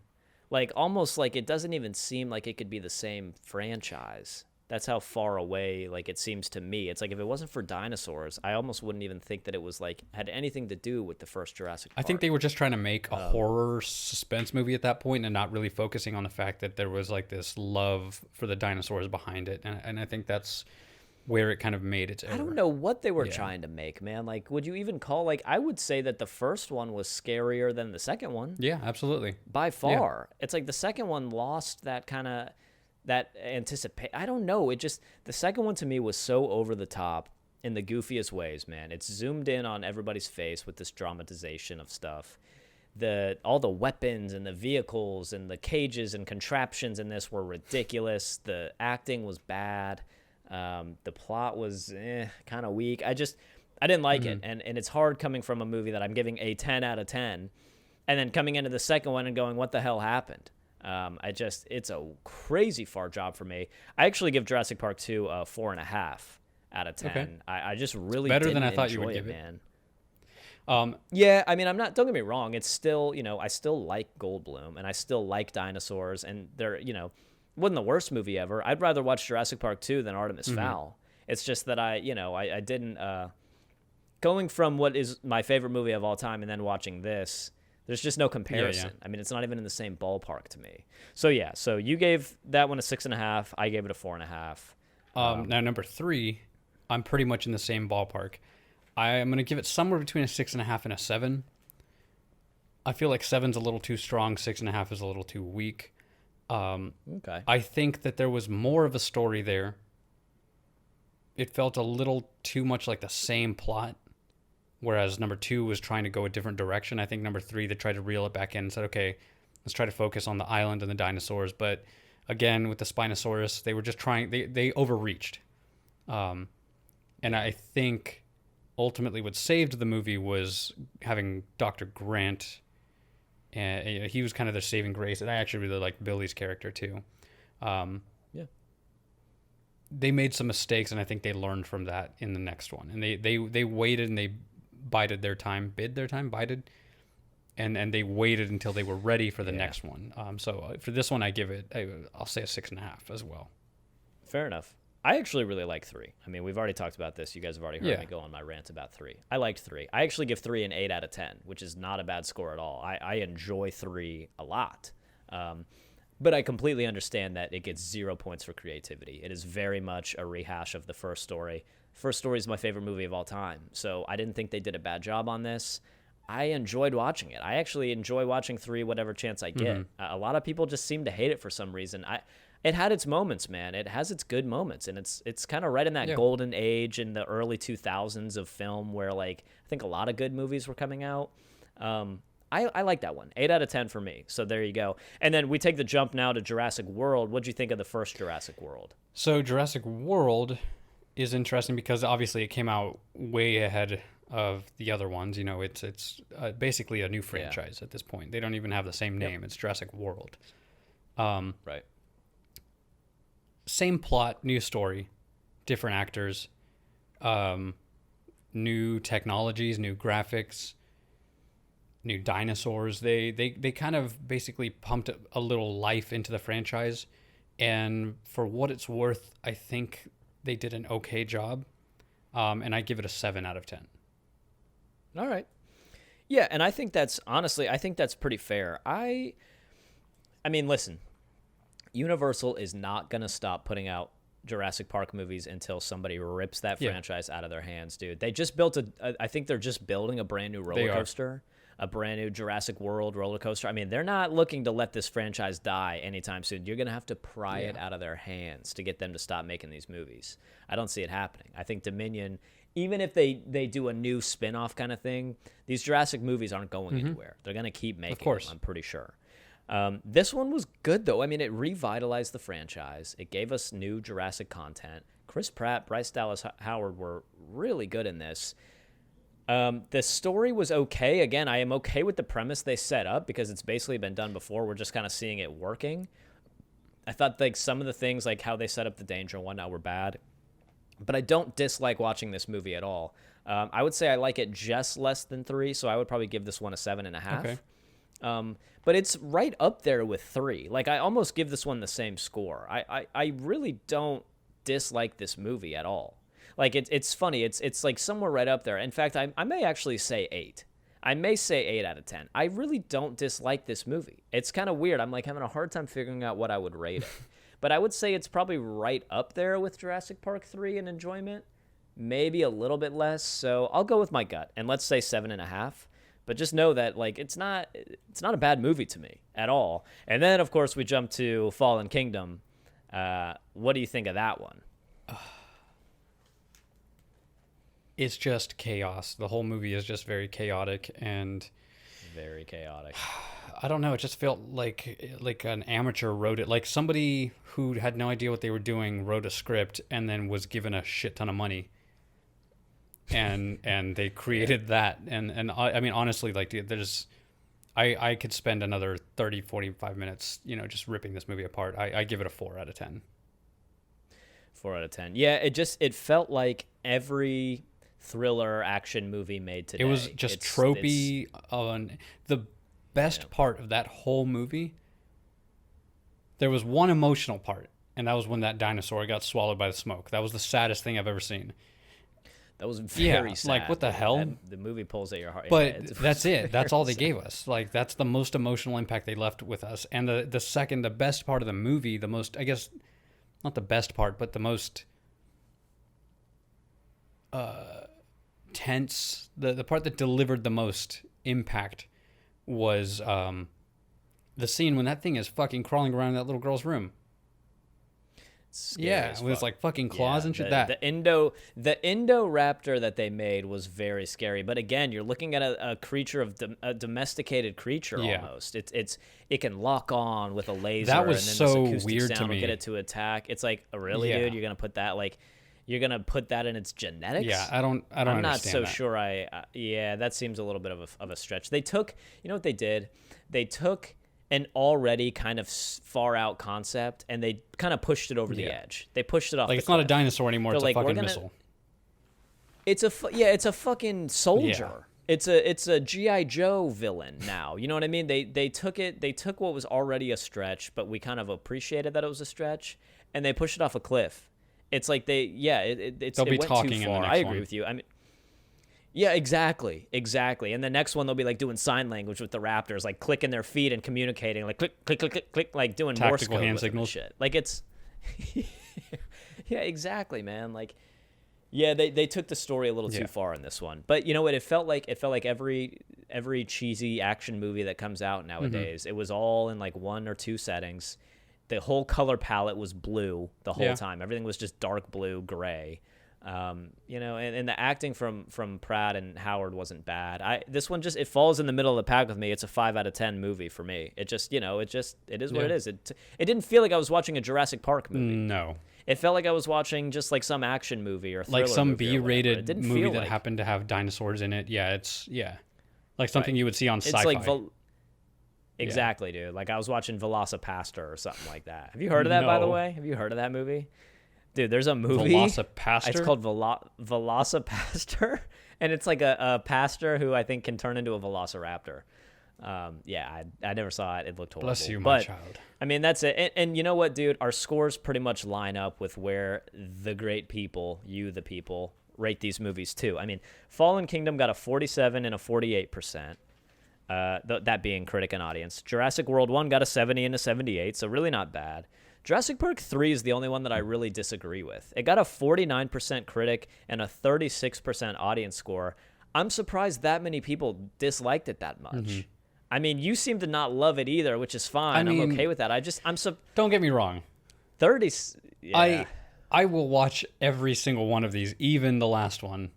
Like almost like it doesn't even seem like it could be the same franchise. That's how far away like it seems to me. It's like if it wasn't for dinosaurs, I almost wouldn't even think that it was like had anything to do with the first Jurassic Park. I think they were just trying to make a horror suspense movie at that point and not really focusing on the fact that there was like this love for the dinosaurs behind it. And I think that's where it kind of made its error. I don't know what they were trying to make, man. Like, would you even call, like, I would say that the first one was scarier than the second one. Yeah, absolutely. By far. It's like the second one lost that kind of, that anticipate. I don't know. It just, the second one to me was so over the top in the goofiest ways, man. It's zoomed in on everybody's face with this dramatization of stuff. All the weapons and the vehicles and the cages and contraptions in this were ridiculous. The acting was bad. The plot was kind of weak. I didn't like it. And it's hard coming from a movie that I'm giving a 10 out of 10 and then coming into the second one and going, what the hell happened? It's a crazy far job for me. I actually give Jurassic Park 2 a 4.5 out of 10. Okay. I just really better didn't than I thought you enjoy would give it, man. Yeah, I mean, don't get me wrong. It's still, I still like Goldblum and I still like dinosaurs and they're, wasn't the worst movie ever. I'd rather watch Jurassic Park 2 than Artemis Fowl. It's just that I didn't, going from what is my favorite movie of all time and then watching this, there's just no comparison. Yeah. I mean, it's not even in the same ballpark to me. So yeah, so you gave that one a 6.5. I gave it a 4.5. Now number 3, I'm pretty much in the same ballpark. I'm going to give it somewhere between a 6.5 and a 7. I feel like 7's a little too strong. 6.5 is a little too weak. Okay. I think that there was more of a story there. It felt a little too much like the same plot, whereas number 2 was trying to go a different direction. I think number 3, they tried to reel it back in and said, okay, let's try to focus on the island and the dinosaurs. But again, with the Spinosaurus, they were just trying, they overreached. And I think ultimately what saved the movie was having Dr. Grant. And he was kind of the saving grace, and I actually really liked Billy's character too. They made some mistakes, and I think they learned from that in the next one. And they waited and they bided their time, and they waited until they were ready for the next one. So for this one, I'll say a 6.5 as well. Fair enough. I actually really like 3. I mean, we've already talked about this. You guys have already heard me go on my rant about 3. I liked 3. I actually give 3 an 8 out of 10, which is not a bad score at all. I enjoy 3 a lot. But I completely understand that it gets 0 points for creativity. It is very much a rehash of the first story. First Story is my favorite movie of all time. So I didn't think they did a bad job on this. I enjoyed watching it. I actually enjoy watching 3 whatever chance I get. A lot of people just seem to hate it for some reason. It had its moments, man. It has its good moments, and it's kind of right in that golden age in the early 2000s of film where, like, I think a lot of good movies were coming out. I like that one. 8 out of 10 for me. So there you go. And then we take the jump now to Jurassic World. What'd you think of the first Jurassic World? So Jurassic World is interesting because obviously it came out way ahead of the other ones. It's basically a new franchise at this point. They don't even have the same name. It's Jurassic World. Right. Same plot, new story, different actors, new technologies, new graphics, new dinosaurs. They kind of basically pumped a little life into the franchise, and for what it's worth, I think they did an okay job, and I give it a 7 out of 10. All right. Yeah, and I think that's pretty fair. I mean, listen, Universal is not going to stop putting out Jurassic Park movies until somebody rips that franchise out of their hands, dude. They just built I think they're just building a brand new roller coaster, a brand new Jurassic World roller coaster. I mean, they're not looking to let this franchise die anytime soon. You're going to have to pry it out of their hands to get them to stop making these movies. I don't see it happening. I think Dominion, even if they do a new spin-off kind of thing, these Jurassic movies aren't going anywhere. They're going to keep making them, I'm pretty sure. This one was good, though. I mean, it revitalized the franchise. It gave us new Jurassic content. Chris Pratt, Bryce Dallas Howard were really good in this. The story was okay. Again, I am okay with the premise they set up because it's basically been done before. We're just kind of seeing it working. I thought like some of the things, like how they set up the danger and whatnot, were bad. But I don't dislike watching this movie at all. I would say I like it just less than 3, so I would probably give this one a 7.5. But it's right up there with 3. Like, I almost give this one the same score. I really don't dislike this movie at all. Like, it's funny. It's like somewhere right up there. In fact, I may actually say 8. I may say 8 out of 10. I really don't dislike this movie. It's kind of weird. I'm like having a hard time figuring out what I would rate it. But I would say it's probably right up there with Jurassic Park 3 in enjoyment. Maybe a little bit less. So I'll go with my gut, and let's say 7.5. But just know that, like, it's not a bad movie to me at all. And then, of course, we jump to Fallen Kingdom. What do you think of that one? It's just chaos. The whole movie is just very chaotic and very chaotic. I don't know. It just felt like an amateur wrote it. Like somebody who had no idea what they were doing wrote a script and then was given a shit ton of money. And they created that. And I mean, honestly, like there's, I could spend another 30, 45 minutes, just ripping this movie apart. I give it a 4 out of 10. 4 out of 10. Yeah. It felt like every thriller action movie made today. It was just tropey. The best part of that whole movie, there was one emotional part, and that was when that dinosaur got swallowed by the smoke. That was the saddest thing I've ever seen. That was very sad. Like, what the hell? The movie pulls at your heart. But that's it. That's all they gave us. Like, that's the most emotional impact they left with us. And the best part of the movie, the most, I guess, not the best part, but the most tense, the part that delivered the most impact was the scene when that thing is fucking crawling around that little girl's room. Yeah, it was like fucking claws and shit. The Indoraptor that they made was very scary. But again, you're looking at a creature of a domesticated creature almost. It can lock on with a laser. That was and then so this acoustic weird to sound me. will get it to attack. It's like, really, dude? You're gonna put that in its genetics? Yeah, I don't. I'm not understand so that. sure. That seems a little bit of a stretch. They took, what they did? They took an already kind of far out concept and they kind of pushed it over the edge. They pushed it off. Like, the it's not a cliff. dinosaur anymore. They're It's like, a we're fucking gonna- missile. It's a fucking soldier. Yeah. It's a G.I. Joe villain now. You know what I mean? They took what was already a stretch, but we kind of appreciated that it was a stretch, and they pushed it off a cliff. It's like it They'll be went talking too in the far. next I agree one. with you. I mean, yeah, exactly. And the next one they'll be like doing sign language with the raptors, like clicking their feet and communicating, like click, click, click, click, click, like doing Morse Tactical code hand with them and signals. shit. Like it's, yeah, exactly, man. Like, yeah, they took the story a little too far in this one. But you know what? It felt like every cheesy action movie that comes out nowadays. It was all in like 1 or 2 settings. The whole color palette was blue the whole time. Everything was just dark blue, gray. And the acting from Pratt and Howard wasn't bad. This one it falls in the middle of the pack with me. It's a 5 out of 10 movie for me. It just, it is what it is. It didn't feel like I was watching a Jurassic Park movie. No. It felt like I was watching just like some action movie or thriller Like some movie or whatever. It B-rated didn't movie feel that like, happened to have dinosaurs in it. Yeah, like something you would see on sci-fi. It's like exactly, dude. Like I was watching Velocipaster or something like that. Have you heard of that, by the No. way? Have you heard of that movie? Dude, there's a movie. Velocipaster? It's called Velocipaster, and it's like a pastor who I think can turn into a velociraptor. I never saw it. It looked horrible. Bless you, my but, child. I mean, that's it. And you know what, dude? Our scores pretty much line up with where the great people, the people, rate these movies too. I mean, Fallen Kingdom got a 47 and a 48%. That being critic and audience. Jurassic World 1 got a 70 and a 78, so really not bad. Jurassic Park 3 is the only one that I really disagree with. It got a 49% critic and a 36% audience score. I'm surprised that many people disliked it that much. I mean, you seem to not love it either, which is fine. I'm okay with that. Don't get me wrong. 30. Yeah. I will watch every single one of these, even the last one.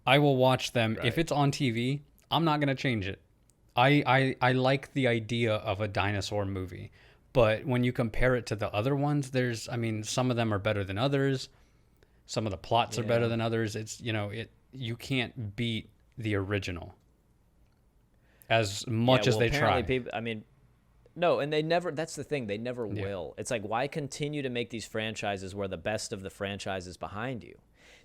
I will watch them. Right. If it's on TV, I'm not going to change it. I like the idea of a dinosaur movie. But when you compare it to the other ones, some of them are better than others. Some of the plots are better than others. It's, you can't beat the original as much as they try. No, and they never, that's the thing, they never will. It's like, why continue to make these franchises where the best of the franchise is behind you?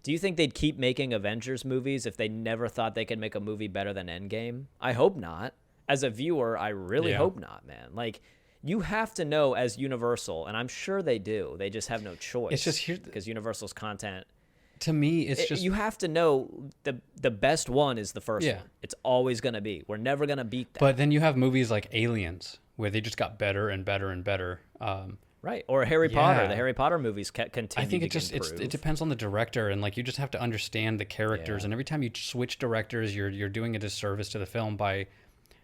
Do you think they'd keep making Avengers movies if they never thought they could make a movie better than Endgame? I hope not. as a viewer, I really hope not, man. Like, you have to know as Universal, and I'm sure they do. They just have no choice. It's just here because Universal's content. To me, it's just you have to know the best one is the first Yeah. one. It's always gonna be. We're never gonna beat that. But then you have movies like Aliens, where they just got better and better and better. Right, or Harry Potter. Yeah. The Harry Potter movies continue. I think to improve. it depends on the director, and like you just have to understand the characters. And every time you switch directors, you're doing a disservice to the film by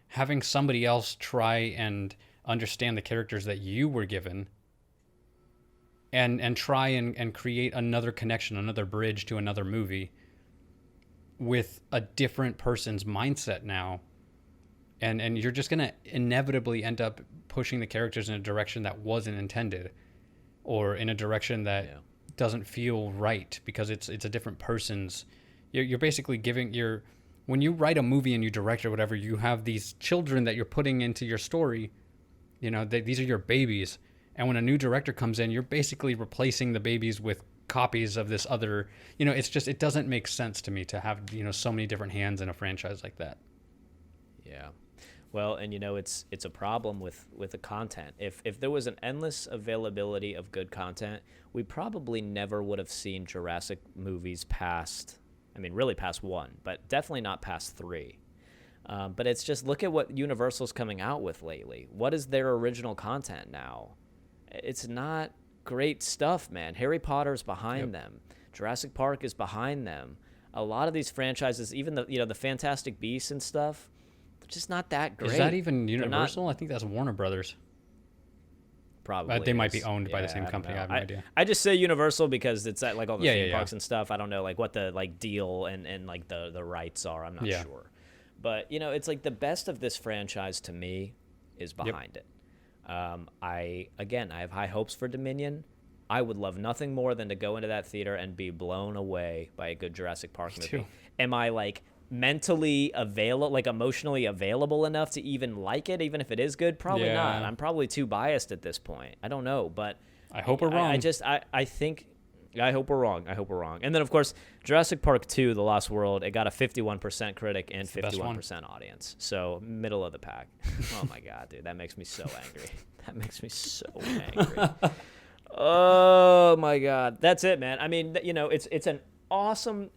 having somebody else try and understand the characters that you were given, and try and create another connection, another bridge to another movie with a different person's mindset now. And you're just gonna inevitably end up pushing the characters in a direction that wasn't intended, or in a direction that doesn't feel right because it's a different person's. You're basically giving when you write a movie and you direct or whatever, you have these children that you're putting into your story. These are your babies, and when a new director comes in, you're basically replacing the babies with copies of this other. It doesn't make sense to me to have so many different hands in a franchise like that. Yeah. Well, and it's a problem with the content. If there was an endless availability of good content, we probably never would have seen Jurassic movies past one, but definitely not past 3. But it's just, look at what Universal's coming out with lately. What is their original content now? It's not great stuff, man. Harry Potter's behind them. Jurassic Park is behind them. A lot of these franchises, even the Fantastic Beasts and stuff, they're just not that great. Is that even Universal? I think that's Warner Brothers. Probably. They might be owned by the same company. I have no idea. I just say Universal because it's at like all the theme yeah. parks and stuff. I don't know like what the like deal and like the rights are. I'm not sure. But it's like the best of this franchise to me is behind it. I have high hopes for Dominion. I would love nothing more than to go into that theater and be blown away by a good Jurassic Park movie. Too. Am I like mentally available, like emotionally available enough to even like it, even if it is good? Probably not. I'm probably too biased at this point. I don't know, but I hope we're wrong. I think I hope we're wrong. And then of course, Jurassic Park 2: The Lost World, it got a 51% critic and 51% audience. So middle of the pack. Oh my god, dude, that makes me so angry. That makes me so angry. Oh my god. That's it, man. I mean, it's an awesome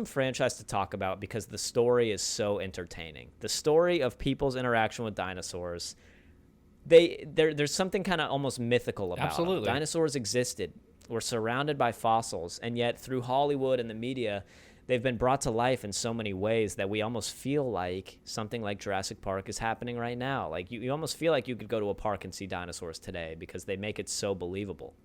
franchise to talk about because the story is so entertaining. The story of people's interaction with dinosaurs, there's something kind of almost mythical about Absolutely. them. Dinosaurs existed. We're surrounded by fossils, and yet through Hollywood and the media, they've been brought to life in so many ways that we almost feel like something like Jurassic Park is happening right now. Like you almost feel like you could go to a park and see dinosaurs today because they make it so believable.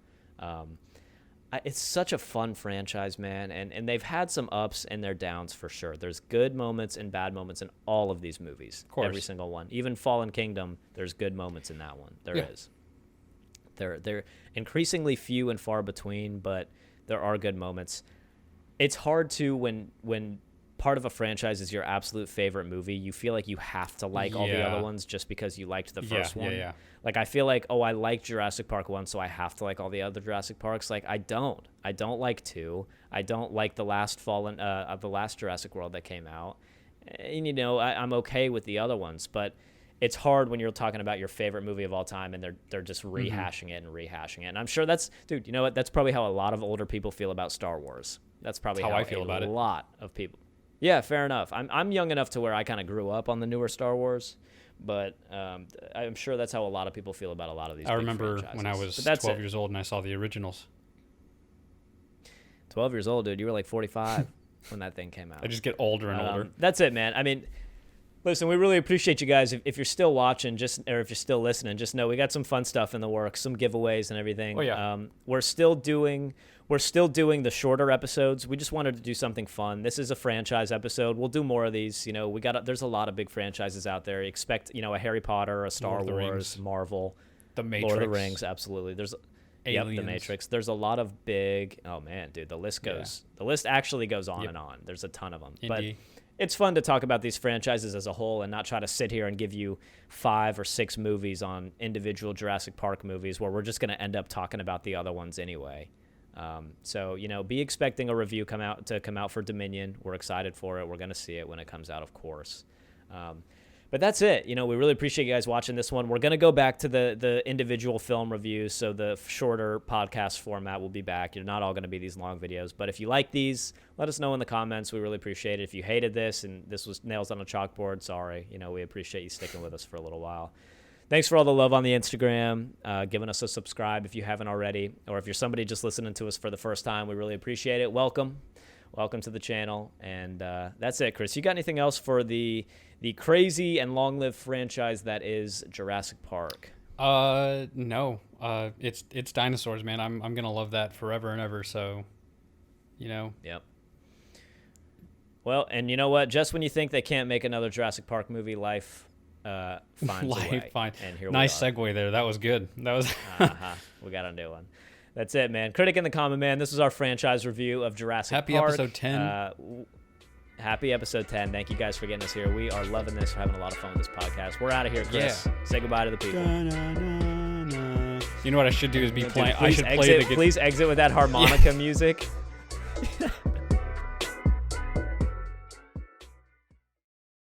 It's such a fun franchise, man, and they've had some ups and their downs for sure. There's good moments and bad moments in all of these movies, of course. Every single one. Even Fallen Kingdom, there's good moments in that one. There is. They're increasingly few and far between, but there are good moments. It's hard to when part of a franchise is your absolute favorite movie, you feel like you have to like all the other ones just because you liked the first one. Yeah. Like I feel like, I liked Jurassic Park 1, so I have to like all the other Jurassic Parks. Like I don't like 2. I don't like the last Jurassic World that came out. And I'm okay with the other ones, but it's hard when you're talking about your favorite movie of all time and they're just rehashing it. And I'm sure that's probably how a lot of older people feel about Star Wars. That's probably how I feel about it. A lot of people. Yeah, fair enough. I'm young enough to where I kind of grew up on the newer Star Wars, but I'm sure that's how a lot of people feel about a lot of these. I remember when I was 12 years old and I saw the originals. 12 years old, dude. You were like 45 when that thing came out. I just get older and older. That's it, man. I mean, listen, we really appreciate you guys. If you're still watching, or if you're still listening, just know we got some fun stuff in the works, some giveaways and everything. Oh yeah. We're still doing the shorter episodes. We just wanted to do something fun. This is a franchise episode. We'll do more of these. There's a lot of big franchises out there. Expect, a Harry Potter, a Star Wars, Marvel, The Matrix. Lord of the Rings. Absolutely. There's Aliens. The Matrix. There's a lot of big. Oh man, dude, the list actually goes on and on. There's a ton of them. Indy. But it's fun to talk about these franchises as a whole and not try to sit here and give you 5 or 6 movies on individual Jurassic Park movies where we're just going to end up talking about the other ones anyway. So be expecting a review come out for Dominion. We're excited for it. We're going to see it when it comes out, of course. But that's it. We really appreciate you guys watching this one. We're going to go back to the individual film reviews, so the shorter podcast format will be back. You're not all going to be these long videos. But if you like these, let us know in the comments. We really appreciate it. If you hated this and this was nails on a chalkboard, sorry. We appreciate you sticking with us for a little while. Thanks for all the love on the Instagram, giving us a subscribe if you haven't already, or if you're somebody just listening to us for the first time, we really appreciate it. Welcome to the channel, and that's it. Chris, you got anything else for the crazy and long-lived franchise that is Jurassic Park? No. It's dinosaurs, man. I'm gonna love that forever and ever. So, Yep. Well, and you know what? Just when you think they can't make another Jurassic Park movie, life finds a way. Fine. And here nice we are. segue there. That was good. That was. We got a new one. That's it, man. Critic in the Common Man. This was our franchise review of Jurassic Happy Park. episode 10. Happy episode 10. Thank you guys for getting us here. We are loving this. We're having a lot of fun with this podcast. We're out of here, Chris. Yeah. Say goodbye to the people. You know what I should do is be playing. I Please should exit, play the. Please exit with that harmonica music.